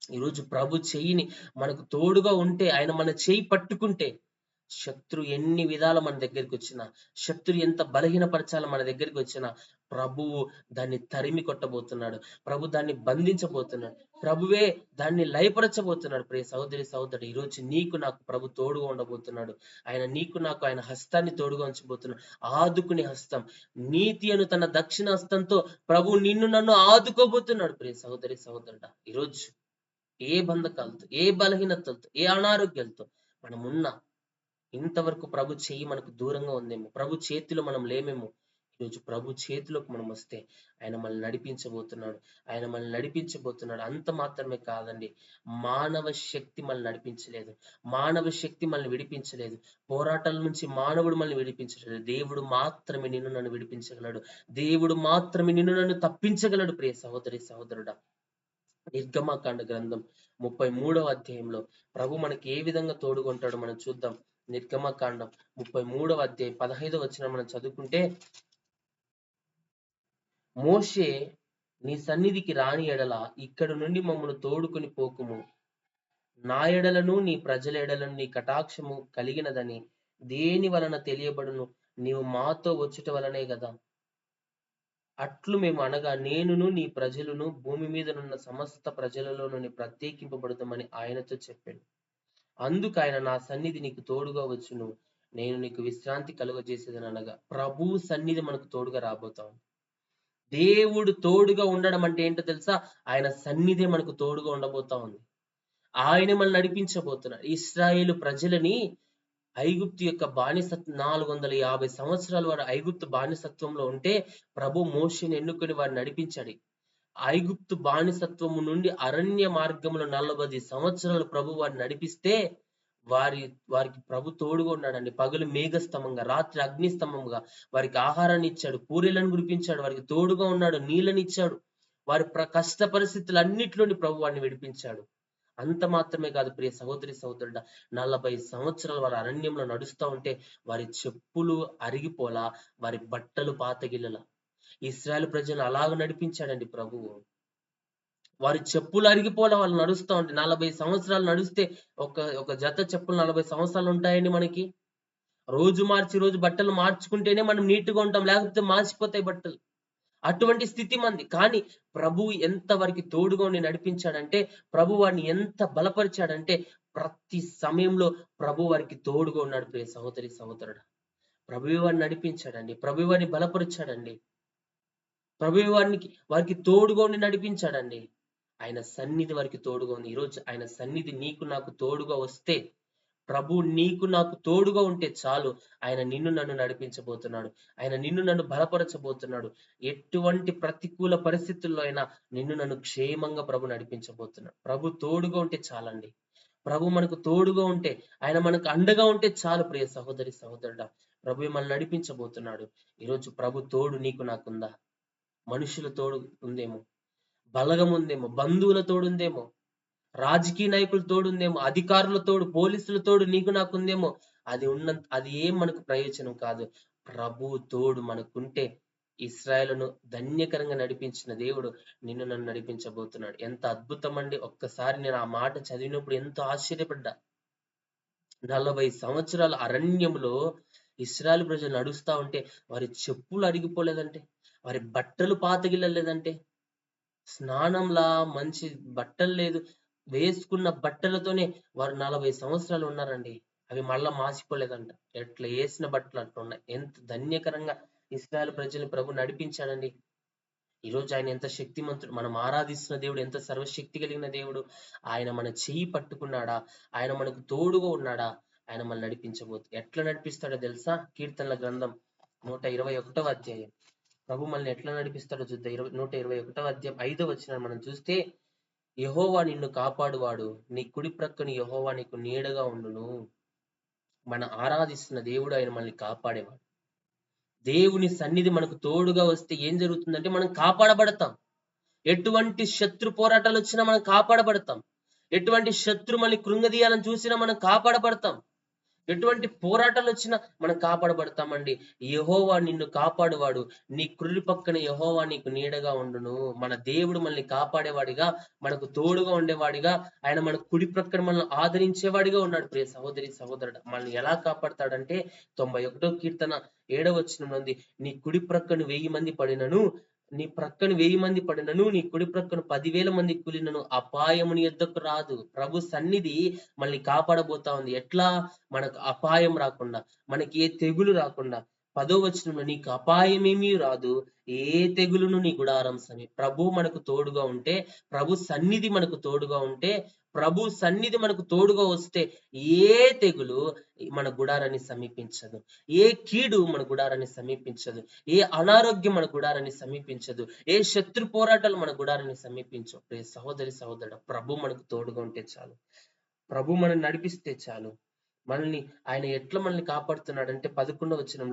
ఈరోజు ప్రభు చెయ్యిని మనకు తోడుగా ఉంటే, ఆయన మన చెయ్యి పట్టుకుంటే, శత్రు ఎన్ని విధాల మన దగ్గరికి వచ్చినా, శత్రు ఎంత బలహీనపరచాల మన దగ్గరికి వచ్చినా, ప్రభువు దాన్ని తరిమి కొట్టబోతున్నాడు. ప్రభు దాన్ని బంధించబోతున్నాడు. ప్రభువే దాన్ని లయపరచబోతున్నాడు. ప్రియ సహోదరి సహోదరుడు, ఈరోజు నీకు నాకు ప్రభు తోడుగా ఉండబోతున్నాడు. ఆయన నీకు నాకు ఆయన హస్తాన్ని తోడుగా ఉంచబోతున్నాడు. ఆదుకునే హస్తం, నీతి అను తన దక్షిణ హస్తంతో ప్రభు నిన్ను నన్ను ఆదుకోబోతున్నాడు. ప్రియ సహోదరి సహోదరుడా, ఈరోజు ఏ బంధకాలతో, ఏ బలహీనతలతో, ఏ అనారోగ్యాలతో మనమున్నా, ఇంతవరకు ప్రభు చెయ్యి మనకు దూరంగా ఉందేమో, ప్రభు చేతిలో మనం లేమేమో, ఈరోజు ప్రభు చేతిలోకి మనం వస్తే ఆయన మనల్ని నడిపించబోతున్నాడు. ఆయన మనల్ని నడిపించబోతున్నాడు. అంత మాత్రమే కాదండి, మానవ శక్తి మనల్ని నడిపించలేదు. మానవ శక్తి మనల్ని విడిపించలేదు. పోరాటాల నుంచి మానవుడు మనల్ని విడిపించలేదు. దేవుడు మాత్రమే నిన్ను నన్ను విడిపించగలడు. దేవుడు మాత్రమే నిన్ను నన్ను తప్పించగలడు. ప్రియ సహోదరి సహోదరుడా, నిర్గమకాండ గ్రంథం 33వ అధ్యాయంలో ప్రభు మనకి ఏ విధంగా తోడుకుంటాడో మనం చూద్దాం. నిర్గమకాండం 33వ అధ్యాయం 15వ వచనం మనం చదువుకుంటే, మోషే, నీ సన్నిధికి రాని ఎడల ఇక్కడి నుండి మమ్మను తోడుకొని పోకుము. నా ఎడలను నీ ప్రజల ఎడలను నీ కటాక్షము కలిగినదని దేని వలన తెలియబడును? నీవు మాతో వచ్చుట వలనే కదా. అట్లు మేము అనగా, నేనును నీ ప్రజలను భూమి మీదనున్న సమస్త ప్రజలలో నుండి ప్రత్యేకింపబడతామని ఆయనతో చెప్పాడు. అందుకు ఆయన, నా సన్నిధి నీకు తోడుగా వచ్చును, నేను నీకు విశ్రాంతి కలుగజేసేదని అనగా, ప్రభు సన్నిధి మనకు తోడుగా రాబోతాం. దేవుడు తోడుగా ఉండడం అంటే ఏంటో తెలుసా? ఆయన సన్నిధి మనకు తోడుగా ఉండబోతా ఉంది. ఆయన మనల్ని నడిపించబోతున్నాడు. ఇశ్రాయేలు ప్రజలని ఐగుప్తు యొక్క బానిసత్వం 450 సంవత్సరాలు వారు ఐగుప్తు బానిసత్వంలో ఉంటే, ప్రభు మోషేని ఎన్నుకొని వారిని నడిపించాడు. ఐగుప్తు బానిసత్వము నుండి అరణ్య మార్గంలో 40 సంవత్సరాలు ప్రభు వారిని నడిపిస్తే, వారికి ప్రభు తోడుగా ఉన్నాడండి. పగలు మేఘస్తంభంగా, రాత్రి అగ్నిస్తంభంగా వారికి ఆహారాన్ని ఇచ్చాడు, పూరీలను కురిపించాడు, వారికి తోడుగా ఉన్నాడు, నీళ్ళని ఇచ్చాడు. వారి కష్ట పరిస్థితులన్నిటిలోని ప్రభు వారిని విడిపించాడు. అంత మాత్రమే కాదు ప్రియ సహోదరి సహోదరుడా, 40 సంవత్సరాలు వారి అరణ్యంలో నడుస్తూ ఉంటే వారి చెప్పులు అరిగిపోలా, వారి బట్టలు పాతగిల్లలా. ఇశ్రాయేలు ప్రజలను అలాగ నడిపించాడండి ప్రభువు. వారి చెప్పులు అరిగిపోలా, వాళ్ళు నడుస్తూ ఉంటే 40 సంవత్సరాలు నడిస్తే ఒక జత చెప్పులు 40 సంవత్సరాలు ఉంటాయండి మనకి. రోజు బట్టలు మార్చుకుంటేనే మనం నీట్గా ఉంటాం, లేకపోతే మార్చిపోతాయి బట్టలు. అటువంటి స్థితి మంది. కానీ ప్రభు ఎంత వారికి తోడుగా ఉండి నడిపించాడంటే, ప్రభు వారిని ఎంత బలపరిచాడంటే, ప్రతి సమయంలో ప్రభు వారికి తోడుగా ఉన్నాడు. ప్రియ సహోదరి సహోదరుడు, ప్రభు వారిని నడిపించాడండి, ప్రభు వారిని బలపరిచాడండి, ప్రభు వారికి తోడుగా ఉండి నడిపించాడండి. ఆయన సన్నిధి వారికి తోడుగా ఉంది. ఈరోజు ఆయన సన్నిధి నీకు నాకు తోడుగా వస్తే, ప్రభు నీకు నాకు తోడుగా ఉంటే చాలు, ఆయన నిన్ను నన్ను నడిపించబోతున్నాడు. ఆయన నిన్ను నన్ను బలపరచబోతున్నాడు. ఎటువంటి ప్రతికూల పరిస్థితుల్లో అయినా నిన్ను నన్ను క్షేమంగా ప్రభు నడిపించబోతున్నాడు. ప్రభు తోడుగా ఉంటే చాలండి. ప్రభు మనకు తోడుగా ఉంటే, ఆయన మనకు అండగా ఉంటే చాలు. ప్రియ సహోదరి సహోదరుడా, ప్రభు మనల్ని నడిపించబోతున్నాడు. ఈరోజు ప్రభు తోడు నీకు నాకుందా? మనుషుల తోడు ఉందేమో, బలగం ఉందేమో, బంధువుల తోడు ఉందేమో, రాజకీయ నాయకుల తోడుందేమో, అధికారుల తోడు, పోలీసుల తోడు నీకు నాకుందేమో. అది ఏం మనకు ప్రయోజనం కాదు. ప్రభు తోడు మనకుంటే, ఇశ్రాయేలును ధన్యకరంగా నడిపించిన దేవుడు నిన్ను నన్ను నడిపించబోతున్నాడు. ఎంత అద్భుతం అండి. ఒక్కసారి నేను ఆ మాట చదివినప్పుడు ఎంతో ఆశ్చర్యపడ్డా. 40 సంవత్సరాల అరణ్యంలో ఇశ్రాయేలు ప్రజలు నడుస్తా ఉంటే వారి చెప్పులు అరిగిపోలేదంటే, వారి బట్టలు పాతగిల్లలేదంటే, స్నానంలా మంచి బట్టలు లేదు, వేసుకున్న బట్టలతోనే వారు 40 సంవత్సరాలు ఉన్నారండి. అవి మళ్ళా మాసిపోలేదంట. ఎట్లా వేసిన బట్టలు అట్లున్నాయి. ఎంత ధన్యకరంగా ఇశ్రాయేలు ప్రజల్ని ప్రభు నడిపించాడండి. ఈరోజు ఆయన ఎంత శక్తిమంతుడు. మనం ఆరాధిస్తున్న దేవుడు ఎంత సర్వశక్తి కలిగిన దేవుడు. ఆయన మన చెయ్యి పట్టుకున్నాడా, ఆయన మనకు తోడుగా ఉన్నాడా, ఆయన మనల్ని ఎట్లా నడిపిస్తాడో తెలుసా? కీర్తనల గ్రంథం 121వ అధ్యాయం. ప్రభు మనల్ని ఎట్లా నడిపిస్తాడో చూద్దాం. 121వ అధ్యాయం 5వ వచనాన్ని మనం చూస్తే, యెహోవా నిన్ను కాపాడువాడు, నీ కుడి ప్రక్కన యెహోవా నీకు నీడగా ఉండును. మన ఆరాధిస్తున్న దేవుడు ఆయన మనల్ని కాపాడేవాడు. దేవుని సన్నిధి మనకు తోడుగా వస్తే ఏం జరుగుతుందంటే, మనం కాపాడబడతాం. ఎటువంటి శత్రు పోరాటాలు వచ్చినా మనం కాపాడబడతాం. ఎటువంటి శత్రు మనల్ని కృంగదీయాలని చూసినా మనం కాపాడబడతాం. ఎటువంటి పోరాటాలు వచ్చినా మనం కాపాడబడతామండి. యెహోవా నిన్ను కాపాడువాడు, నీ కుడి పక్కన యెహోవా నీకు నీడగా ఉండును. మన దేవుడు మనల్ని కాపాడేవాడిగా, మనకు తోడుగా ఉండేవాడిగా, ఆయన మన కుడి ప్రక్కన మనల్ని ఆదరించేవాడిగా ఉన్నాడు. ప్రియ సహోదరి సహోదరుడు, మనల్ని ఎలా కాపాడతాడంటే 91వ కీర్తన 7వ వచనంలో ఉంది, నీ కుడి ప్రక్కన 1000 మంది పడినను, నీ ప్రక్కన 1000 మంది పడినను, నీ కుడి ప్రక్కన 10,000 మంది కూలినను అపాయము నీ యొద్దకు రాదు. ప్రభు సన్నిధి మనల్ని కాపాడబోతా ఉంది. ఎట్లా? మనకు అపాయం రాకుండా, మనకి ఏ తెగులు రాకుండా. 10వ వచనంలో, నీకు అపాయమేమీ రాదు, ఏ తెగులును నీ గుడారం ప్రభు మనకు తోడుగా ఉంటే, ప్రభు సన్నిధి మనకు తోడుగా ఉంటే, ప్రభు సన్నిధి మనకు తోడుగా వస్తే ఏ తెగులు మన గుడారాన్ని సమీపించదు, ఏ కీడు మన గుడారాన్ని సమీపించదు, ఏ అనారోగ్యం మన గుడారాన్ని సమీపించదు, ఏ శత్రు పోరాటాలు మన గుడారాన్ని సమీపించవు. ప్రియ సహోదరి సహోదరుడు, ప్రభు మనకు తోడుగా ఉంటే చాలు, ప్రభు మనం నడిపిస్తే చాలు. మనల్ని ఆయన ఎట్లా మనల్ని కాపాడుతున్నాడంటే 11వ వచనం,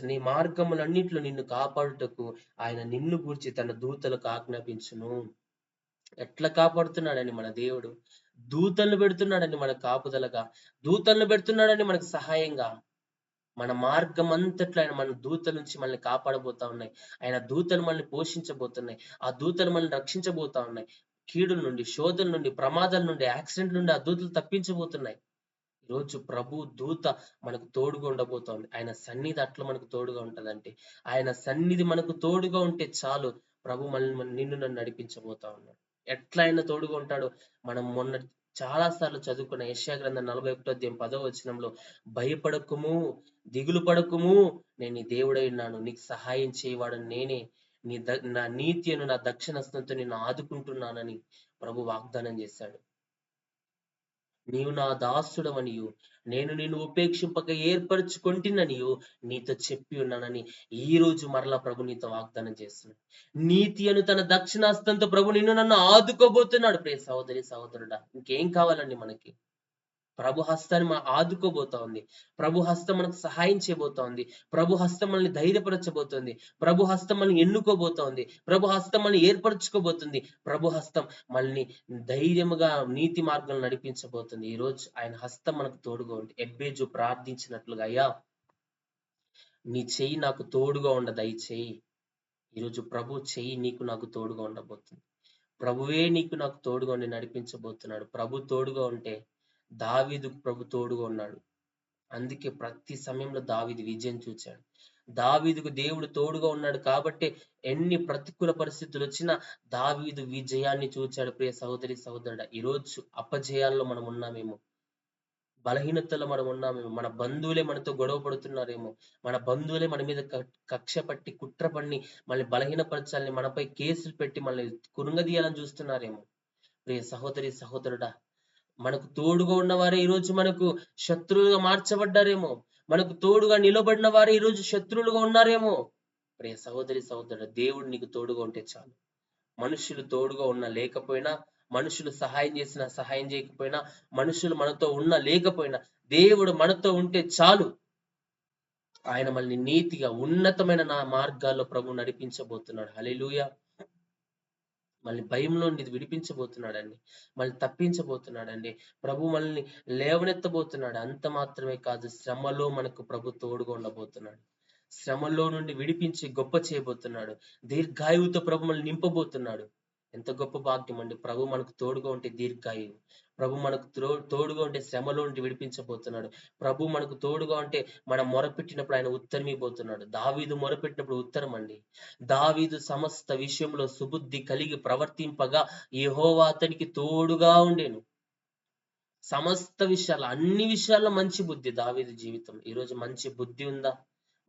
నీ మార్గములన్నిట్లో నిన్ను కాపాడుటకు ఆయన నిన్ను గూర్చి తన దూతలకు ఆజ్ఞాపించును. ఎట్లా కాపాడుతున్నాడని మన దేవుడు, దూతలను పెడుతున్నాడని మన కాపుదలగా, దూతలను పెడుతున్నాడని మనకు సహాయంగా. మన మార్గం అంతట్లో ఆయన మన దూతల నుంచి మనల్ని కాపాడబోతా ఉన్నాయి. ఆయన దూతలు మనల్ని పోషించబోతున్నాయి. ఆ దూతలు మనల్ని రక్షించబోతా ఉన్నాయి. కీడుల నుండి, శోధల నుండి, ప్రమాదాల నుండి, యాక్సిడెంట్ నుండి ఆ దూతలు తప్పించబోతున్నాయి. ఈరోజు ప్రభు దూత మనకు తోడుగా ఉండబోతోంది. ఆయన సన్నిధి అట్లా మనకు తోడుగా ఉంటదంటే, ఆయన సన్నిధి మనకు తోడుగా ఉంటే చాలు, ప్రభు నిన్ను నన్ను నడిపించబోతా ఉన్నాడు. ఎట్లా ఆయన తోడుగా ఉంటాడో మనం మొన్న చాలా సార్లు చదువుకున్న యెషయా గ్రంథం 41వ అధ్యాయం 10వ వచనంలో, భయపడకుము, దిగులు పడకుము, నేను నీ దేవుడై ఉన్నాను, నీకు సహాయం చేయవాడని నేనే, నా నీతి అను నా దక్షిణస్తంతో నిన్ను ఆదుకుంటున్నానని ప్రభు వాగ్దానం చేశాడు. నీవు నా దాసుడవనియు, నేను నిన్ను ఉపేక్షింపక ఏర్పరచుకొంటిననియు నీతో చెప్పి ఉన్నానని ఈ రోజు మరలా ప్రభు నీతో వాగ్దానం చేస్తున్నాడు. నీతి అను తన దక్షిణాస్తంతో ప్రభు నిన్ను నన్ను ఆదుకోబోతున్నాడు. ప్రియ సహోదరి సహోదరుడా, ఇంకేం కావాలండి మనకి? ప్రభు హస్తాన్ని ఆదుకోబోతా ఉంది. ప్రభు హస్తం మనకు సహాయం చేయబోతా ఉంది. ప్రభు హస్తం మనల్ని ధైర్యపరచబోతోంది. ప్రభు హస్తం మనల్ని ఎన్నుకోబోతోంది. ప్రభు హస్తం మనల్ని ఏర్పరచుకోబోతుంది. ప్రభు హస్తం మనల్ని ధైర్యముగా నీతి మార్గంలో నడిపించబోతుంది. ఈ రోజు ఆయన హస్తం మనకు తోడుగా ఉంది. ఎబ్బేజు ప్రార్థించినట్లుగా, అయ్యా నీ చెయ్యి నాకు తోడుగా ఉండ దయచేయి. ఈరోజు ప్రభు చెయ్యి నీకు నాకు తోడుగా ఉండబోతుంది. ప్రభువే నీకు నాకు తోడుగా ఉండి నడిపించబోతున్నాడు. ప్రభు తోడుగా ఉంటే, దావీదుకు ప్రభు తోడుగా ఉన్నాడు. అందుకే ప్రతి సమయంలో దావీదు విజయం చూచాడు. దావీదుకు దేవుడు తోడుగా ఉన్నాడు కాబట్టి ఎన్ని ప్రతికూల పరిస్థితులు వచ్చినా దావీదు విజయాన్ని చూచాడు. ప్రియ సహోదరి సహోదరుడా, ఈరోజు అపజయాల్లో మనం ఉన్నామేమో, బలహీనతలో మనం ఉన్నామేమో, మన బంధువులే మనతో గొడవ పడుతున్నారేమో, మన బంధువులే మన మీద కక్ష పట్టి, కుట్ర పన్ని మనల్ని బలహీనపరచాలని, మనపై కేసులు పెట్టి మనల్ని కురుంగదీయాలని చూస్తున్నారేమో. ప్రియ సహోదరి సహోదరుడా, మనకు తోడుగా ఉన్నవారే ఈరోజు మనకు శత్రువులుగా మార్చబడ్డారేమో, మనకు తోడుగా నిలబడిన వారే ఈరోజు శత్రువులుగా ఉన్నారేమో. ప్రియ సహోదరి సహోదరుడు, దేవుడు నీకు తోడుగా ఉంటే చాలు. మనుషులు తోడుగా ఉన్నా లేకపోయినా, మనుషులు సహాయం చేసినా సహాయం చేయకపోయినా, మనుషులు మనతో ఉన్నా లేకపోయినా, దేవుడు మనతో ఉంటే చాలు. ఆయన మనల్ని నీతిగా ఉన్నతమైన నా మార్గాల్లో ప్రభు నడిపించబోతున్నాడు. హల్లెలూయా. మళ్ళీ భయంలో నుండి విడిపించబోతున్నాడండి. మళ్ళీ తప్పించబోతున్నాడండి. ప్రభు మనల్ని లేవనెత్తబోతున్నాడు. అంత మాత్రమే కాదు, శ్రమలో మనకు ప్రభు తోడుగా ఉండబోతున్నాడు. శ్రమలో నుండి విడిపించి గొప్ప చేయబోతున్నాడు. దీర్ఘాయువుతో ప్రభు మనల్ని నింపబోతున్నాడు. ఎంత గొప్ప భాగ్యం అండి. ప్రభు మనకు తోడుగా ఉంటే దీర్ఘాయువు, ప్రభు మనకు తోడుగా ఉంటే శ్రమలో నుండి విడిపించబోతున్నాడు. ప్రభు మనకు తోడుగా ఉంటే మనం మొరపెట్టినప్పుడు ఆయన ఉత్తరమిపోతున్నాడు. దావీదు మొరపెట్టినప్పుడు ఉత్తరం అండి. దావీదు సమస్త విషయంలో సుబుద్ధి కలిగి ప్రవర్తింపగా యెహోవా అతనికి తోడుగా ఉండెను. సమస్త విషయాలు, అన్ని విషయాల్లో మంచి బుద్ధి దావీదు జీవితం. ఈరోజు మంచి బుద్ధి ఉందా?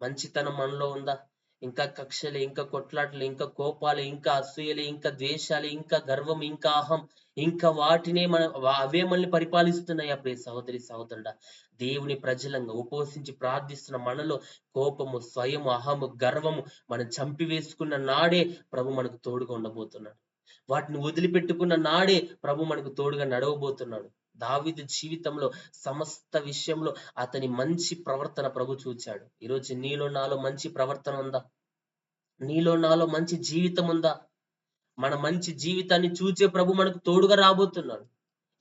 మంచితనం మనలో ఉందా? ఇంకా కక్షలు, ఇంకా కొట్లాటలు, ఇంకా కోపాలు, ఇంకా అసూయలు, ఇంకా ద్వేషాలు, ఇంకా గర్వం, ఇంకా అహం, ఇంకా వాటినే అవే మనల్ని పరిపాలిస్తున్నాయి. ప్రియ సహోదరి సహోదరుడా, దేవుని ప్రజలంగా ఉపవసించి ప్రార్థిస్తున్న మనలో కోపము, స్వయము, అహము, గర్వము మనం చంపివేసుకున్న నాడే ప్రభు మనకు తోడుగా ఉండబోతున్నాడు. వాటిని వదిలిపెట్టుకున్న నాడే ప్రభు మనకు తోడుగా నడవబోతున్నాడు. దావీదు జీవితంలో సమస్త విషయంలో అతని మంచి ప్రవర్తన ప్రభు చూచాడు. ఈరోజు నీలో నాలో మంచి ప్రవర్తన ఉందా? నీలో నాలో మంచి జీవితం ఉందా? మన మంచి జీవితాన్ని చూచే ప్రభు మనకు తోడుగా రాబోతున్నాడు.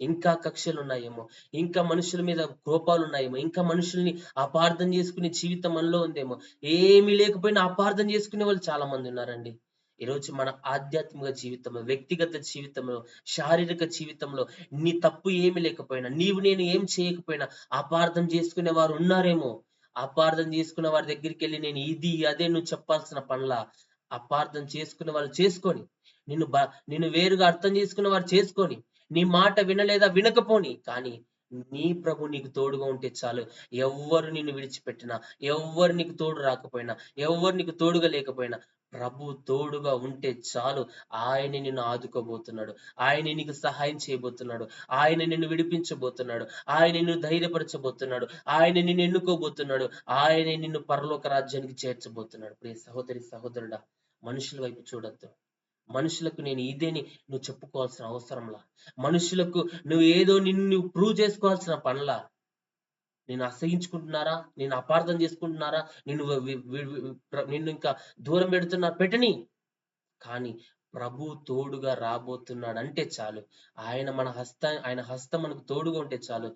ఇంకా కక్షలు ఉన్నాయేమో, ఇంకా మనుషుల మీద కోపాలు ఉన్నాయేమో, ఇంకా మనుషుల్ని అపార్థం చేసుకునే జీవితం మనలో ఉందేమో. ఏమీ లేకపోయినా అపార్థం చేసుకునే వాళ్ళు చాలా మంది ఉన్నారండి. ఈరోజు మన ఆధ్యాత్మిక జీవితంలో, వ్యక్తిగత జీవితంలో, శారీరక జీవితంలో నీ తప్పు ఏమి లేకపోయినా, నీవు నేను ఏం చేయకపోయినా అపార్థం చేసుకునే వారు ఉన్నారేమో. అపార్థం చేసుకున్న వారి దగ్గరికెళ్ళి నేను ఇది అదే నువ్వు చెప్పాల్సిన పనిలా. అపార్థం చేసుకునే వాళ్ళు చేసుకొని, నిన్ను వేరుగా అర్థం చేసుకున్న వారు చేసుకొని, నీ మాట వినలేదా వినకపోని, కానీ నీ ప్రభు నీకు తోడుగా ఉంటే చాలు. ఎవ్వరు నిన్ను విడిచిపెట్టినా, ఎవ్వరు నీకు తోడు రాకపోయినా, ఎవ్వరు నీకు తోడుగా లేకపోయినా, ప్రభు తోడుగా ఉంటే చాలు. ఆయన నిన్ను ఆదుకోబోతున్నాడు. ఆయన నీకు సహాయం చేయబోతున్నాడు. ఆయన నిన్ను విడిపించబోతున్నాడు. ఆయన నిన్ను ధైర్యపరచబోతున్నాడు. ఆయన నిన్ను ఎన్నుకోబోతున్నాడు. ఆయన నిన్ను పరలోక రాజ్యానికి చేర్చబోతున్నాడు. ప్రియ సహోదరి సహోదరుడా, మనుషుల వైపు చూడొద్దు. మనుషులకు నేను ఇదేని నువ్వు చెప్పుకోవాల్సిన అవసరంలా. మనుషులకు నువ్వు ఏదో నిన్ను ప్రూవ్ చేసుకోవాల్సిన పనిలా. నేను అసహించుకుంటున్నారా, నేను అపార్థం చేసుకుంటున్నారా, నిన్ను ఇంకా దూరం పెడుతున్నా పెట్టని. కానీ ప్రభు తోడుగా రాబోతున్నాడంటే చాలు. ఆయన హస్తం మనకు తోడుగా ఉంటే చాలు.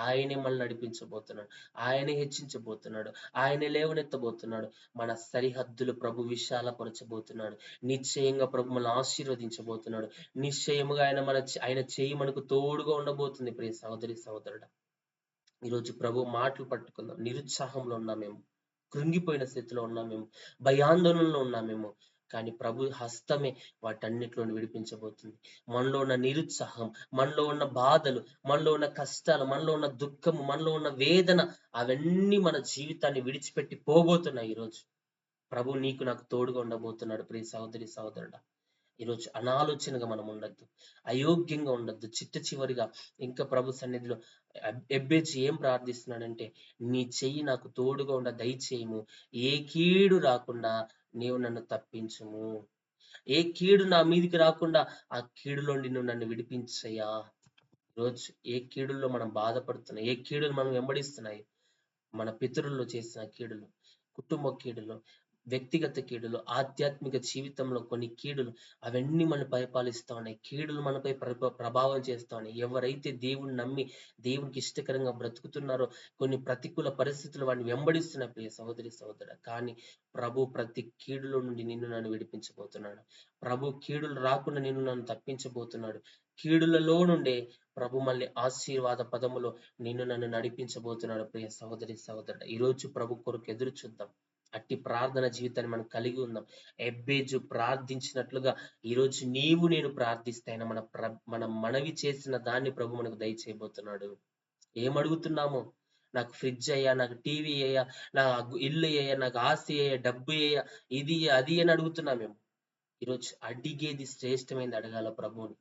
ఆయనే మనల్ని నడిపించబోతున్నాడు. ఆయనే హెచ్చించబోతున్నాడు. ఆయనే లేవనెత్తబోతున్నాడు. మన సరిహద్దులు ప్రభు విశాలపరచబోతున్నాడు. నిశ్చయంగా ప్రభు మనల్ని ఆశీర్వదించబోతున్నాడు. నిశ్చయముగా ఆయన చేయి మనకు తోడుగా ఉండబోతుంది. ప్రియ సహోదరి సహోదరుడా, ఈరోజు ప్రభు మాటలు పట్టుకుందాం. నిరుత్సాహంలో ఉన్నామేమో, కృంగిపోయిన స్థితిలో ఉన్నామేమో, భయాందోళనలో ఉన్నామేమో, కానీ ప్రభు హస్తమే వాటన్నిటిలో విడిపించబోతుంది. మనలో ఉన్న నిరుత్సాహం, మనలో ఉన్న బాధలు, మనలో ఉన్న కష్టాలు, మనలో ఉన్న దుఃఖము, మనలో ఉన్న వేదన, అవన్నీ మన జీవితాన్ని విడిచిపెట్టి పోబోతున్నాయి. ఈరోజు ప్రభు నీకు నాకు తోడుగా ఉండబోతున్నాడు. ప్రియ సహోదరి సహోదరుడా, ఈరోజు అనాలోచనగా మనం ఉండొద్దు, అయోగ్యంగా ఉండొద్దు. చివరిగా ఇంకా ప్రభు సన్నిధిలో ఎబ్బేజు ఏం ప్రార్థిస్తున్నాడంటే, నీ చెయ్యి నాకు తోడుగా ఉండ దయచేయము, ఏ కీడు రాకుండా నీవు నన్ను తప్పించుము. ఏ కీడు నా మీదికి రాకుండా ఆ కీడులో నువ్వు నన్ను విడిపించయ్యా. రోజు ఏ కీడుల్లో మనం బాధపడుతున్నాయి, ఏ కీడులు మనం వెంబడిస్తున్నాయి, మన పితరుల్లో చేసిన కీడులు, కుటుంబ కీడులు, వ్యక్తిగత కీడులు, ఆధ్యాత్మిక జీవితంలో కొన్ని కీడులు, అవన్నీ మనం పరిపాలిస్తా ఉన్నాయి. కీడులు మనపై ప్రభావం చేస్తా ఉన్నాయి. ఎవరైతే దేవుణ్ణి నమ్మి దేవునికి ఇష్టకరంగా బ్రతుకుతున్నారో, కొన్ని ప్రతికూల పరిస్థితులు వాడిని వెంబడిస్తున్న ప్రియ సహోదరి సహోదరు, కానీ ప్రభు ప్రతి కీడులో నుండి నిన్ను నన్ను విడిపించబోతున్నాడు. ప్రభు కీడులు రాకుండా నిన్ను నన్ను తప్పించబోతున్నాడు. కీడులలో నుండే ప్రభు మళ్ళీ ఆశీర్వాద పదములో నిన్ను నన్ను నడిపించబోతున్నాడు. ప్రియ సహోదరి సహోదరుడు, ఈరోజు ప్రభు కొరకు ఎదురు చూద్దాం. అట్టి ప్రార్థన జీవితాన్ని మనం కలిగి ఉందాం. ఎబ్బేజు ప్రార్థించినట్లుగా ఈరోజు నీవు నేను ప్రార్థిస్తే మనం మనవి చేసిన దాన్ని ప్రభు మనకు దయచేయబోతున్నాడు. ఏమడుగుతున్నామో, నాకు ఫ్రిడ్జ్ అయ్యా, నాకు టీవీ అయ్యా, నా ఇల్లు అయ్యా, నాకు ఆస్తి అయ్యా, డబ్బు అయ్యా, ఇది అది అని అడుగుతున్నామేమో. ఈరోజు అడిగేది శ్రేష్టమైనది అడగాల ప్రభువుని.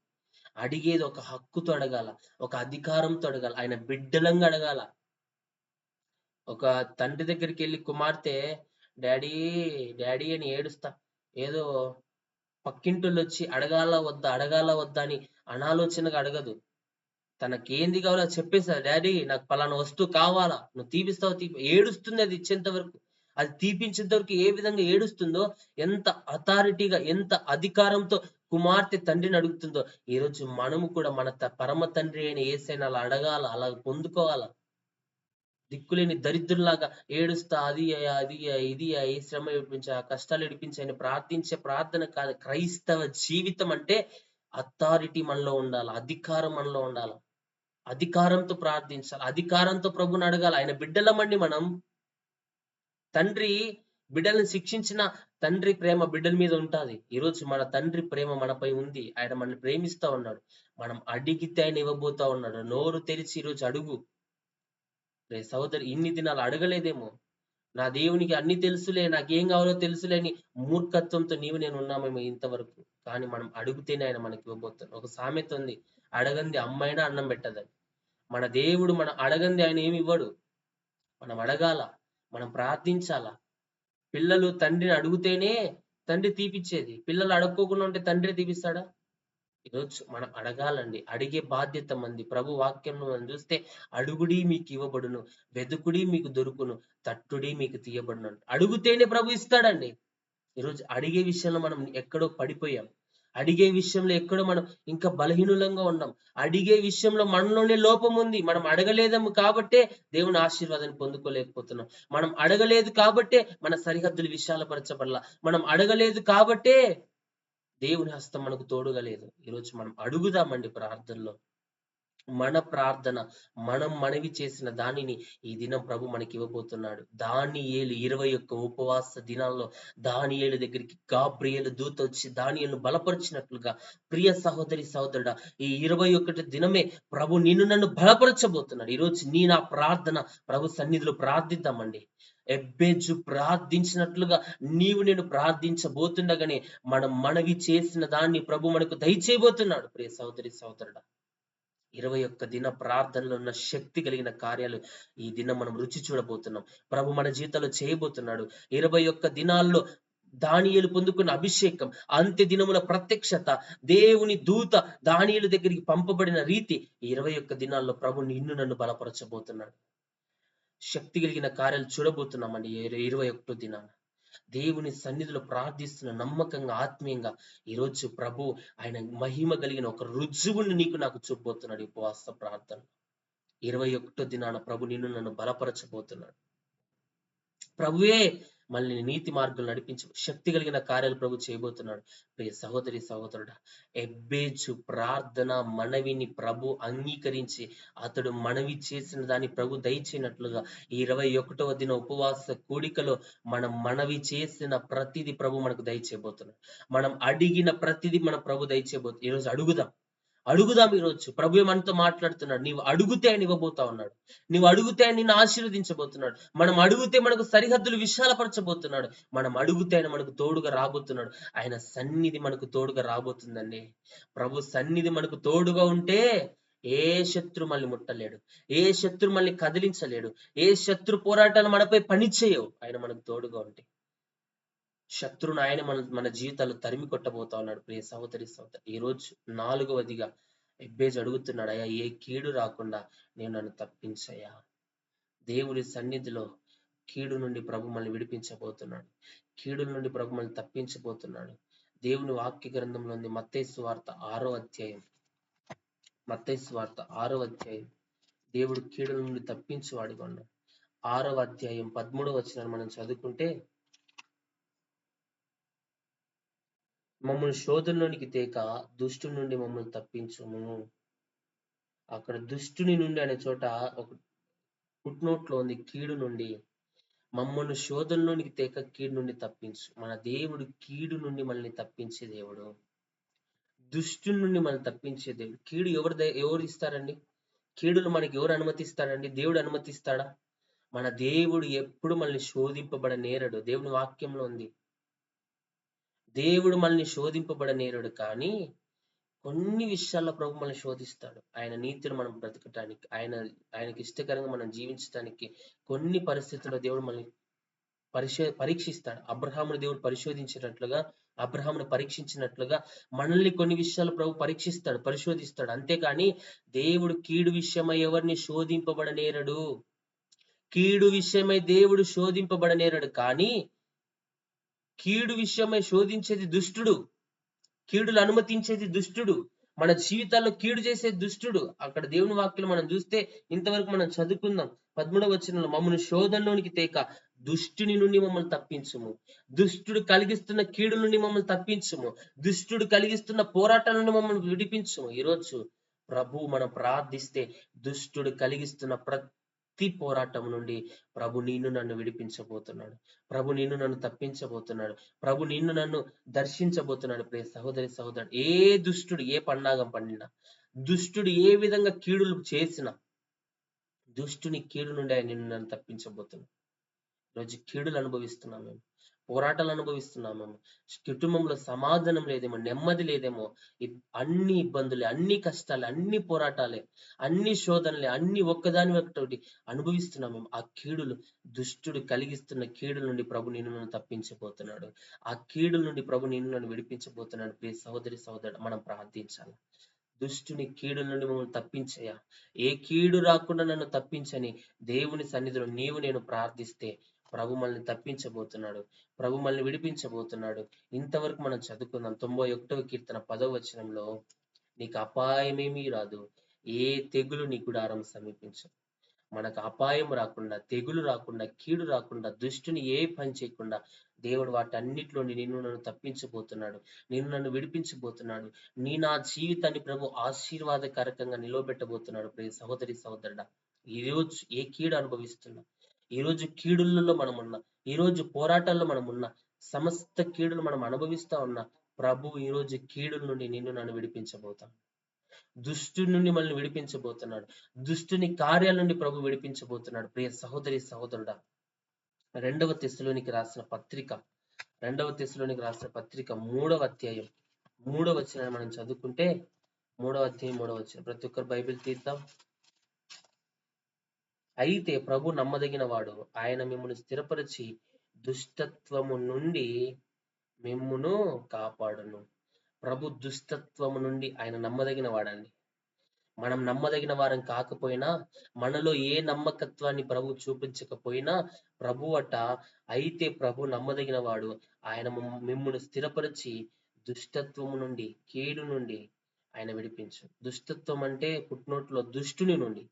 అడిగేది ఒక హక్కుతో అడగాల, ఒక అధికారంతో అడగాల, ఆయన బిడ్డలంగా అడగాల. ఒక తండ్రి దగ్గరికి వెళ్ళి కుమార్తె డాడీ డాడీ అని ఏడుస్తా, ఏదో పక్కింటోళ్ళు వచ్చి అడగాల వద్దా అని అనాలోచనగా అడగదు. తనకేంది కావాలో చెప్పేస్తా, డాడీ నాకు పలానా వస్తువు కావాలా, నువ్వు తీపిస్తావు ఏడుస్తుంది. అది ఇచ్చేంత వరకు, అది తీపించేంత వరకు ఏ విధంగా ఏడుస్తుందో, ఎంత అథారిటీగా, ఎంత అధికారంతో కుమార్తె తండ్రిని అడుగుతుందో, ఈరోజు మనము కూడా మన పరమ తండ్రి అయిన యేసయ్యని అలా అడగాల, అలా పొందుకోవాలా. దిక్కులేని దరిద్రులాగా ఏడుస్తా, అది ఇది ఈ శ్రమ విడిపించ, ఆ కష్టాలు విడిపించ అని ప్రార్థించే ప్రార్థన కాదు. క్రైస్తవ జీవితం అంటే అథారిటీ మనలో ఉండాలి, అధికారం మనలో ఉండాలి, అధికారంతో ప్రార్థించాలి, అధికారంతో ప్రభుని అడగాలి. ఆయన బిడ్డలమండి మనం. తండ్రి బిడ్డలను శిక్షించిన తండ్రి ప్రేమ బిడ్డల మీద ఉంటది. ఈరోజు మన తండ్రి ప్రేమ మనపై ఉంది. ఆయన మనల్ని ప్రేమిస్తా ఉన్నాడు. మనం అడిగితే ఆయన ఇవ్వబోతా ఉన్నాడు. నోరు తెరిచి ఈరోజు అడుగు. రే సహోదరి, ఇన్ని దినాలు అడగలేదేమో, నా దేవునికి అన్ని తెలుసులే, నాకేం కావాలో తెలుసులే అని మూర్ఖత్వంతో నీవు నేను ఉన్నామేమో ఇంతవరకు. కానీ మనం అడుగుతేనే ఆయన మనకి ఇవ్వబోతాడు. ఒక సామెత ఉంది, అడగంది అమ్మైనా అన్నం పెట్టదని. మన దేవుడు మనం అడగంది ఆయన ఏమి ఇవ్వడు. మనం అడగాల, మనం ప్రార్థించాల. పిల్లలు తండ్రిని అడుగుతేనే తండ్రి తీపిచ్చేది. పిల్లలు అడుక్కోకుండా ఉంటే తండ్రి తీపిస్తాడా? ఈరోజు మనం అడగాలండి. అడిగే బాధ్యత మంది. ప్రభు వాక్యంలో మనం చూస్తే, అడుగుడి మీకు ఇవ్వబడును, వెదుకుడి మీకు దొరుకును, తట్టుడి మీకు తీయబడును. అడుగుతేనే ప్రభు ఇస్తాడండి. ఈరోజు అడిగే విషయంలో మనం ఎక్కడో పడిపోయాం. అడిగే విషయంలో ఎక్కడో మనం ఇంకా బలహీనులంగా ఉన్నాం. అడిగే విషయంలో మనలోనే లోపం ఉంది. మనం అడగలేదేమో కాబట్టే దేవుని ఆశీర్వాదాన్ని పొందుకోలేకపోతున్నాం. మనం అడగలేదు కాబట్టే మన సరిహద్దులు విశాలపరచబడలా. మనం అడగలేదు కాబట్టే దేవుని హస్తం మనకు తోడుగా లేదు. ఈరోజు మనం అడుగుదామండి ప్రార్థనలో. మన ప్రార్థన, మనం మనవి చేసిన దానిని ఈ దినం ప్రభు మనకి ఇవ్వబోతున్నాడు. దానియేలు 21 ఉపవాస దినాల్లో దానియేలు దగ్గరికి గాబ్రియేలు దూత వచ్చి దానియేలును బలపరిచినట్లుగా, ప్రియ సహోదరి సహోదరుడా, ఈ 21 దినమే ప్రభు నిన్ను నన్ను బలపరచబోతున్నాడు. ఈరోజు నా ప్రార్థన ప్రభు సన్నిధిలో ప్రార్థిద్దామండి. ఎబ్బేజు ప్రార్థించినట్లుగా నీవు నేను ప్రార్థించబోతుండగానే మనం మనవి చేసిన దాన్ని ప్రభు మనకు దయచేయబోతున్నాడు. ప్రియ సహోదరి సహోదరుడా, 21 దిన ప్రార్థనలో ఉన్న శక్తి కలిగిన కార్యాలు ఈ దినం మనం రుచి చూడబోతున్నాం. ప్రభు మన జీవితంలో చేయబోతున్నాడు. 21 దినాల్లో దానియేలు పొందుకున్న అభిషేకం, అంత్య దినముల ప్రత్యక్షత, దేవుని దూత దానియేలు దగ్గరికి పంపబడిన రీతి, 21 దినాల్లో ప్రభు నిన్ను నన్ను బలపరచబోతున్నాడు. శక్తి కలిగిన కార్యాలు చూడబోతున్నామండి 21 దినాన. దేవుని సన్నిధిలో ప్రార్థిస్తున్న నమ్మకంగా, ఆత్మీయంగా ఈరోజు ప్రభు ఆయన మహిమ కలిగిన ఒక రుజువుని నీకు నాకు చూపబోతున్నాడు. ఈ ఉపవాస ప్రార్థన 21 దినాన ప్రభు నిన్ను నన్ను బలపరచబోతున్నాడు. ప్రభువే మళ్ళీ నీతి మార్గం నడిపించు శక్తి కలిగిన కార్యాలు ప్రభు చేయబోతున్నాడు. ప్రియ సహోదరి సహోదరుడా, ఎబ్బేజు ప్రార్థన మనవిని ప్రభు అంగీకరించి అతడు మనవి చేసిన దాన్ని ప్రభు దయచేయనట్లుగా 21వ దిన ఉపవాస కూడికలో మనం మనవి చేసిన ప్రతిది ప్రభు మనకు దయచేయబోతున్నాడు. మనం అడిగిన ప్రతిది మన ప్రభు దయచేయబోతుంది. ఈరోజు అడుగుదాం. ఈరోజు ప్రభు మనతో మాట్లాడుతున్నాడు. నీవు అడుగుతే ఆయన ఇవ్వబోతా ఉన్నాడు. నీవు అడుగుతే ఆయన నిన్ను ఆశీర్వదించబోతున్నాడు. మనం అడుగుతే మనకు సరిహద్దులు విశాలపరచబోతున్నాడు. మనం అడుగుతే ఆయన మనకు తోడుగా రాబోతున్నాడు. ఆయన సన్నిధి మనకు తోడుగా రాబోతుందండి. ప్రభు సన్నిధి మనకు తోడుగా ఉంటే ఏ శత్రు మనల్ని ముట్టలేడు. ఏ శత్రు మనల్ని కదిలించలేడు. ఏ శత్రు పోరాటాలు మనపై పనిచేయవు ఆయన మనకు తోడుగా ఉంటే. శత్రువును ఆయన మన జీవితాలు తరిమి కొట్టబోతా ఉన్నాడు. ప్రియ సహోదరి సహోదరి, ఈ రోజు 4వదిగా ఎబ్బేజు అడుగుతున్నాడు, అయ్యా ఏ కీడు రాకుండా నేను నన్ను తప్పించయ్యా. దేవుని సన్నిధిలో కీడు నుండి ప్రభు మనల్ని విడిపించబోతున్నాడు. కీడు నుండి ప్రభు మనల్ని తప్పించబోతున్నాడు. దేవుని వాక్య గ్రంథంలో ఉంది. మత్తయి సువార్త 6వ అధ్యాయం. మత్తయి సువార్త 6వ అధ్యాయం. దేవుడు కీడు నుండి తప్పించువాడిగా ఉన్నాడు. 6వ అధ్యాయం 13వ వచనాన్ని మనం చదువుకుంటే, మమ్మల్ని శోధనలోనికి తేక దుష్టు నుండి మమ్మల్ని తప్పించుము. అక్కడ దుష్టుని నుండి అనే చోట ఒక ఫుట్నోట్లో ఉంది, కీడు నుండి. మమ్మల్ని శోధనలోనికి తేక కీడు నుండి తప్పించు. మన దేవుడు కీడు నుండి మనల్ని తప్పించే దేవుడు. దుష్టు నుండి మనల్ని తప్పించే దేవుడు. కీడు ఎవరు ఇస్తారండి? కీడును మనకి ఎవరు అనుమతిస్తాడండి? దేవుడు అనుమతిస్తాడా? మన దేవుడు ఎప్పుడు మనల్ని శోధింపబడనేరడు. దేవుని వాక్యంలో ఉంది, దేవుడు మనల్ని శోధింపబడనేరడు. కానీ కొన్ని విషయాల్లో ప్రభు మనల్ని శోధిస్తాడు. ఆయన నీతిని మనం బ్రతకటానికి, ఆయనకి ఇష్టకరంగా మనం జీవించడానికి కొన్ని పరిస్థితుల్లో దేవుడు మనల్ని పరీక్షిస్తాడు. అబ్రహామును దేవుడు పరిశోధించినట్లుగా, అబ్రహామును పరీక్షించినట్లుగా మనల్ని కొన్ని విషయాలు ప్రభు పరీక్షిస్తాడు, పరిశోధిస్తాడు. అంతేకాని దేవుడు కీడు విషయమై ఎవరిని శోధింపబడనేరడు. కీడు విషయమై దేవుడు శోధింపబడనేరడు. కానీ కీడు విషయమై శోధించేది దుష్టుడు. కీడులు అనుమతించేది దుష్టుడు. మన జీవితాల్లో కీడు చేసే దుష్టుడు. అక్కడ దేవుని వాక్యం మనం చూస్తే ఇంతవరకు మనం చదువుకుందాం. 13వ వచనంలో మమ్మల్ని శోధనలోనికి తేక దుష్టుని నుండి మమ్మల్ని తప్పించుము. దుష్టుడు కలిగిస్తున్న కీడు నుండి మమ్మల్ని తప్పించుము. దుష్టుడు కలిగిస్తున్న పోరాటాల నుండి మమ్మల్ని విడిపించుము. ఈరోజు ప్రభు మనం ప్రార్థిస్తే దుష్టుడు కలిగిస్తున్న ప్రతి పోరాటం నుండి ప్రభు నిన్ను నన్ను విడిపించబోతున్నాడు. ప్రభు నిన్ను నన్ను తప్పించబోతున్నాడు. ప్రభు నిన్ను నన్ను దర్శించబోతున్నాడు. ప్రియ సహోదరి సహోదరుడు, ఏ దుష్టుడు ఏ పన్నాగం పండినా, దుష్టుడు ఏ విధంగా కీడులు చేసినా, దుష్టుని కీడు నుండి ఆయన నిన్ను నన్ను తప్పించబోతున్నాడు. ఈరోజు కీడులు అనుభవిస్తున్నాం మేము, పోరాటాలు అనుభవిస్తున్నాం మేము, కుటుంబంలో సమాధానం లేదేమో, నెమ్మది లేదేమో, అన్ని ఇబ్బందులే, అన్ని కష్టాలే, అన్ని పోరాటాలే, అన్ని శోధనలే, అన్ని ఒక్కదాని ఒకటి అనుభవిస్తున్నాం మేము. ఆ కీడులు, దుష్టుడు కలిగిస్తున్న కీడుల నుండి ప్రభు నిన్ను నన్ను తప్పించబోతున్నాడు. ఆ కీడుల నుండి ప్రభు నిన్ను నన్ను విడిపించబోతున్నాడు. ప్రియ సహోదరి సహోదరుడు, మనం ప్రార్థించాలి. దుష్టుని కీడుల నుండి మమ్మల్ని తప్పించయ్యా, ఏ కీడు రాకుండా నన్ను తప్పించని దేవుని సన్నిధిలో నీవు నేను ప్రార్థిస్తే ప్రభు మనల్ని తప్పించబోతున్నాడు, ప్రభు మనల్ని విడిపించబోతున్నాడు. ఇంతవరకు మనం చదువుకుందాం 91వ కీర్తన 10వ వచనంలో, నీకు అపాయమేమీ రాదు, ఏ తెగులు నీ గుడారం సమీపించు. మనకు అపాయం రాకుండా, తెగులు రాకుండా, కీడు రాకుండా, దుష్టుని ఏ పని చేయకుండా దేవుడు వాటన్నిటిలోని నిన్ను నన్ను తప్పించబోతున్నాడు, నిన్ను నన్ను విడిపించబోతున్నాడు. నా జీవితాన్ని ప్రభు ఆశీర్వాదకరంగా నిలవబెట్టబోతున్నాడు. ప్రియ సహోదరి సహోదరుడా, ఈరోజు ఏ కీడు అనుభవిస్తున్నా, ఈరోజు కీడులలో మనం ఉన్నా, ఈరోజు పోరాటాల్లో మనం ఉన్నా, సమస్త కీడులు మనం అనుభవిస్తా ఉన్నా, ప్రభు ఈరోజు కీడుల నుండి నిన్ను నన్ను విడిపించబోతాం. దుష్టుడి నుండి మనల్ని విడిపించబోతున్నాడు, దుష్టుని కార్యాల నుండి ప్రభు విడిపించబోతున్నాడు. ప్రియ సహోదరి సహోదరుడా, రెండవ తెస్సలోనికి రాసిన పత్రిక 3వ అధ్యాయం 3వ వచనాన్ని మనం చదువుకుంటే, 3వ అధ్యాయం 3వ వచనం, ప్రతి ఒక్కరు బైబిల్ తీద్దాం. అయితే ప్రభు నమ్మదగిన వాడు, ఆయన మిమ్మును స్థిరపరిచి దుష్టత్వము నుండి మిమ్మును కాపాడును. ప్రభు దుష్టత్వము నుండి ఆయన నమ్మదగిన వాడండి. మనం నమ్మదగిన వారం కాకపోయినా, మనలో ఏ నమ్మకత్వాన్ని ప్రభు చూపించకపోయినా, అయితే ప్రభు నమ్మదగిన వాడు, ఆయన మిమ్మును స్థిరపరిచి దుష్టత్వము నుండి, కీడు నుండి ఆయన విడిపించు. దుష్టత్వం అంటే పుట్టినోట్లో దుష్టుని నుండి,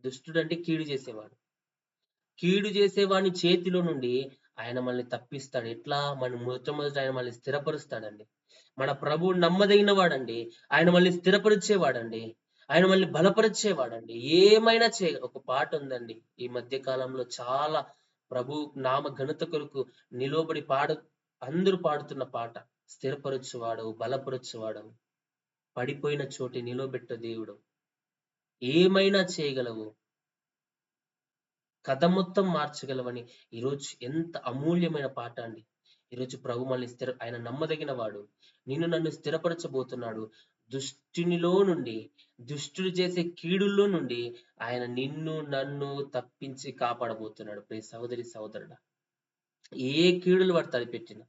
దుష్టుడు అంటే కీడు చేసేవాడు, కీడు చేసేవాని చేతిలో నుండి ఆయన మనల్ని తప్పిస్తాడు. ఎట్లా? మొట్టమొదటి ఆయన మనల్ని స్థిరపరుస్తాడండి. మన ప్రభువు నమ్మదగిన వాడండి, ఆయన మనల్ని స్థిరపరిచేవాడండి, ఆయన మనల్ని బలపరిచేవాడండి. ఏమైనా ఒక పాట ఉందండి ఈ మధ్య కాలంలో, చాలా ప్రభు నామ ఘనత కొరకు నిలబడి అందరూ పాడుతున్న పాట, స్థిరపరచువాడు, బలపరచువాడు, పడిపోయిన చోటి నిలబెట్ట దేవుడు, ఏమైనా చేయగలవు, కథ మొత్తం మార్చగలవని. ఈరోజు ఎంత అమూల్యమైన పాట అండి. ఈరోజు ప్రభు మనల్ని ఆయన నమ్మదగిన వాడు, నిన్ను నన్ను స్థిరపరచబోతున్నాడు. దుష్టునిలో నుండి, దుష్టుడు చేసే కీడుల్లో నుండి ఆయన నిన్ను నన్ను తప్పించి కాపాడబోతున్నాడు. ప్రియ సహోదరి సహోదరుడా, ఏ కీడులు వాడు తలపెట్టినా,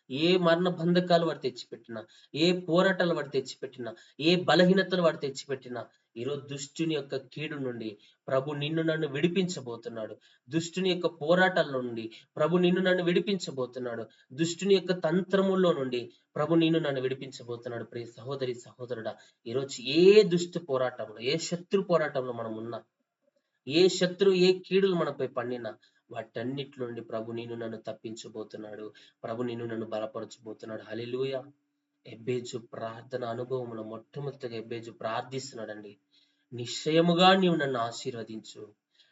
ఏ మరణ బంధకాలు వాడు తెచ్చిపెట్టినా, ఏ పోరాటాలు వాడు తెచ్చిపెట్టినా, ఏ బలహీనతలు వాడు తెచ్చిపెట్టినా, ఈరోజు దుష్టుని యొక్క కీడు నుండి ప్రభు నిన్ను నన్ను విడిపించబోతున్నాడు. దుష్టుని యొక్క పోరాటాల నుండి ప్రభు నిన్ను నన్ను విడిపించబోతున్నాడు. దుష్టుని యొక్క తంత్రముల్లో నుండి ప్రభు నిన్ను నన్ను విడిపించబోతున్నాడు. ప్రియ సహోదరి సహోదరుడా, ఈరోజు ఏ దుష్టు పోరాటంలో, ఏ శత్రు పోరాటంలో మనం ఉన్నా, ఏ కీడులు మనపై పండినా, వాటన్నిటి నుండి ప్రభు నిన్ను నన్ను తప్పించబోతున్నాడు. ప్రభు నిన్ను నన్ను బలపరచబోతున్నాడు. హల్లెలూయా. ఎబ్బేజు ప్రార్థన అనుభవంలో మొట్టమొదటిగా ఎబ్బేజు ప్రార్థిస్తున్నాడండి, నిశ్చయముగా నీవు నన్ను ఆశీర్వదించు,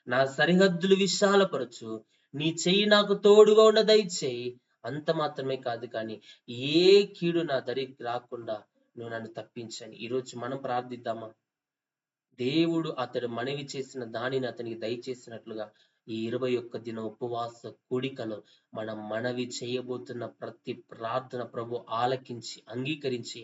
నా సరిహద్దులు విశాలపరచు, నీ చెయ్యి నాకు తోడుగా ఉన్న దయచేయి. అంత మాత్రమే కాదు, కానీ ఏ కీడు నా దరికి రాకుండా నువ్వు నన్ను తప్పించని. ఈరోజు మనం ప్రార్థిద్దామా? దేవుడు అతడు మనవి చేసిన దానిని అతనికి దయచేసినట్లుగా ఈ 21 దిన ఉపవాస కూడికలో మనం మనవి చేయబోతున్న ప్రతి ప్రార్థన ప్రభు ఆలకించి అంగీకరించి,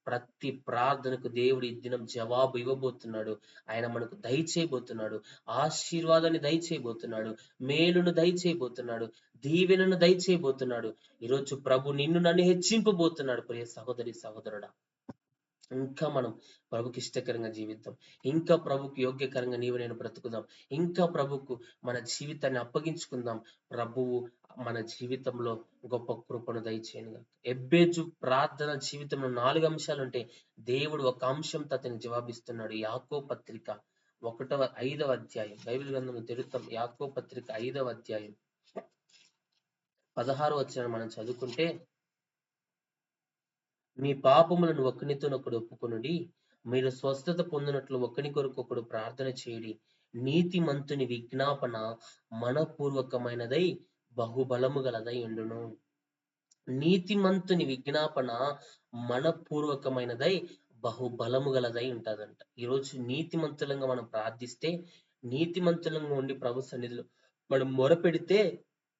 ప్రతి ప్రార్థనకు దేవుడు ఈ దినం జవాబు ఇవ్వబోతున్నాడు. ఆయన మనకు దయచేయబోతున్నాడు, ఆశీర్వాదాన్ని దయచేయబోతున్నాడు, మేలును దయచేయబోతున్నాడు, దీవెనను దయచేయబోతున్నాడు. ఈరోజు ప్రభు నిన్ను నన్ను హెచ్చింపబోతున్నాడు. ప్రియ సహోదరి సహోదరుడా, ఇంకా మనం ప్రభుకి ఇష్టకరంగా జీవిద్దాం, ఇంకా ప్రభుకు యోగ్యకరంగా నీవు నేను బ్రతుకుదాం, ఇంకా ప్రభుకు మన జీవితాన్ని అప్పగించుకుందాం. ప్రభువు మన జీవితంలో గొప్ప కృపను దయచేయనుగా. ఎబ్బేజు ప్రార్థన జీవితంలో 4 అంశాలు ఉంటే దేవుడు ఒక అంశంతో అతనికి జవాబిస్తున్నాడు. యాకోబు పత్రిక 5వ అధ్యాయం, బైబిల్ గ్రంథం తెరుద్దాం. యాకోబు పత్రిక 5వ అధ్యాయం 16వ వచనం మనం చదువుకుంటే, మీ పాపములను ఒకనితోనొకడు ఒప్పుకొనుడి, మీరు స్వస్థత పొందినట్లు ఒకని కొరకు ఒకడు ప్రార్థన చేయడి. నీతిమంతుని విజ్ఞాపన మనపూర్వకమైనదై బహుబలము గలదై ఉండును. నీతిమంతుని విజ్ఞాపన మనపూర్వకమైనదై బహుబలము గలదై ఉంటదంట. ఈరోజు నీతిమంతులంగా మనం ప్రార్థిస్తే, నీతిమంతులంగా ఉండి ప్రభు సన్నిధిలో మనం మొరపెడితే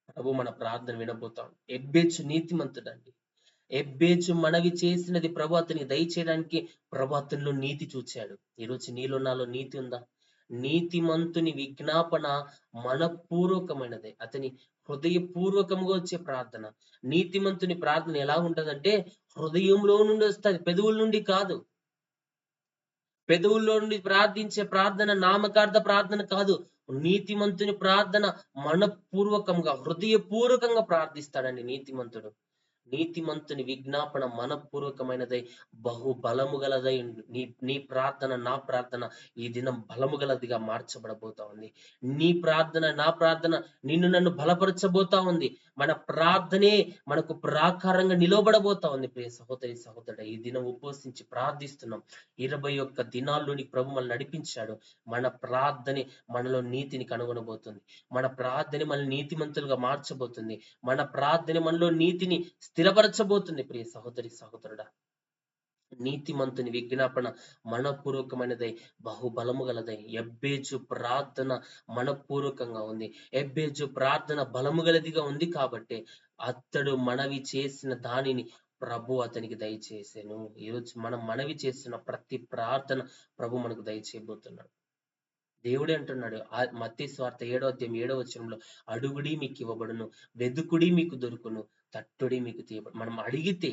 ప్రభు మన ప్రార్థన వినబోతాం. ఎబ్బేజు నీతిమంతుడండి. ఎబ్బేజు మనవి చేసినది ప్రభు అతనికి దయచేయడానికి ప్రభు అతనిలో నీతి చూచాడు. ఈరోజు నీలో నాలో నీతి ఉందా? నీతిమంతుని విజ్ఞాపన మనపూర్వకమైనదే, అతని హృదయపూర్వకంగా వచ్చే ప్రార్థన. నీతిమంతుని ప్రార్థన ఎలా ఉంటదంటే హృదయంలో నుండి వస్తుంది, పెదవుల నుండి కాదు. పెదవుల్లో నుండి ప్రార్థించే ప్రార్థన నామకార్థ ప్రార్థన కాదు, నీతిమంతుని ప్రార్థన మనపూర్వకంగా హృదయపూర్వకంగా ప్రార్థిస్తాడండి నీతిమంతుడు. నీతిమంతుని విజ్ఞాపన మనపూర్వకమైనదై బహు బలము గలదై ఉండు. నీ నీ ప్రార్థన నా ప్రార్థన ఈ దినం బలము గలదిగా మార్చబడబోతా ఉంది. నీ ప్రార్థన నా ప్రార్థన నిన్ను నన్ను బలపరచబోతా ఉంది. మన ప్రార్థనే మనకు ప్రాకారంగా నిలవబడబోతా ఉంది. ప్రియ సహోదరి సహోదరుడు, ఈ దినం ఉపవసించి ప్రార్థిస్తున్నాం. 21 దినాల్లోని ప్రభు మనల్ని నడిపించాడు. మన ప్రార్థనే మనలో నీతిని కనుగొనబోతుంది. మన ప్రార్థన మనల్ని నీతిమంతులుగా మార్చబోతుంది. మన ప్రార్థన మనలో నీతిని స్థిరపరచబోతుంది. ప్రియ సహోదరి సహోదరుడా, నీతిమంతుని విజ్ఞాపన మనపూర్వకమైనదై బహుబలము గలదై. ఎబ్బేజు ప్రార్థన మనపూర్వకంగా ఉంది. ఎబ్బేజు ప్రార్థన బలము గలదిగా ఉంది కాబట్టి అతడు మనవి చేసిన దానిని ప్రభు అతనికి దయచేసాను. ఈరోజు మనం మనవి చేసిన ప్రతి ప్రార్థన ప్రభు మనకు దయచేయబోతున్నాడు. దేవుడే అంటున్నాడు మత్తయి సువార్త 7:7 అడుగుడి మీకు ఇవ్వబడును, వెదుకుడి మీకు దొరుకును, తట్టుడి మీకు తీయబడు. మనం అడిగితే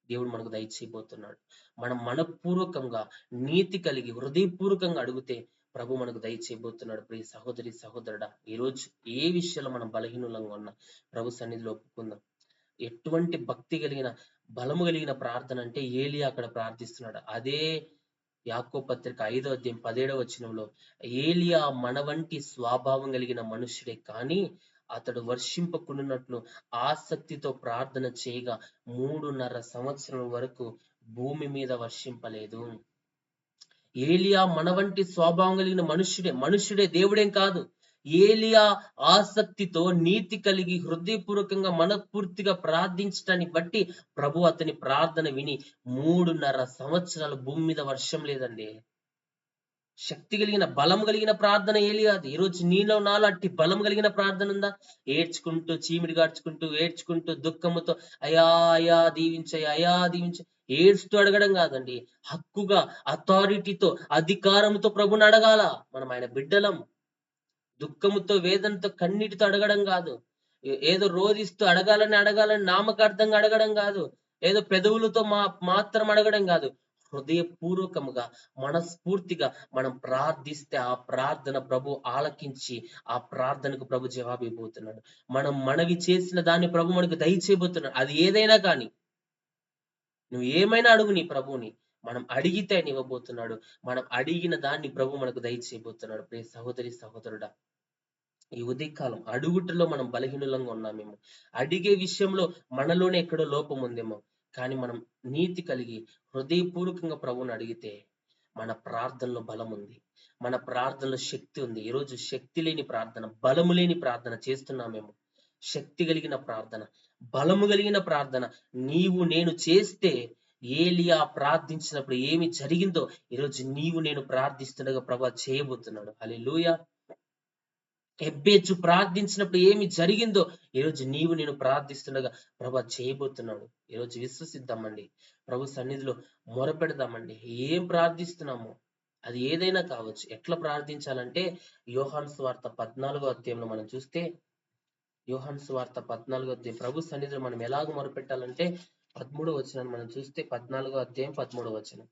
దేవుడు మనకు దయచేయబోతున్నాడు. మనం మనపూర్వకంగా నీతి కలిగి హృదయపూర్వకంగా అడిగితే ప్రభు మనకు దయచేయబోతున్నాడు. ప్రియ సహోదరి సహోదరుడా, ఈరోజు ఏ విషయంలో మనం బలహీనులంగా ఉన్నా ప్రభు సన్నిధిలో ఒప్పుకుందాం. ఎటువంటి భక్తి కలిగిన బలము కలిగిన ప్రార్థన అంటే ఏలియా అక్కడ ప్రార్థిస్తున్నాడు. అదే యాకోబు పత్రిక 5:17 ఏలియా మన వంటి స్వభావం కలిగిన మనుషుడే కానీ అతడు వర్షింపకున్నట్లు ఆసక్తితో ప్రార్థన చేయగా 3.5 సంవత్సరం వరకు భూమి మీద వర్షింపలేదు. ఏలియా మన వంటి స్వభావం కలిగిన మనుష్యుడే, దేవుడేం కాదు. ఏలియా ఆసక్తితో నీతి కలిగి హృదయపూర్వకంగా మనపూర్తిగా ప్రార్థించటాన్ని బట్టి ప్రభు అతని ప్రార్థన విని 3.5 సంవత్సరాలు భూమి మీద వర్షం లేదండి. శక్తి కలిగిన బలం కలిగిన ప్రార్థన ఏలియాది. ఈరోజు నీలో నాలో అట్టి బలం కలిగిన ప్రార్థన ఉందా? ఏడ్చుకుంటూ చీమిడి గాడ్చుకుంటూ ఏడ్చుకుంటూ దుఃఖముతో అయా అయా దీవించయ్యా అయా దీవించ ఏడ్చుతూ అడగడం కాదండి. హక్కుగా అథారిటీతో అధికారంతో ప్రభుని అడగాల. మనం ఆయన బిడ్డలం. దుఃఖముతో వేదనతో కన్నీటితో అడగడం కాదు. ఏదో రోధిస్తూ అడగాలని నామకార్థంగా అడగడం కాదు. ఏదో పెదవులతో మాత్రం అడగడం కాదు. హృదయపూర్వకముగా మనస్ఫూర్తిగా మనం ప్రార్థిస్తే ఆ ప్రార్థన ప్రభు ఆలకించి ఆ ప్రార్థనకు ప్రభు జవాబు ఇవ్వబోతున్నాడు. మనం మనవి చేసిన దాన్ని ప్రభు మనకు దయచేయబోతున్నాడు. అది ఏదైనా కానీ నువ్వు ఏమైనా అడుగు నీ ప్రభువుని. మనం అడిగితే ఆయన ఇవ్వబోతున్నాడు. మనం అడిగిన దాన్ని ప్రభు మనకు దయచేయబోతున్నాడు. ప్రియ సహోదరి సహోదరుడా, ఈ ఉదయకాలం అడుగుటలో మనం బలహీనులంగా ఉన్నామేమో, అడిగే విషయంలో మనలోనే ఎక్కడో లోపం ఉందేమో, కానీ మనం నీతి కలిగి హృదయపూర్వకంగా ప్రభువుని అడిగితే మన ప్రార్థనలో బలం ఉంది, మన ప్రార్థనలో శక్తి ఉంది. ఈరోజు శక్తి లేని ప్రార్థన, బలము లేని ప్రార్థన చేస్తున్నామేమో. శక్తి కలిగిన ప్రార్థన, బలము కలిగిన ప్రార్థన నీవు నేను చేస్తే ఏలియా ప్రార్థించినప్పుడు ఏమి జరిగిందో ఈరోజు నీవు నేను ప్రార్థిస్తుండగా ప్రభు చేయబోతున్నాడు. హల్లెలూయా. ఎబ్బేజు ప్రార్థించినప్పుడు ఏమి జరిగిందో ఈరోజు నీవు నేను ప్రార్థిస్తుండగా ప్రభు చేయబోతున్నాడు. ఈరోజు విశ్వసిద్దామండి, ప్రభు సన్నిధిలో మొరపెడదామండి. ఏం ప్రార్థిస్తున్నామో అది ఏదైనా కావచ్చు. ఎట్లా ప్రార్థించాలంటే యోహాను సువార్త 14 మనం చూస్తే, యోహాను సువార్త 14 ప్రభు సన్నిధిలో మనం ఎలాగ మొరపెట్టాలంటే 13 మనం చూస్తే 14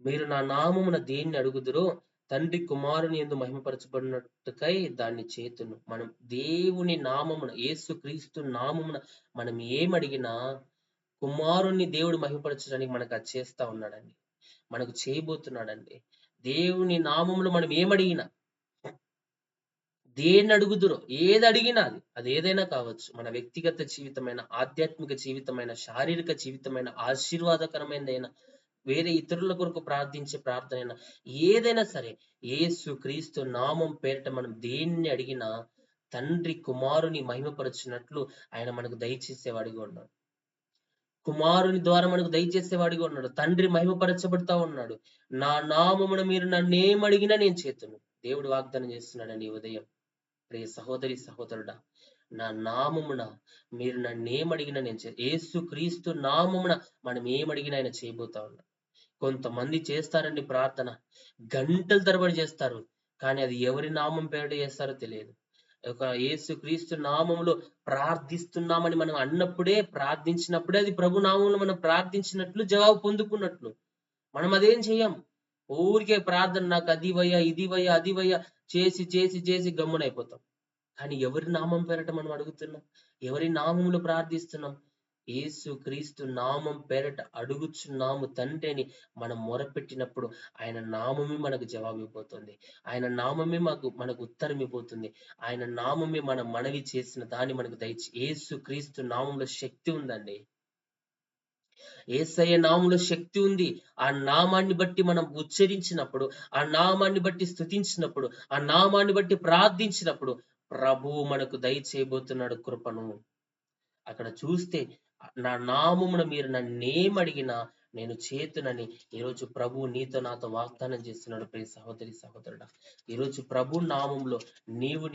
మీరు నా నామమున దేన్ని అడుగుదురో తండ్రి కుమారుని యందు మహిమపరచబడినట్టుకై దాన్ని చేతును. మనం దేవుని నామమున, యేసు క్రీస్తు నామమున మనం ఏమడిగినా కుమారుణ్ణి దేవుడు మహిమపరచడానికి మనకు అది చేస్తా ఉన్నాడండి, మనకు చేయబోతున్నాడండి. దేవుని నామములో మనం ఏమడిగినా, దేన్ని అడుగుదురో, ఏది అడిగినా అది ఏదైనా కావచ్చు. మన వ్యక్తిగత జీవితమైన, ఆధ్యాత్మిక జీవితమైన, శారీరక జీవితమైన, ఆశీర్వాదకరమైనదైనా, వేరే ఇతరుల కొరకు ప్రార్థించే ప్రార్థన ఏదైనా సరే యేసు క్రీస్తు నామం పేరిట మనం దేన్ని అడిగినా తండ్రి కుమారుని మహిమపరచినట్లు ఆయన మనకు దయచేసేవాడిగా ఉన్నాడు. కుమారుని ద్వారా మనకు దయచేసేవాడిగా ఉన్నాడు. తండ్రి మహిమపరచబడతా ఉన్నాడు. నా నామమున మీరు నన్నేమడిగినా నేను చేతును. దేవుడు వాగ్దానం చేస్తున్నాడండి ఈ ఉదయం. ప్రియ సహోదరి సహోదరుడా, నా నామమున మీరు నన్నేమడిగినా నేను యేసు క్రీస్తు నామమున మనం ఏమడిగినా ఆయన చేయబోతా ఉన్నాడు. కొంతమంది చేస్తారండి ప్రార్థన, గంటల తరబడి చేస్తారు, కానీ అది ఎవరి నామం పేరిట చేస్తారో తెలియదు. ఒక యేసు క్రీస్తు నామంలో ప్రార్థిస్తున్నామని మనం అన్నప్పుడే, ప్రార్థించినప్పుడే అది ప్రభు నామంలో మనం ప్రార్థించినట్లు జవాబు పొందుకున్నట్లు. మనం అదేం చెయ్యం. ఊరికే ప్రార్థన, నాకు అది వయ్యా ఇది వయ్యా అది వయ్యా, చేసి చేసి చేసి గమ్మునైపోతాం. కానీ ఎవరి నామం పేరట మనం అడుగుతున్నాం? ఎవరి నామములో ప్రార్థిస్తున్నాం? యేసు క్రీస్తు నామం పేరట అడుగుచున్నాము తండ్రి అని మనం మొరపెట్టినప్పుడు ఆయన నామమే మనకు జవాబివ్వబోతుంది. ఆయన నామమే మనకు ఉత్తరం ఇవ్వబోతుంది. ఆయన నామమే మనం మనవి చేసిన దాన్ని మనకు యేసు క్రీస్తు నామంలో శక్తి ఉందండి. యేసయ్య నామంలో శక్తి ఉంది. ఆ నామాన్ని బట్టి మనం ఉచ్చరించినప్పుడు, ఆ నామాన్ని బట్టి స్తుతించినప్పుడు, ఆ నామాన్ని బట్టి ప్రార్థించినప్పుడు ప్రభువు మనకు దయచేయబోతున్నాడు కృపను. అక్కడ చూస్తే నా నామమున మీరు నన్నేమడిగినా నేను చేతునని ఈరోజు ప్రభు నీతో నాతో వాగ్దానం చేస్తున్నాడు. ప్రియ సహోదరి సహోదరుడా, ఈరోజు ప్రభు నామంలో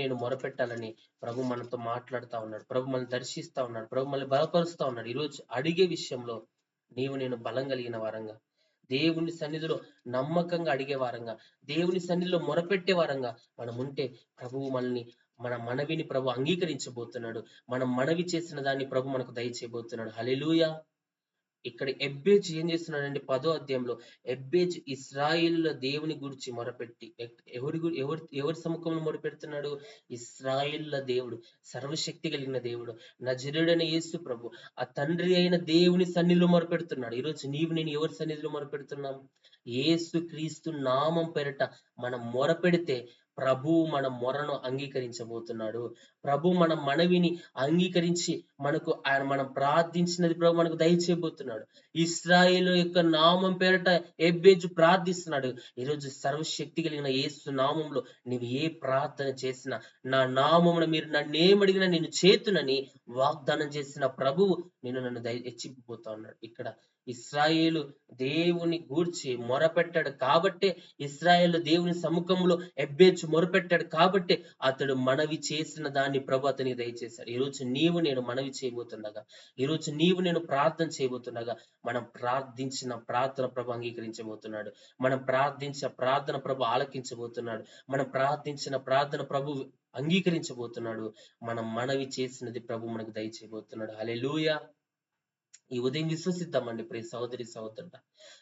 నేను మొరపెట్టాలని ప్రభు మనతో మాట్లాడుతా ఉన్నాడు. ప్రభు మనల్ని దర్శిస్తా ఉన్నాడు. ప్రభు మనల్ని బలపరుస్తా ఉన్నాడు. ఈరోజు అడిగే విషయంలో నేను బలం కలిగిన వారంగా, దేవుని సన్నిధిలో నమ్మకంగా అడిగే వారంగా, దేవుని సన్నిధిలో మొరపెట్టే వారంగా మనం ఉంటే ప్రభువు మన మనవిని ప్రభు అంగీకరించబోతున్నాడు. మనం మనవి చేసిన దాన్ని ప్రభు మనకు దయచేయబోతున్నాడు. హల్లెలూయా. ఇక్కడ ఎబ్బేజు ఏం చేస్తున్నాడంటే 10వ అధ్యాయంలో ఎబ్బేజు ఇశ్రాయేలుల దేవుని గురించి మొరపెట్టి ఎవరి సముఖంలో మొరపెడుతున్నాడు? ఇశ్రాయేలుల దేవుడు, సర్వశక్తి కలిగిన దేవుడు, నజరేయుడైన యేసు ప్రభు, ఆ తండ్రి అయిన దేవుని సన్నిధిలో మొరపెడుతున్నాడు. ఈరోజు నేను ఎవరి సన్నిధిలో మొరపెడుతున్నాం? యేసు క్రీస్తు నామం పేరట మనం మొరపెడితే ప్రభువు మన మొరను అంగీకరించబోతున్నాడు. ప్రభు మన మనవిని అంగీకరించి మనం ప్రార్థించినది ప్రభు మనకు దయచేయబోతున్నాడు. ఇశ్రాయేలు యొక్క నామం పేరట ఎబ్బేజు ప్రార్థిస్తున్నాడు. ఈరోజు సర్వశక్తి కలిగిన యేసు నామంలో నీవు ఏ ప్రార్థన చేసినా, నా నామమున మీరు నన్నేమడిగినా నేను చేతునని వాగ్దానం చేసిన ప్రభువు నన్ను హెచ్చింపబోతా ఉన్నాడు. ఇక్కడ ఇశ్రాయేలు దేవుని గూర్చి మొరపెట్టాడు కాబట్టే, ఇశ్రాయేలు దేవుని సముఖంలో ఎబ్బేజు మొరపెట్టాడు కాబట్టే అతడు మనవి చేసిన దాన్ని ప్రభు అతనికి దయచేశాడు. ఈరోజు నేను మనవి చేయబోతుండగా, ఈరోజు నేను ప్రార్థన చేయబోతుండగా మనం ప్రార్థించిన ప్రార్థన ప్రభు అంగీకరించబోతున్నాడు. మనం ప్రార్థించిన ప్రార్థన ప్రభు ఆలకించబోతున్నాడు. మనం ప్రార్థించిన ప్రార్థన ప్రభు అంగీకరించబోతున్నాడు. మనం మనవి చేసినది ప్రభు మనకు దయచేయబోతున్నాడు. హల్లెలూయా. ఈ ఉదయం విశ్వసిద్దామండి ప్రియ సహోదరి సహోదరుడా.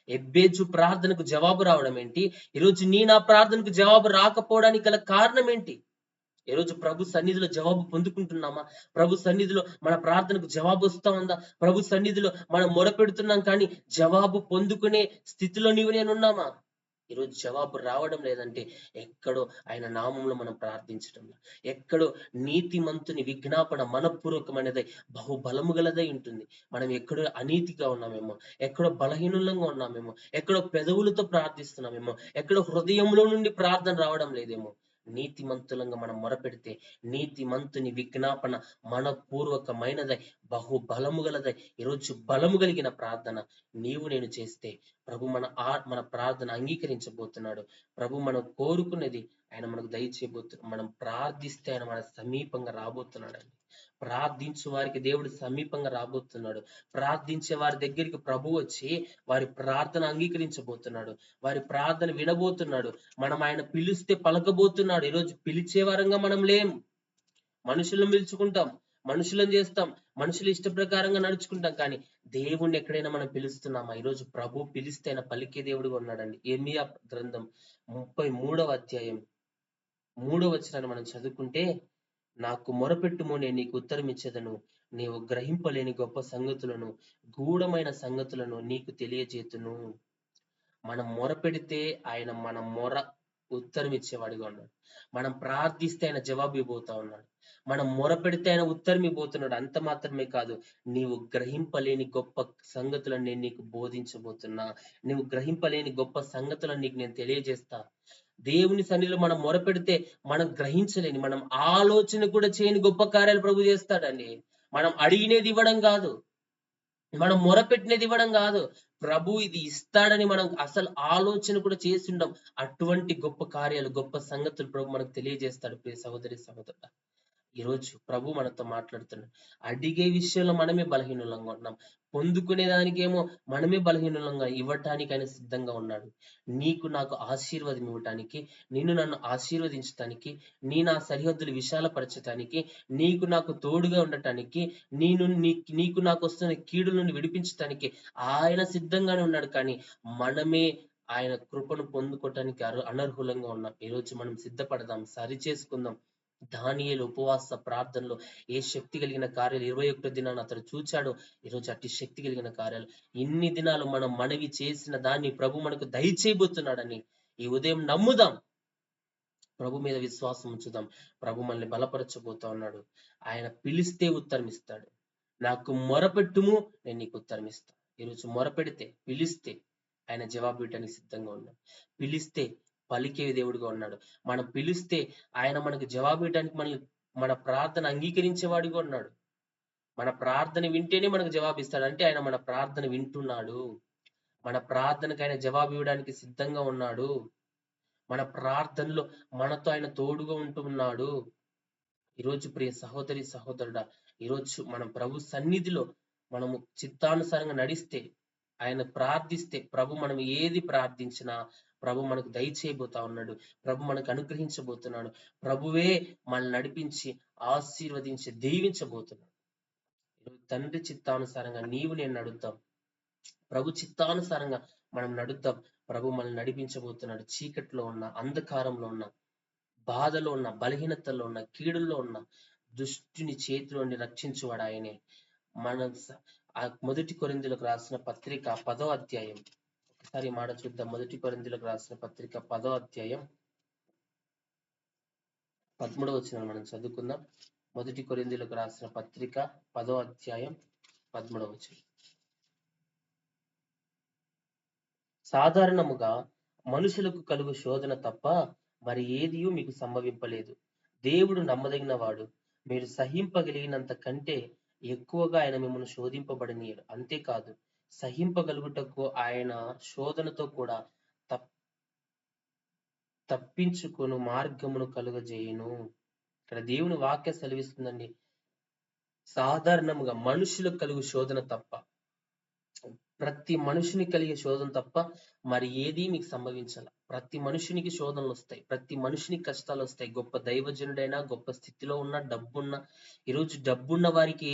ఎబ్బేజు ప్రార్థనకు జవాబు రావడం ఏంటి? ఈరోజు నా ప్రార్థనకు జవాబు రాకపోవడానికి గల కారణం ఏంటి? ఈరోజు ప్రభు సన్నిధిలో జవాబు పొందుకుంటున్నామా? ప్రభు సన్నిధిలో మన ప్రార్థనకు జవాబు వస్తా ఉందా? ప్రభు సన్నిధిలో మనం మొరపెడుతున్నాం కానీ జవాబు పొందుకునే స్థితిలో నేనున్నామా? ఈరోజు జవాబు రావడం లేదంటే ఎక్కడో ఆయన నామంలో మనం ప్రార్థించడంలో, ఎక్కడో నీతిమంతుని విజ్ఞాపన మనపూర్వకమైనదై బహుబలము గలదై ఉంటుంది. మనం ఎక్కడో అనీతిగా ఉన్నామేమో, ఎక్కడో బలహీనంగా ఉన్నామేమో, ఎక్కడో పెదవులతో ప్రార్థిస్తున్నామేమో, ఎక్కడో హృదయంలో నుండి ప్రార్థన రావడం లేదేమో. నీతిమంతులంగా మనం మొరపెడితే నీతిమంతుని విజ్ఞాపన మనపూర్వకమైనదై బహుబలము గలదై ఈరోజు బలము కలిగిన ప్రార్థన నేను చేస్తే ప్రభు మన ప్రార్థన అంగీకరించబోతున్నాడు. ప్రభు మనం కోరుకునేది ఆయన మనకు దయచేయబోతున్నాడు. మనం ప్రార్థిస్తే ఆయన మన సమీపంగా రాబోతున్నాడండి. ప్రార్థించు వారికి దేవుడు సమీపంగా రాబోతున్నాడు. ప్రార్థించే వారి దగ్గరికి ప్రభు వచ్చి వారి ప్రార్థన అంగీకరించబోతున్నాడు. వారి ప్రార్థన వినబోతున్నాడు. మనం ఆయన పిలిస్తే పలకబోతున్నాడు. ఈరోజు పిలిచే వారంగా మనం లేం. మనుషులను పిలుచుకుంటాం, మనుషులను చేస్తాం, మనుషుల ఇష్ట ప్రకారంగా నడుచుకుంటాం. కానీ దేవుణ్ణి ఎక్కడైనా మనం పిలుస్తున్నామా? ఈరోజు ప్రభు పిలిస్తే ఆయన పలికే దేవుడుగా ఉన్నాడండి. యెర్మీయా గ్రంథం 33వ అధ్యాయం 3వ వచనాన్ని మనం చదువుకుంటే, నాకు మొరపెట్టుము, నేను నీకు ఉత్తరం ఇచ్చేదను, నీవు గ్రహింపలేని గొప్ప సంగతులను, గూఢమైన సంగతులను నీకు తెలియజేతును. మనం మొరపెడితే ఆయన మన మొర ఉత్తరం ఇచ్చేవాడిగా ఉన్నాడు. మనం ప్రార్థిస్తే ఆయన జవాబు ఇవ్వబోతా ఉన్నాడు. మనం మొరపెడితే ఆయన ఉత్తరం ఇవ్వబోతున్నాడు. అంత మాత్రమే కాదు, నీవు గ్రహింపలేని గొప్ప సంగతులను నేను నీకు బోధించబోతున్నా. నీవు గ్రహింపలేని గొప్ప సంగతులను నీకు నేను తెలియజేస్తా. దేవుని సన్నిధిలో మనం మొరపెడితే మనం గ్రహించలేని, మనం ఆలోచన కూడా చేయని గొప్ప కార్యాలు ప్రభు చేస్తాడండి. మనం అడిగినది ఇవ్వడం కాదు, మనం మొరపెట్టినది ఇవ్వడం కాదు, ప్రభు ఇది ఇస్తాడని మనం అసలు ఆలోచన కూడా చేసి ఉండం. అటువంటి గొప్ప కార్యాలు, గొప్ప సంగతులు ప్రభు మనకు తెలియజేస్తాడు. ప్రియ సహోదరి సహోదరుడా, ఈరోజు ప్రభు మనతో మాట్లాడుతున్నాడు. అడిగే విషయంలో మనమే బలహీనులంగా ఉన్నాం. పొందుకునే దానికేమో మనమే బలహీనులంగా, ఇవ్వటానికి ఆయన సిద్ధంగా ఉన్నాడు. నీకు నాకు ఆశీర్వాదం ఇవ్వటానికి, నన్ను ఆశీర్వదించటానికి, నా సరిహద్దులు విశాలపరచటానికి, నీకు నాకు తోడుగా ఉండటానికి, నీకు నాకు వస్తున్న కీడు నుండి విడిపించటానికి ఆయన సిద్ధంగానే ఉన్నాడు. కానీ మనమే ఆయన కృపను పొందుకోవటానికి అనర్హులంగా ఉన్నాం. ఈరోజు మనం సిద్ధపడదాం, సరి చేసుకుందాం. దానియేలు ఉపవాస ప్రార్థనలో ఏ శక్తి కలిగిన కార్యాలు 21 దినాన్ని అతడు చూచాడో ఈరోజు అట్టి శక్తి కలిగిన కార్యాలు ఇన్ని దినాలు మనం మనవి చేసిన దాన్ని ప్రభు మనకు దయచేయబోతున్నాడని ఈ ఉదయం నమ్ముదాం. ప్రభు మీద విశ్వాసం ఉంచుదాం. ప్రభు మనల్ని బలపరచబోతా ఉన్నాడు. ఆయన పిలిస్తే ఉత్తరం ఇస్తాడు. నాకు మొరపెట్టుము, నేను నీకు ఉత్తరం ఇస్తాను. ఈరోజు మొరపెడితే, పిలిస్తే ఆయన జవాబు ఇవ్వడానికి సిద్ధంగా ఉన్నాడు. పిలిస్తే పలికే దేవుడుగా ఉన్నాడు. మనం పిలిస్తే ఆయన మనకు జవాబు ఇవ్వడానికి మన ప్రార్థన అంగీకరించేవాడిగా ఉన్నాడు. మన ప్రార్థన వింటేనే మనకు జవాబు ఇస్తాడు. అంటే ఆయన మన ప్రార్థన వింటున్నాడు. మన ప్రార్థనకు ఆయన జవాబు ఇవ్వడానికి సిద్ధంగా ఉన్నాడు. మన ప్రార్థనలో మనతో ఆయన తోడుగా ఉంటున్నాడు. ఈరోజు ప్రియ సహోదరి సహోదరుడా, ఈరోజు మనం ప్రభు సన్నిధిలో మనము చిత్తానుసారంగా నడిస్తే, ఆయన ప్రార్థిస్తే, ప్రభు మనం ఏది ప్రార్థించినా ప్రభు మనకు దయచేయబోతా ఉన్నాడు. ప్రభు మనకు అనుగ్రహించబోతున్నాడు. ప్రభువే మనల్ని నడిపించి ఆశీర్వదించి దీవించబోతున్నాడు. ఈరోజు తండ్రి చిత్తానుసారంగా నీవు నేను నడుద్దాం. ప్రభు చిత్తానుసారంగా మనం నడుద్దాం. ప్రభు మనల్ని నడిపించబోతున్నాడు. చీకట్లో ఉన్న, అంధకారంలో ఉన్న, బాధలో ఉన్న, బలహీనతల్లో ఉన్న, కీడుల్లో ఉన్న దుష్టుని చేతిలోని రక్షించువాడు ఆయనే. మన మొదటి కొరింథీయులకు రాసిన పత్రిక 10వ అధ్యాయం ఒకసారి మాట చూద్దాం. మొదటి కొరింథీయులకు రాసిన పత్రిక 10వ అధ్యాయం 13వ వచనం మనం చదువుకుందాం. మొదటి కొరింథీయులకు రాసిన పత్రిక 10వ అధ్యాయం 13వ వచనం. సాధారణముగా మనుషులకు కలుగు శోధన తప్ప మరి ఏదియూ మీకు సంభవింపలేదు. దేవుడు నమ్మదగిన వాడు. మీరు సహింపగలిగినంత కంటే ఎక్కువగా ఆయన మిమ్మల్ని శోధింపబడనీయడు. అంతేకాదు, సహింపగలుగుటకు ఆయన శోధనతో కూడా తప్పించుకొను మార్గమును కలుగజేయును. ఇక్కడ దేవుని వాక్య సెలవిస్తుందండి. సాధారణముగా మనుషులకు కలుగు శోధన తప్ప, ప్రతి మనుషుని కలిగే శోధన తప్ప మరి ఏది మీకు సంభవించాల. ప్రతి మనుషునికి శోధనలు వస్తాయి. ప్రతి మనుషునికి కష్టాలు వస్తాయి. గొప్ప దైవజనుడైనా, గొప్ప స్థితిలో ఉన్నా, డబ్బున్నా, ఈరోజు డబ్బున్న వారికి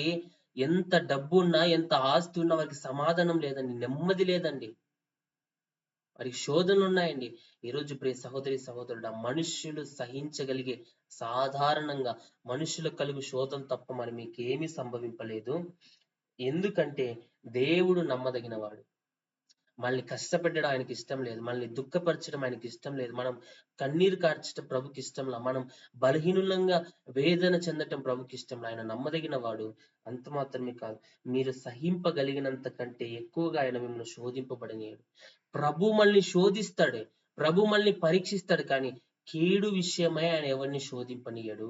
ఎంత డబ్బు ఉన్నా, ఎంత ఆస్తి ఉన్నా వారికి సమాధానం లేదండి, నెమ్మది లేదండి. వారికి శోధనలు ఉన్నాయండి. ఈరోజు ప్రియ సహోదరి సహోదరుడా, మనుష్యులు సహించగలిగే సాధారణంగా మనుషుల కలుగు శోధన తప్ప మరి మీకేమీ సంభవింపలేదు. ఎందుకంటే దేవుడు నమ్మదగిన వాడు. మనల్ని కష్టపెట్టడం ఆయనకి ఇష్టం లేదు. మనల్ని దుఃఖపరచడం ఆయనకి ఇష్టం లేదు. మనం కన్నీరు కార్చడం ప్రభుకి ఇష్టంలా. మనం బలహీనంగా వేదన చెందటం ప్రభుకి ఇష్టంలా. ఆయన నమ్మదగిన వాడు. అంత మాత్రమే కాదు, మీరు సహింపగలిగినంత కంటే ఎక్కువగా ఆయన మిమ్మల్ని శోధింపబడనీయడు. ప్రభు మనల్ని శోధిస్తాడు, ప్రభు మనల్ని పరీక్షిస్తాడు, కానీ కీడు విషయమై ఆయన ఎవరిని శోధింపనీయడు.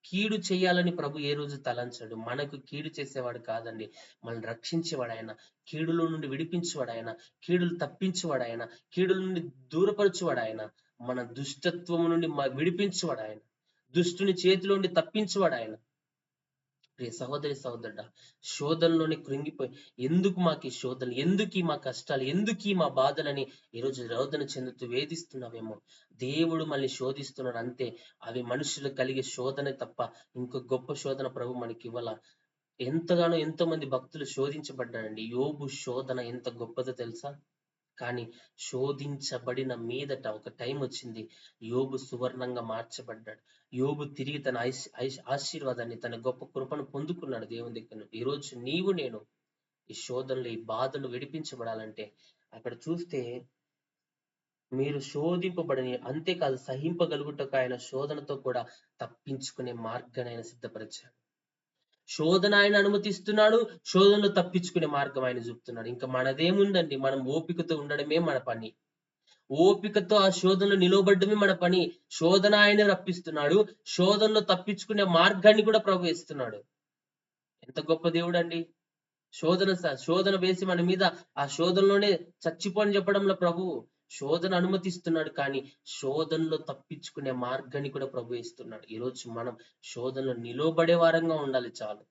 కీడు చేయాలని ప్రభు ఏ రోజు తలంచడు. మనకు కీడు చేసేవాడు కాదండి, మనల్ని రక్షించేవాడు ఆయన. కీడులో నుండి విడిపించేవాడు ఆయన. కీడులు తప్పించేవాడు ఆయన. కీడుల నుండి దూరపరచువాడు ఆయన. మన దుష్టత్వము నుండి విడిపించేవాడు ఆయన. దుష్టుని చేతిలో నుండి తప్పించేవాడు ఆయన. ప్రియ సహోదరి సహోదరుడా, శోధనలోనే కృంగిపోయి ఎందుకు మాకు ఈ శోధనలు, ఎందుకు మా కష్టాలు, ఎందుకు మా బాధలని ఈరోజు రోదన చెందుతూ వేధిస్తున్నావేమో. దేవుడు మళ్ళీ శోధిస్తున్నాడు అంతే. అవి మనుషులు కలిగే శోధనే తప్ప ఇంకో గొప్ప శోధన ప్రభు మనకి ఇవ్వాల. ఎంతగానో ఎంతో మంది భక్తులు శోధించబడ్డారండి. యోబు శోధన ఎంత గొప్పదో తెలుసా? కానీ శోధించబడిన మీదట ఒక టైం వచ్చింది, యోబు సువర్ణంగా మార్చబడ్డాడు. యోబు తిరిగి తన ఆశీర్వాదాన్ని, తన గొప్ప కృపను పొందుకున్నాడు దేవుని దగ్గర. ఈరోజు నీవు నేను ఈ శోధనలు, ఈ బాధలు విడిపించబడాలంటే అక్కడ చూస్తే మీరు శోధింపబడని, అంతేకాదు సహింపగలుగుటకు ఆయన శోధనతో కూడా తప్పించుకునే మార్గాన్ని ఆయన సిద్ధపరిచాడు. శోధన ఆయన అనుమతిస్తున్నాడు, శోధనలో తప్పించుకునే మార్గం ఆయన చూపుతున్నాడు. ఇంకా మనదేముందండి, మనం ఓపికతో ఉండడమే మన పని. ఓపికతో ఆ శోధనలో నిలవబడ్డమే మన పని. శోధన ఆయన రప్పిస్తున్నాడు, శోధనలో తప్పించుకునే మార్గాన్ని కూడా ప్రభు ఇస్తున్నాడు. ఎంత గొప్ప దేవుడు అండి. శోధన వేసి మన మీద ఆ శోధనలోనే చచ్చిపోని చెప్పడంలో ప్రభు శోధన అనుమతిస్తున్నాడు, కానీ శోధనలో తప్పించుకునే మార్గాన్ని కూడా ప్రభు ఇస్తున్నాడు. ఈరోజు మనం శోధనలో నిలవబడే వారంగా ఉండాలి చాలు.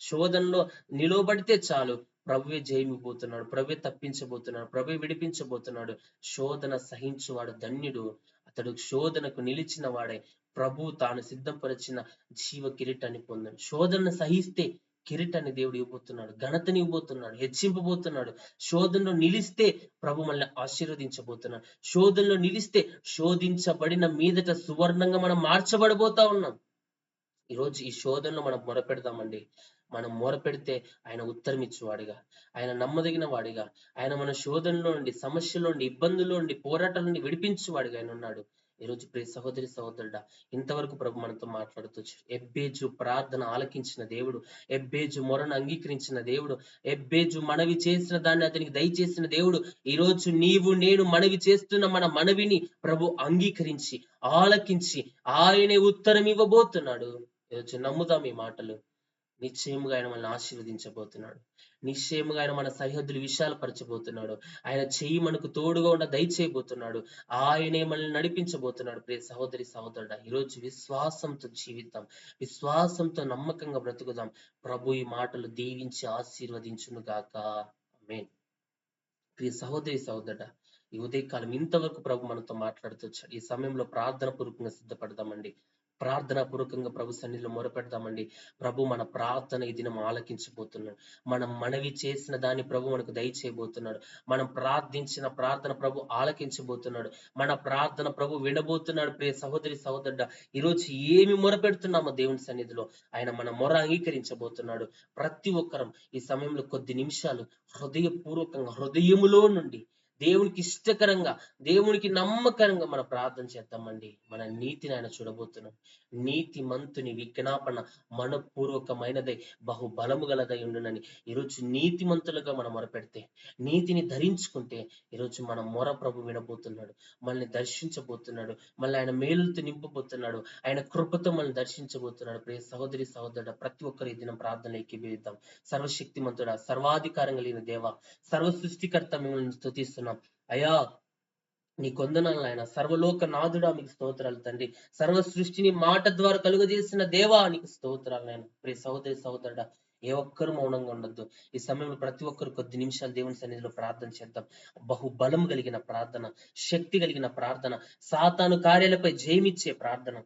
శోధనలో నిలవబడితే చాలు, ప్రభువే జయమిపోతున్నాడు, ప్రభువే తప్పించబోతున్నాడు, ప్రభువే విడిపించబోతున్నాడు. శోధన సహించువాడు ధన్యుడు, అతడు శోధనకు నిలిచిన వాడే ప్రభు తాను సిద్ధపరిచిన జీవ కిరీటాన్ని పొందాడు. శోధనను సహిస్తే కిరీటాన్ని దేవుడు ఇవ్వబోతున్నాడు, ఘనతని ఇవ్వబోతున్నాడు, హెచ్చింపబోతున్నాడు. శోధనలో నిలిస్తే ప్రభు మనల్ని ఆశీర్వదించబోతున్నాడు. శోధనలో నిలిస్తే శోధించబడిన మీదట సువర్ణంగా మనం మార్చబడబోతా ఉన్నాం. ఈరోజు ఈ శోధనలో మనం మొరపెడదామండి. మనం మొరపెడితే ఆయన ఉత్తరం ఇచ్చేవాడిగా, ఆయన నమ్మదగిన వాడిగా, ఆయన మన శోధనలో నుండి, సమస్యలో నుండి, ఇబ్బందుల్లో నుండి, పోరాటాల నుండి విడిపించేవాడిగా ఆయన ఉన్నాడు. ఈరోజు ప్రియ సహోదరి సహోదరుడా, ఇంతవరకు ప్రభు మనతో మాట్లాడుతూ ఎబ్బేజు ప్రార్థన ఆలకించిన దేవుడు, ఎబ్బేజు మొరను అంగీకరించిన దేవుడు, ఎబ్బేజు మనవి చేసిన దాన్ని అతనికి దయచేసిన దేవుడు, ఈరోజు నీవు నేను మనవి చేస్తున్న మన మనవిని ప్రభు అంగీకరించి ఆలకించి ఆయనే ఉత్తరం ఇవ్వబోతున్నాడు. ఈరోజు నమ్ముదాం ఈ మాటలు. నిశ్చయముగా ఆయన మనల్ని ఆశీర్వదించబోతున్నాడు. నిశ్చయముగా ఆయన మన సరిహద్దులు విశాలపరచబోతున్నాడు. ఆయన చెయ్యి మనకు తోడుగా ఉన్న దయచేయబోతున్నాడు. ఆయనే మనల్ని నడిపించబోతున్నాడు. ప్రియ సహోదరి సహోదరుడా, ఈరోజు విశ్వాసంతో జీవితం, విశ్వాసంతో నమ్మకంగా బ్రతుకుదాం. ప్రభు ఈ మాటలు దీవించి ఆశీర్వదించును గాక. ఆమేన్. ప్రియ సహోదరి సహోదరుడా, ఈ ఉదయకాలం ఇంతవరకు ప్రభు మనతో మాట్లాడుతూ వచ్చాడు. ఈ సమయంలో ప్రార్థన పూర్వకంగా సిద్ధపడదామండి. ప్రార్థనా పూర్వకంగా ప్రభు సన్నిధిలో మొరపెడదామండి. ప్రభు మన ప్రార్థన ఈ దినం ఆలకించబోతున్నాడు. మనం మనవి చేసిన దాన్ని ప్రభు మనకు దయచేయబోతున్నాడు. మనం ప్రార్థించిన ప్రార్థన ప్రభు ఆలకించబోతున్నాడు. మన ప్రార్థన ప్రభు వినబోతున్నాడు. ప్రియ సహోదరి సహోదరుడా, ఈరోజు ఏమి మొరపెడుతున్నామో దేవుని సన్నిధిలో ఆయన మన మొర అంగీకరించబోతున్నాడు. ప్రతి ఒక్కరం ఈ సమయంలో కొద్ది నిమిషాలు హృదయపూర్వకంగా, హృదయములో నుండి దేవునికి ఇష్టకరంగా, దేవునికి నమ్మకరంగా మన ప్రార్థన చేద్దామండి. మన నీతిని ఆయన చూడబోతున్నాడు. నీతి మంతుని విజ్ఞాపన మనపూర్వకమైనదై బహు బలము గలదై ఉండునని ఈరోజు నీతిమంతులుగా మనం మొరపెడితే, నీతిని ధరించుకుంటే ఈరోజు మన మొర ప్రభు వినబోతున్నాడు. మనల్ని దర్శించబోతున్నాడు. మళ్ళీ ఆయన మేలుతో నింపబోతున్నాడు. ఆయన కృపతో మనల్ని దర్శించబోతున్నాడు. ప్రియ సహోదరి సహోదరుడ, ప్రతి ఒక్కరు ఈ దినం ప్రార్థనలో ఏకీభవిద్దాం. సర్వశక్తిమంతుడా, సర్వాధికారం కలిగిన దేవ, సర్వ సృష్టికర్త మిమ్మల్ని స్తుతిస్తున్నాం అయ్యా. నీ కొందనాలు ఆయన, సర్వలోక నాథుడా మీకు స్తోత్రాలు తండ్రి. సర్వ సృష్టిని మాట ద్వారా కలుగజేసిన దేవా నీకు స్తోత్రాలు నాయన. ప్రియ సహోదరి సహోదరుడా, ఏ ఒక్కరు మౌనంగా ఉండొద్దు. ఈ సమయంలో ప్రతి ఒక్కరు కొద్ది నిమిషాలు దేవుని సన్నిధిలో ప్రార్థన చేద్దాం. బహుబలం కలిగిన ప్రార్థన, శక్తి కలిగిన ప్రార్థన, సాతాను కార్యాలపై జయమిచ్చే ప్రార్థన,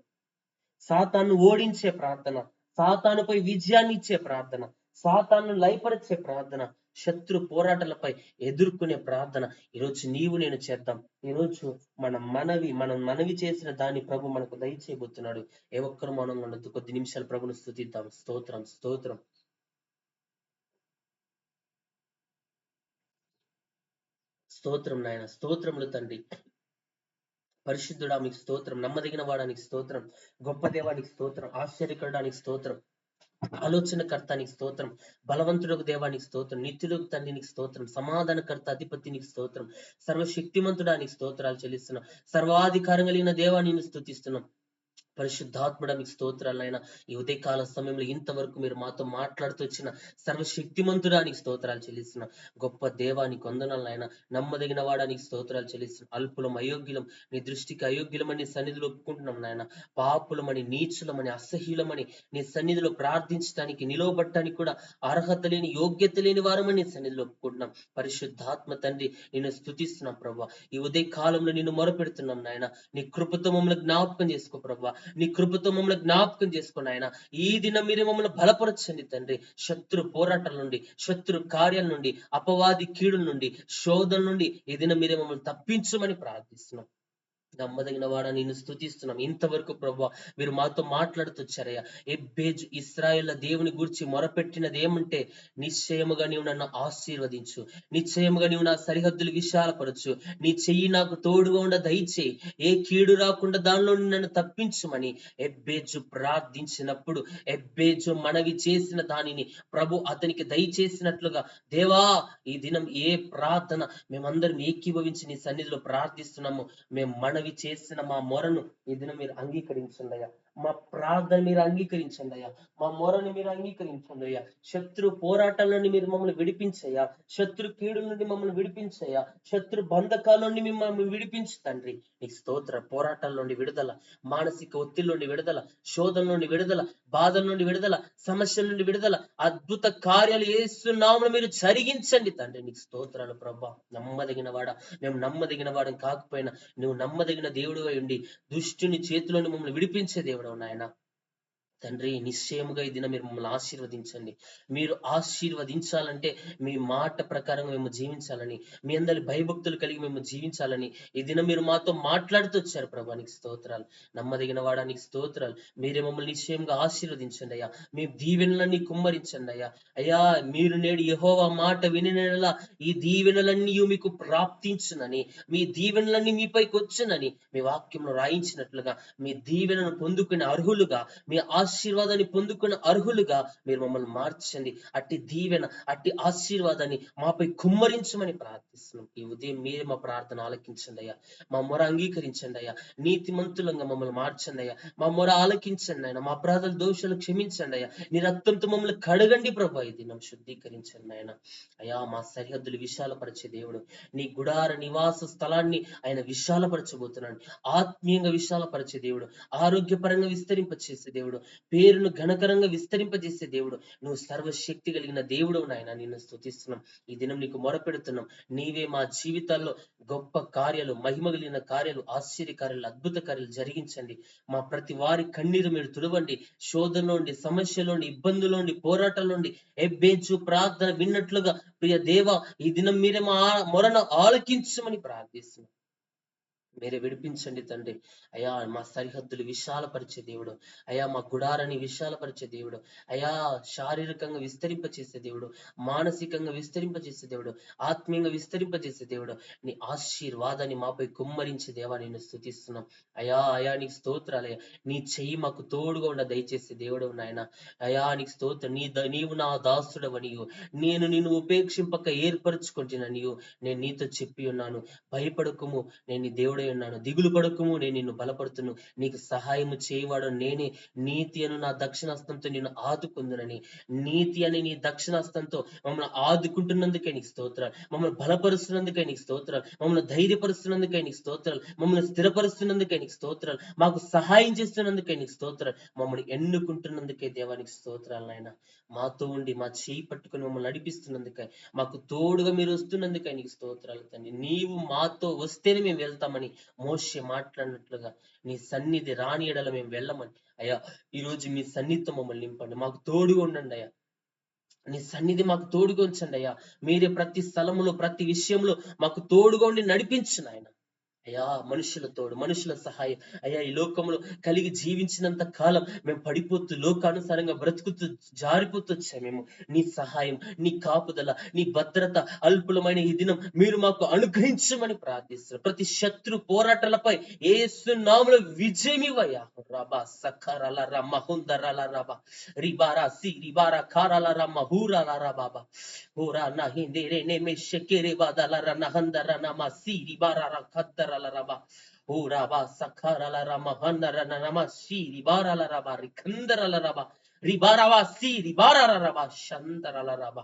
సాతాను ఓడించే ప్రార్థన, సాతానుపై విజయాన్ని ఇచ్చే ప్రార్థన, సాతాను లయపరిచే ప్రార్థన, శత్రు పోరాటాలపై ఎదుర్కొనే ప్రార్థన ఈరోజు నీవు నేను చేద్దాం. ఈరోజు మనం మనవి చేసిన దాన్ని ప్రభు మనకు దయచేయబోతున్నాడు. ఏ ఒక్కరు మౌనంగా ఉండొద్దు. కొద్ది నిమిషాలు ప్రభును స్తుతిద్దాం. స్తోత్రం, స్తోత్రం, స్తోత్రం నాయన. స్తోత్రములు తండ్రి. పరిశుద్ధుడా మీకు స్తోత్రం. నమ్మదగిన వాడానికి స్తోత్రం. గొప్ప దేవానికి స్తోత్రం. ఆశ్చర్యకరడానికి స్తోత్రం. ఆలోచనకర్తానికి స్తోత్రం. బలవంతులకు దేవానికి స్తోత్రం. నిత్యులకు తండ్రికి స్తోత్రం. సమాధానకర్త అధిపతినికి స్తోత్రం. సర్వశక్తిమంతుడానికి స్తోత్రాలు చెల్లిస్తున్నాం. సర్వాధికారం కలిగిన దేవా నిన్ను స్తుతిస్తున్నాం. పరిశుద్ధాత్ముడ మీకు స్తోత్రాలైనా. ఈ ఉదయకాల సమయంలో ఇంతవరకు మీరు మాతో మాట్లాడుతూ వచ్చిన సర్వశక్తిమంతుడానికి స్తోత్రాలు చెల్లిస్తున్నాం. గొప్ప దేవానికి వందనాలైనా. నమ్మదగిన వాడానికి స్తోత్రాలు చెల్లిస్తున్నాం. అల్పులం, అయోగ్యులం, నీ దృష్టికి అయోగ్యులమని నీ సన్నిధిలో ఒప్పుకుంటున్నాం నాయన. పాపులమని, నీచులమని, అసహ్యులమని నీ సన్నిధిలో ప్రార్థించడానికి, నిలవబట్టడానికి కూడా అర్హత లేని, యోగ్యత లేని వారమని నీ సన్నిధిలో ఒప్పుకుంటున్నాం. పరిశుద్ధాత్మ తండ్రి నిన్ను స్తుతిస్తున్నాం ప్రభా. ఈ ఉదయ కాలంలో నిన్ను మొరపెడుతున్నాం నాయన. నీ కృపతో మమ్మల్ని జ్ఞాపకం చేసుకో ప్రభా. నీ కృపతో మమ్మల్ని జ్ఞాపకం చేసుకుని ఆయన ఈ దినం మీరు మమ్మల్ని బలపరచండి తండ్రి. శత్రు పోరాటాల నుండి, శత్రు కార్యాల నుండి, అపవాది కీడుల నుండి, శోధన నుండి ఈ దినం మీరే మమ్మల్ని తప్పించమని ప్రార్థిస్తున్నాం. నమ్మదగిన వాడా నిన్ను స్తుతిస్తున్నాం. ఇంతవరకు ప్రభా మీరు మాతో మాట్లాడుతూ వచ్చారయ్యా. ఎబ్బేజు ఇశ్రాయేళ్ల దేవుని గురించి మొరపెట్టినది ఏమంటే, నిశ్చయముగా నీవు నన్ను ఆశీర్వదించు, నిశ్చయముగా నీవు నా సరిహద్దులు విశాలపరచు, నీ చెయ్యి నాకు తోడుగా ఉండ దయచేయి, ఏ కీడు రాకుండా దానిలో నన్ను తప్పించుమని ఎబ్బేజు ప్రార్థించినప్పుడు, ఎబ్బేజు మనవి చేసిన దానిని ప్రభు అతనికి దయచేసినట్లుగా దేవా ఈ దినం ఏ ప్రార్థన మేమందరం ఏకీభవించి నీ సన్నిధిలో ప్రార్థిస్తున్నాము, మేము మనవి చేసిన మా మొరను ఈ దినం మీరు అంగీకరించండి అయ్యా. మా ప్రార్థన మీరు అంగీకరించండి అయ్యా. మా మొరను మీరు అంగీకరించండి అయ్యా. శత్రు పోరాటాల నుండి మీరు మమ్మల్ని విడిపించయ్యా. శత్రు కీడుల నుండి మమ్మల్ని విడిపించయ్యా. శత్రు బంధకాల నుండి మిమ్మల్ని విడిపించు తండ్రి. నీ స్తోత్ర. పోరాటాల నుండి విడుదల, మానసిక ఒత్తిడి నుండి విడుదల, శోధన నుండి విడుదల, బాధల నుండి విడుదల, సమస్యల నుండి విడుదల, అద్భుత కార్యాలు యేసు నామమున మీరు జరిగించండి తండ్రి. నీకు స్తోత్రాలు ప్రభా. నమ్మదగిన వాడా, మేము నమ్మదగిన వాడని కాకపోయినా నువ్వు నమ్మదగిన దేవుడు అయి ఉండి దుష్టుని చేతిలోని మమ్మల్ని విడిపించే దేవుడు నాయన. తండ్రి, నిశ్చయముగా ఈ దినం మీరు మమ్మల్ని ఆశీర్వదించండి. మీరు ఆశీర్వదించాలంటే మీ మాట ప్రకారంగా మేము జీవించాలని, మీ అందరి భయభక్తులు కలిగి మేము జీవించాలని ఈ దినం మీరు మాతో మాట్లాడుతూ వచ్చారు ప్రభా. నీకు స్తోత్రాలు. నమ్మదగిన వాడా నీకు స్తోత్రాలు. మీరే మమ్మల్ని నిశ్చయంగా ఆశీర్వదించండి అయ్యా. మీ దీవెనలన్నీ కుమ్మరించండి అయ్యా. అయ్యా, మీరు నేడు యెహోవా మాట వినినెడల ఈ దీవెనలన్నీ మీకు ప్రాప్తించునని, మీ దీవెనలన్నీ మీపైకి వచ్చునని మీ వాక్యంలో రాయించినట్లుగా మీ దీవెనను పొందుకునే అర్హులుగా, మీ ఆశీర్వాదాన్ని పొందుకున్న అర్హులుగా మీరు మమ్మల్ని మార్చండి. అట్టి దీవెన, అట్టి ఆశీర్వాదాన్ని మాపై కుమ్మరించమని ప్రార్థిస్తున్నాం. ఈ ఉదయం మీరే మా ప్రార్థన ఆలకించండి అయ్యా. మా మొర అంగీకరించండి అయ్యా. నీతిమంతులంగా మమ్మల్ని మార్చండి అయ్యా. మా మొర ఆలకించండి ఆయన. మా అపరాధాల దోషాలు క్షమించండి అయ్యా. నీ రక్తంతో మమ్మల్ని కడగండి ప్రభా. ఈ దినం శుద్ధీకరించండి ఆయన. అయ్యా, మా సరిహద్దులు విశాలపరిచే దేవుడు, నీ గుడార నివాస స్థలాన్ని ఆయన విశాలపరచబోతున్నాడు. ఆత్మీయంగా విశాలపరిచే దేవుడు, ఆరోగ్యపరంగా విస్తరింపచేసే దేవుడు, పేరును ఘనకరంగా విస్తరింపజేసే దేవుడు, నువ్వు సర్వశక్తి కలిగిన దేవుడు నాయన. నిన్ను స్తుతిస్తున్నాం. ఈ దినం నీకు మొరపెడుతున్నాం. నీవే మా జీవితాల్లో గొప్ప కార్యాలు, మహిమ కలిగిన కార్యాలు, ఆశ్చర్య కార్యాలు, అద్భుత కార్యాలు జరిగించండి. మా ప్రతి వారి కన్నీరు మీరు తుడవండి. శోధనలోండి, సమస్యలోండి, ఇబ్బందులోండి, పోరాటాల్లోండి ఎబ్బేజు ప్రార్థన విన్నట్లుగా ప్రియ దేవ, ఈ దినం మీరే మా మొరను ఆలకించమని ప్రార్థిస్తున్నాం. మీరే విడిపించండి తండ్రి. అయ్యా, మా సరిహద్దులు విశాలపరిచే దేవుడు, అయ్యా మా గుడారాన్ని విశాలపరిచే దేవుడు, అయ్యా శారీరకంగా విస్తరింపచేసే దేవుడు, మానసికంగా విస్తరింపచేసే దేవుడు, ఆత్మీయంగా విస్తరింపచేసే దేవుడు, నీ ఆశీర్వాదాన్ని మాపై కుమ్మరించే దేవా నిన్ను స్తుతిస్తున్నాం. అయ్యా అయా నీకు స్తోత్రాలయ్యా. నీ చెయ్యి మాకు తోడుగా ఉండ దయచేసే దేవుడు నాయన. అయా నీకు స్తోత్రం. నీవు నా దాసుడవనియు, నేను నిన్ను ఉపేక్షింపక ఏర్పరచుకుంటున్నానియు నేను నీతో చెప్పి ఉన్నాను. భయపడకుము, నేను నీ దేవుడై ఉన్నాను. దిగులు పడకుము, నేను నిన్ను బలపడుతును. నీకు సహాయము చేయవాడు నేనే. నీతి అను నా దక్షిణాస్తంతో నిన్ను ఆదుకుందునని. నీతి అని నీ దక్షిణాస్తంతో మమ్మల్ని ఆదుకుంటున్నందుకే నీకు స్తోత్రాలు. మమ్మల్ని బలపరుస్తున్నందుకే నీకు స్తోత్రాలు. మమ్మల్ని ధైర్యపరుస్తున్నందుకే నీకు స్తోత్రాలు. మమ్మల్ని స్థిరపరుస్తున్నందుకే నీకు స్తోత్రాలు. మాకు సహాయం చేస్తున్నందుకే నీకు స్తోత్రాలు. మమ్మల్ని ఎన్నుకుంటున్నందుకే దేవానికి స్తోత్రాలు నాయన. మాతో ఉండి మా చేయి పట్టుకుని మమ్మల్ని నడిపిస్తున్నందుకే, మాకు తోడుగా మీరు వస్తున్నందుకే నీకు స్తోత్రాలు తండ్రి. నీవు మాతో వస్తేనే మేము వెళ్తామని మోషే మాట్లాడినట్లుగా నీ సన్నిధి రాని ఎడల మేము వెళ్ళమని అయ్యా, ఈ రోజు మీ సన్నిధితో మమ్మల్ని నింపండి. మాకు తోడుగా ఉండండి అయ్యా. నీ సన్నిధి మాకు తోడుగా ఉంచండి అయ్యా. మీరే ప్రతి స్థలములో, ప్రతి విషయంలో మాకు తోడుగా ఉండి నడిపించు నాయన. అయ్యా, మనుషుల తోడు, మనుషుల సహాయం అయ్యా. ఈ లోకంలో కలిగి జీవించినంత కాలం మేము పడిపోతూ, లోకానుసారంగా బ్రతుకుతూ, జారిపోతూ వచ్చాము మేము. నీ సహాయం, నీ కాపుదల, నీ భద్రత అల్పులమైన ఈ దినం మీరు మాకు అనుగ్రహించమని ప్రార్థిస్తున్నాం. ప్రతి శత్రు పోరాటాలపై యేసు నామములో విజయమివయ్యా. రబా సఖరల రమ హుందరల రబ రిబారా సి రిబారా కారల రమ హూరల రబాబా హూరా నహిందిరే నెమెషకెరే బదల రనహందర నమ సి రిబారా ఖద్దరల రబ హూరాబా సఖరల రమ హందర నమ సి రిబారల రబ రిఖందరల రబ రిబారావా సి రిబారల రబ శందరల రబ.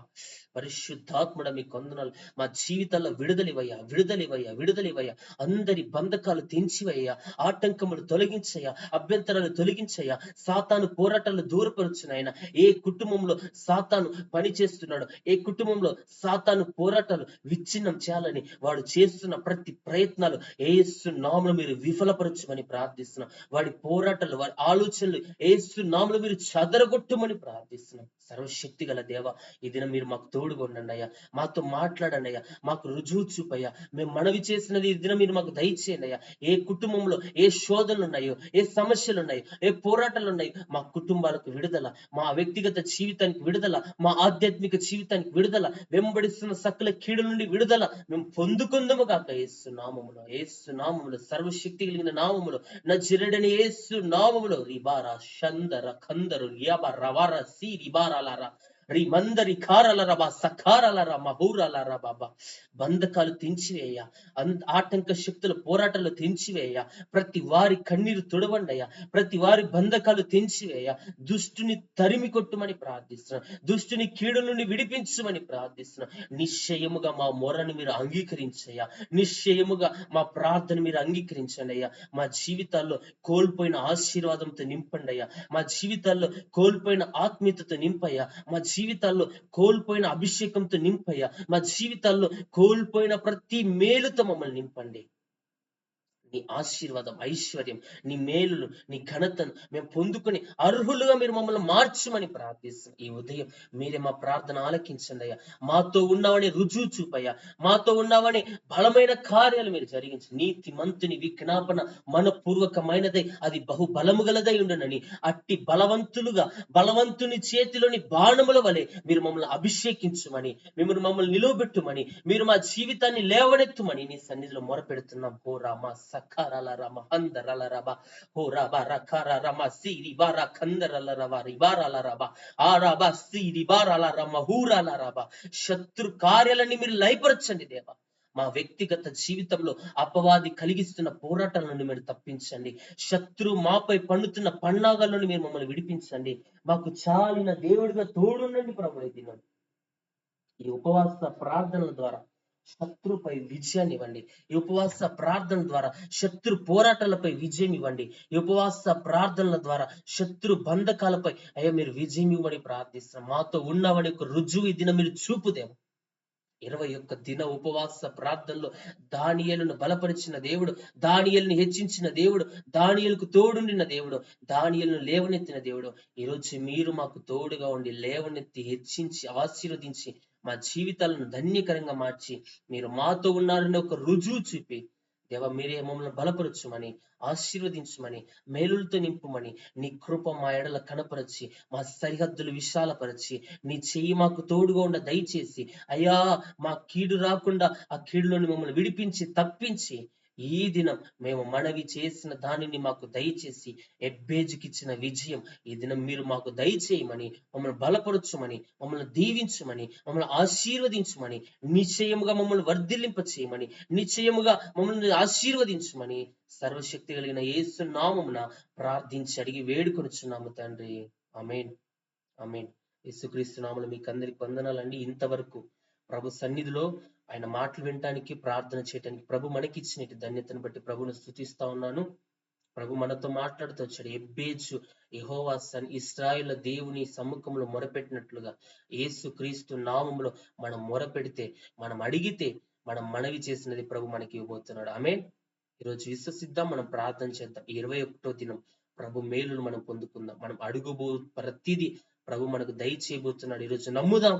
పరిశుద్ధాత్ముడ మీ కొందనాలు. మా జీవితాల్లో విడుదలివయ్యా, విడుదలివయ్యా, విడుదలివయ్యా. అందరి బంధకాలు తెంచివయ్యా, ఆటంకములు తొలగించయ్యా, అభ్యంతరాలు తొలగించయ్యా. సాతాను పోరాటాలు దూరపరుచునైనా. ఏ కుటుంబంలో సాతాను పని చేస్తున్నాడో, ఏ కుటుంబంలో సాతాను పోరాటాలు విచ్ఛిన్నం చేయాలని వాడు చేస్తున్న ప్రతి ప్రయత్నాలు యేసు నామములో మీరు విఫలపరచమని ప్రార్థిస్తున్నాం. వాడి పోరాటాలు, వాడి ఆలోచనలు యేసు నామములో మీరు చెదరగొట్టమని ప్రార్థిస్తున్నాం. సర్వశక్తి గల దేవ, ఈ దినం మీరు మాకు తోడుగా ఉండండి అయ్యా. మాతో మాట్లాడండి అయ్యా. మాకు రుజువు చూపయ్యా. మేము మనవి చేసినది ఈ దినం మీరు మాకు దయచేయండి అయ్యా. ఏ కుటుంబంలో ఏ శోధనలు ఉన్నాయో, ఏ సమస్యలు ఉన్నాయో, ఏ పోరాటాలు ఉన్నాయో, మా కుటుంబాలకు విడుదల, మా వ్యక్తిగత జీవితానికి విడుదల, మా ఆధ్యాత్మిక జీవితానికి విడుదల, వెంబడిస్తున్న సకల కీడు నుండి విడుదల మేము పొందుకుందాము కాక. యేసు నామములో, యేసు నామములో, సర్వశక్తి కలిగిన నామములో, నజరేయుడైన యేసు నామములో రిబారా షందర కందరు రియాబ రవార సి రిబారాలారా రిమందరి కారలర సకారలర మహూరలర బాబా. బంధకాలు తెంచివేయ, ఆటంక శక్తుల పోరాటాలు తెంచివేయ. ప్రతి వారి కన్నీరు తుడవండి అయ్యా. ప్రతి వారి బంధకాలు తెంచివేయ. దుష్టుని తరిమి కొట్టుమని ప్రార్థిస్తున్నాం. దుష్టుని కీడు నుండి విడిపించమని ప్రార్థిస్తున్నాం. నిశ్చయముగా మా మొరను మీరు అంగీకరించయ్యా. నిశ్చయముగా మా ప్రార్థన మీరు అంగీకరించండి అయ్యా. మా జీవితాల్లో కోల్పోయిన ఆశీర్వాదంతో నింపండి అయ్యా. మా జీవితాల్లో కోల్పోయిన ఆత్మీయతతో నింపయ్యా. మా జీవితాల్లో కోల్పోయిన అభిషేకంతో నింపయ్యా. మా జీవితాల్లో కోల్పోయిన ప్రతి మేలుతో మమ్మల్ని నింపండి. నీ ఆశీర్వాదం, ఐశ్వర్యం, నీ మేలులు, నీ ఘనతను మేము పొందుకొని అర్హులుగా మీరు మమ్మల్ని మార్చమని ప్రార్థిస్తున్నాం. ఈ ఉదయం మీరే మా ప్రార్థన ఆలకించండి అయ్యా. మాతో ఉన్నావని రుజువు చూపయ్యా. మాతో ఉన్నావని బలమైన కార్యాలు మీరు జరిగించి, నీతి మంతుని విజ్ఞాపన మనపూర్వకమైనదై అది బహుబలము గలదై ఉండనని, అట్టి బలవంతుని చేతిలోని బాణముల వలె మీరు మమ్మల్ని అభిషేకించమని, మమ్మల్ని నిలువబెట్టుమని, మీరు మా జీవితాన్ని లేవనెత్తుమని నీ సన్నిధిలో మొరపెడుతున్నాం. హో రామ సకారాల రమ అందరల రబ హో రబ రకార రమ సిరి బార కందరల రబ రిబారాల రబ ఆ రబ సిరి బారాల రమ హూరాల రబ. శత్రు కార్యాలన్నీ మీరు లయపరచండి దేవా. మా వ్యక్తిగత జీవితంలో అపవాది కలిగిస్తున్న పోరాటాల నుండి మీరు తప్పించండి. శత్రు మాపై పండుతున్న పన్నాగాల నుండి మీరు మమ్మల్ని విడిపించండి. మాకు చాలిన దేవుడిగా తోడుండండి ప్రభు. ఈ ఉపవాస ప్రార్థనల ద్వారా శత్రుపై విజయాన్ని ఇవ్వండి. ఈ ఉపవాస ప్రార్థన ద్వారా శత్రు పోరాటాలపై విజయం ఇవ్వండి. ఈ ఉపవాస ప్రార్థనల ద్వారా శత్రు బంధకాలపై అయ్యా మీరు విజయం ఇవ్వని ప్రార్థిస్తున్నాం. మాతో ఉన్నవని ఒక రుజువు ఈ దినం మీరు చూపుదేమో. 21 దిన ఉపవాస ప్రార్థనలో దానియేలును బలపరిచిన దేవుడు, దానియేలును హెచ్చించిన దేవుడు, దానియేలుకు తోడుండిన దేవుడు, దానియేలును లేవనెత్తిన దేవుడు, ఈరోజు మీరు మాకు తోడుగా ఉండి లేవనెత్తి హెచ్చించి ఆశీర్వదించి మా జీవితాలను ధన్యకరంగా మార్చి మీరు మాతో ఉన్నారని ఒక రుజువు చూపి దేవా మీరే మమ్మల్ని బలపరచుమని, ఆశీర్వదించమని, మేలులతో నింపుమని, నీ కృప మా ఎడల కనపరచి మా సరిహద్దులు విశాలపరచి నీ చెయ్యి మాకు తోడుగా ఉండ దయచేసి అయ్యా మా కీడు రాకుండా ఆ కీడులోని మమ్మల్ని విడిపించి తప్పించి ఈ దినం మేము మనవి చేసిన దానిని మాకు దయచేసి ఎబ్బేజుకిచ్చిన విజయం ఈ దినం మీరు మాకు దయచేయమని, మమ్మల్ని బలపరచుమని, మమ్మల్ని దీవించమని, మమ్మల్ని ఆశీర్వదించమని, నిశ్చయముగా మమ్మల్ని వర్ధిల్లింప చేయమని, నిశ్చయముగా మమ్మల్ని ఆశీర్వదించమని సర్వశక్తి కలిగిన యేసు నామమున ప్రార్థించి అడిగి వేడుకొనుచున్నాము తండ్రి. ఆమేన్, ఆమేన్. యేసుక్రీస్తు నామములో మీకు అందరికి వందనాలండి. ఇంతవరకు ప్రభు సన్నిధిలో ఆయన మాటలు వినటానికి, ప్రార్థన చేయటానికి ప్రభు మనకి ఇచ్చిన ధన్యతను బట్టి ప్రభును స్తుతిస్తా ఉన్నాను. ప్రభు మనతో మాట్లాడుతూ వచ్చాడు. ఎబ్బేజు యెహోవా ఇశ్రాయేలు దేవుని సముఖంలో మొరపెట్టినట్లుగా యేసు క్రీస్తు నామములో మనం మొరపెడితే, మనం అడిగితే, మనం మనవి చేసినది ప్రభు మనకి ఇవ్వబోతున్నాడు. ఆమేన్. ఈరోజు విశ్వసిద్దాం, మనం ప్రార్థన చేద్దాం. 21వ దినం ప్రభు మేలును మనం పొందుకుందాం. మనం అడుగుబో ప్రతిదీ ప్రభు మనకు దయచేయబోతున్నాడు. ఈరోజు నమ్ముదాం.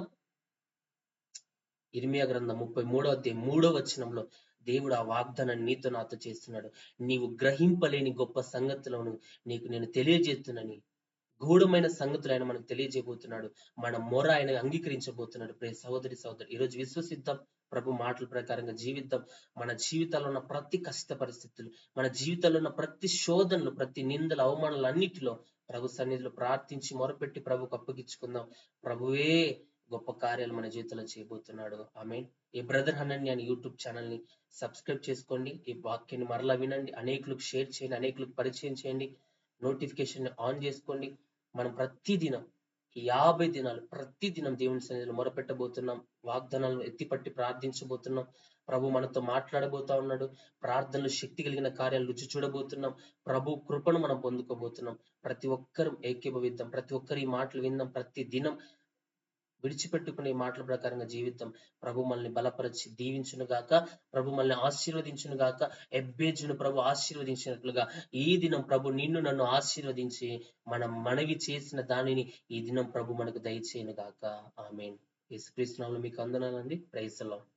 ఇర్మియా గ్రంథం 33వ అధ్యాయం 3వ వచనంలో దేవుడు ఆ వాగ్దానాన్ని నీతో నాతో చేస్తున్నాడు. నీవు గ్రహింపలేని గొప్ప సంగతులను నీకు నేను తెలియజేస్తున్నాను. గూఢమైన సంగతులు ఆయన మనకు తెలియజేయబోతున్నాడు. మన మొర ఆయన అంగీకరించబోతున్నాడు. ప్రియ సహోదరి సహోదరు, ఈరోజు విశ్వసిద్దాం, ప్రభు మాటల ప్రకారంగా జీవిద్దాం. మన జీవితాల్లో ఉన్న ప్రతి కష్ట పరిస్థితులు, మన జీవితాల్లో ఉన్న ప్రతి శోధనలు, ప్రతి నిందల అవమానాలు అన్నిటిలో ప్రభు సన్నిధిలో ప్రార్థించి మొరపెట్టి ప్రభుకు అప్పగించుకుందాం. ప్రభువే గొప్ప కార్యాలు మన జీవితంలో చేయబోతున్నాడు. ఆమేన్. ఈ బ్రదర్ హనన్య అని యూట్యూబ్ ఛానల్ ని సబ్స్క్రైబ్ చేసుకోండి. ఈ వాక్యాన్ని మరలా వినండి, అనేకులకు షేర్ చేయండి, అనేకులకు పరిచయం చేయండి, నోటిఫికేషన్ ఆన్ చేసుకోండి. మనం ప్రతిదినం 50 దినాలు ప్రతిదినం దేవుని సన్నిధిలో మొరపెట్టబోతున్నాం. వాగ్దానాలను ఎత్తిపట్టి ప్రార్థించబోతున్నాం. ప్రభు మనతో మాట్లాడబోతా ఉన్నాడు. ప్రార్థనలు శక్తి కలిగిన కార్యాలు రుచి చూడబోతున్నాం. ప్రభు కృపను మనం పొందుకోబోతున్నాం. ప్రతి ఒక్కరూ ఏకీభవిద్దాం. ప్రతి ఒక్కరు ఈ మాటలు విందాం. ప్రతి దినం విడిచిపెట్టుకునే మాటల ప్రకారంగా జీవితం. ప్రభు మనల్ని బలపరిచి దీవించును గాక. ప్రభు మనల్ని ఆశీర్వదించును గాక. ఎబ్బేజును ప్రభు ఆశీర్వదించినట్లుగా ఈ దినం ప్రభు నిన్ను నన్ను ఆశీర్వదించి మనం మనవి చేసిన దానిని ఈ దినం ప్రభు మనకు దయచేయను గాక. ఆమేన్. యేసుక్రీస్తు నామములో మీకు వందనాలండి. Praise the lord.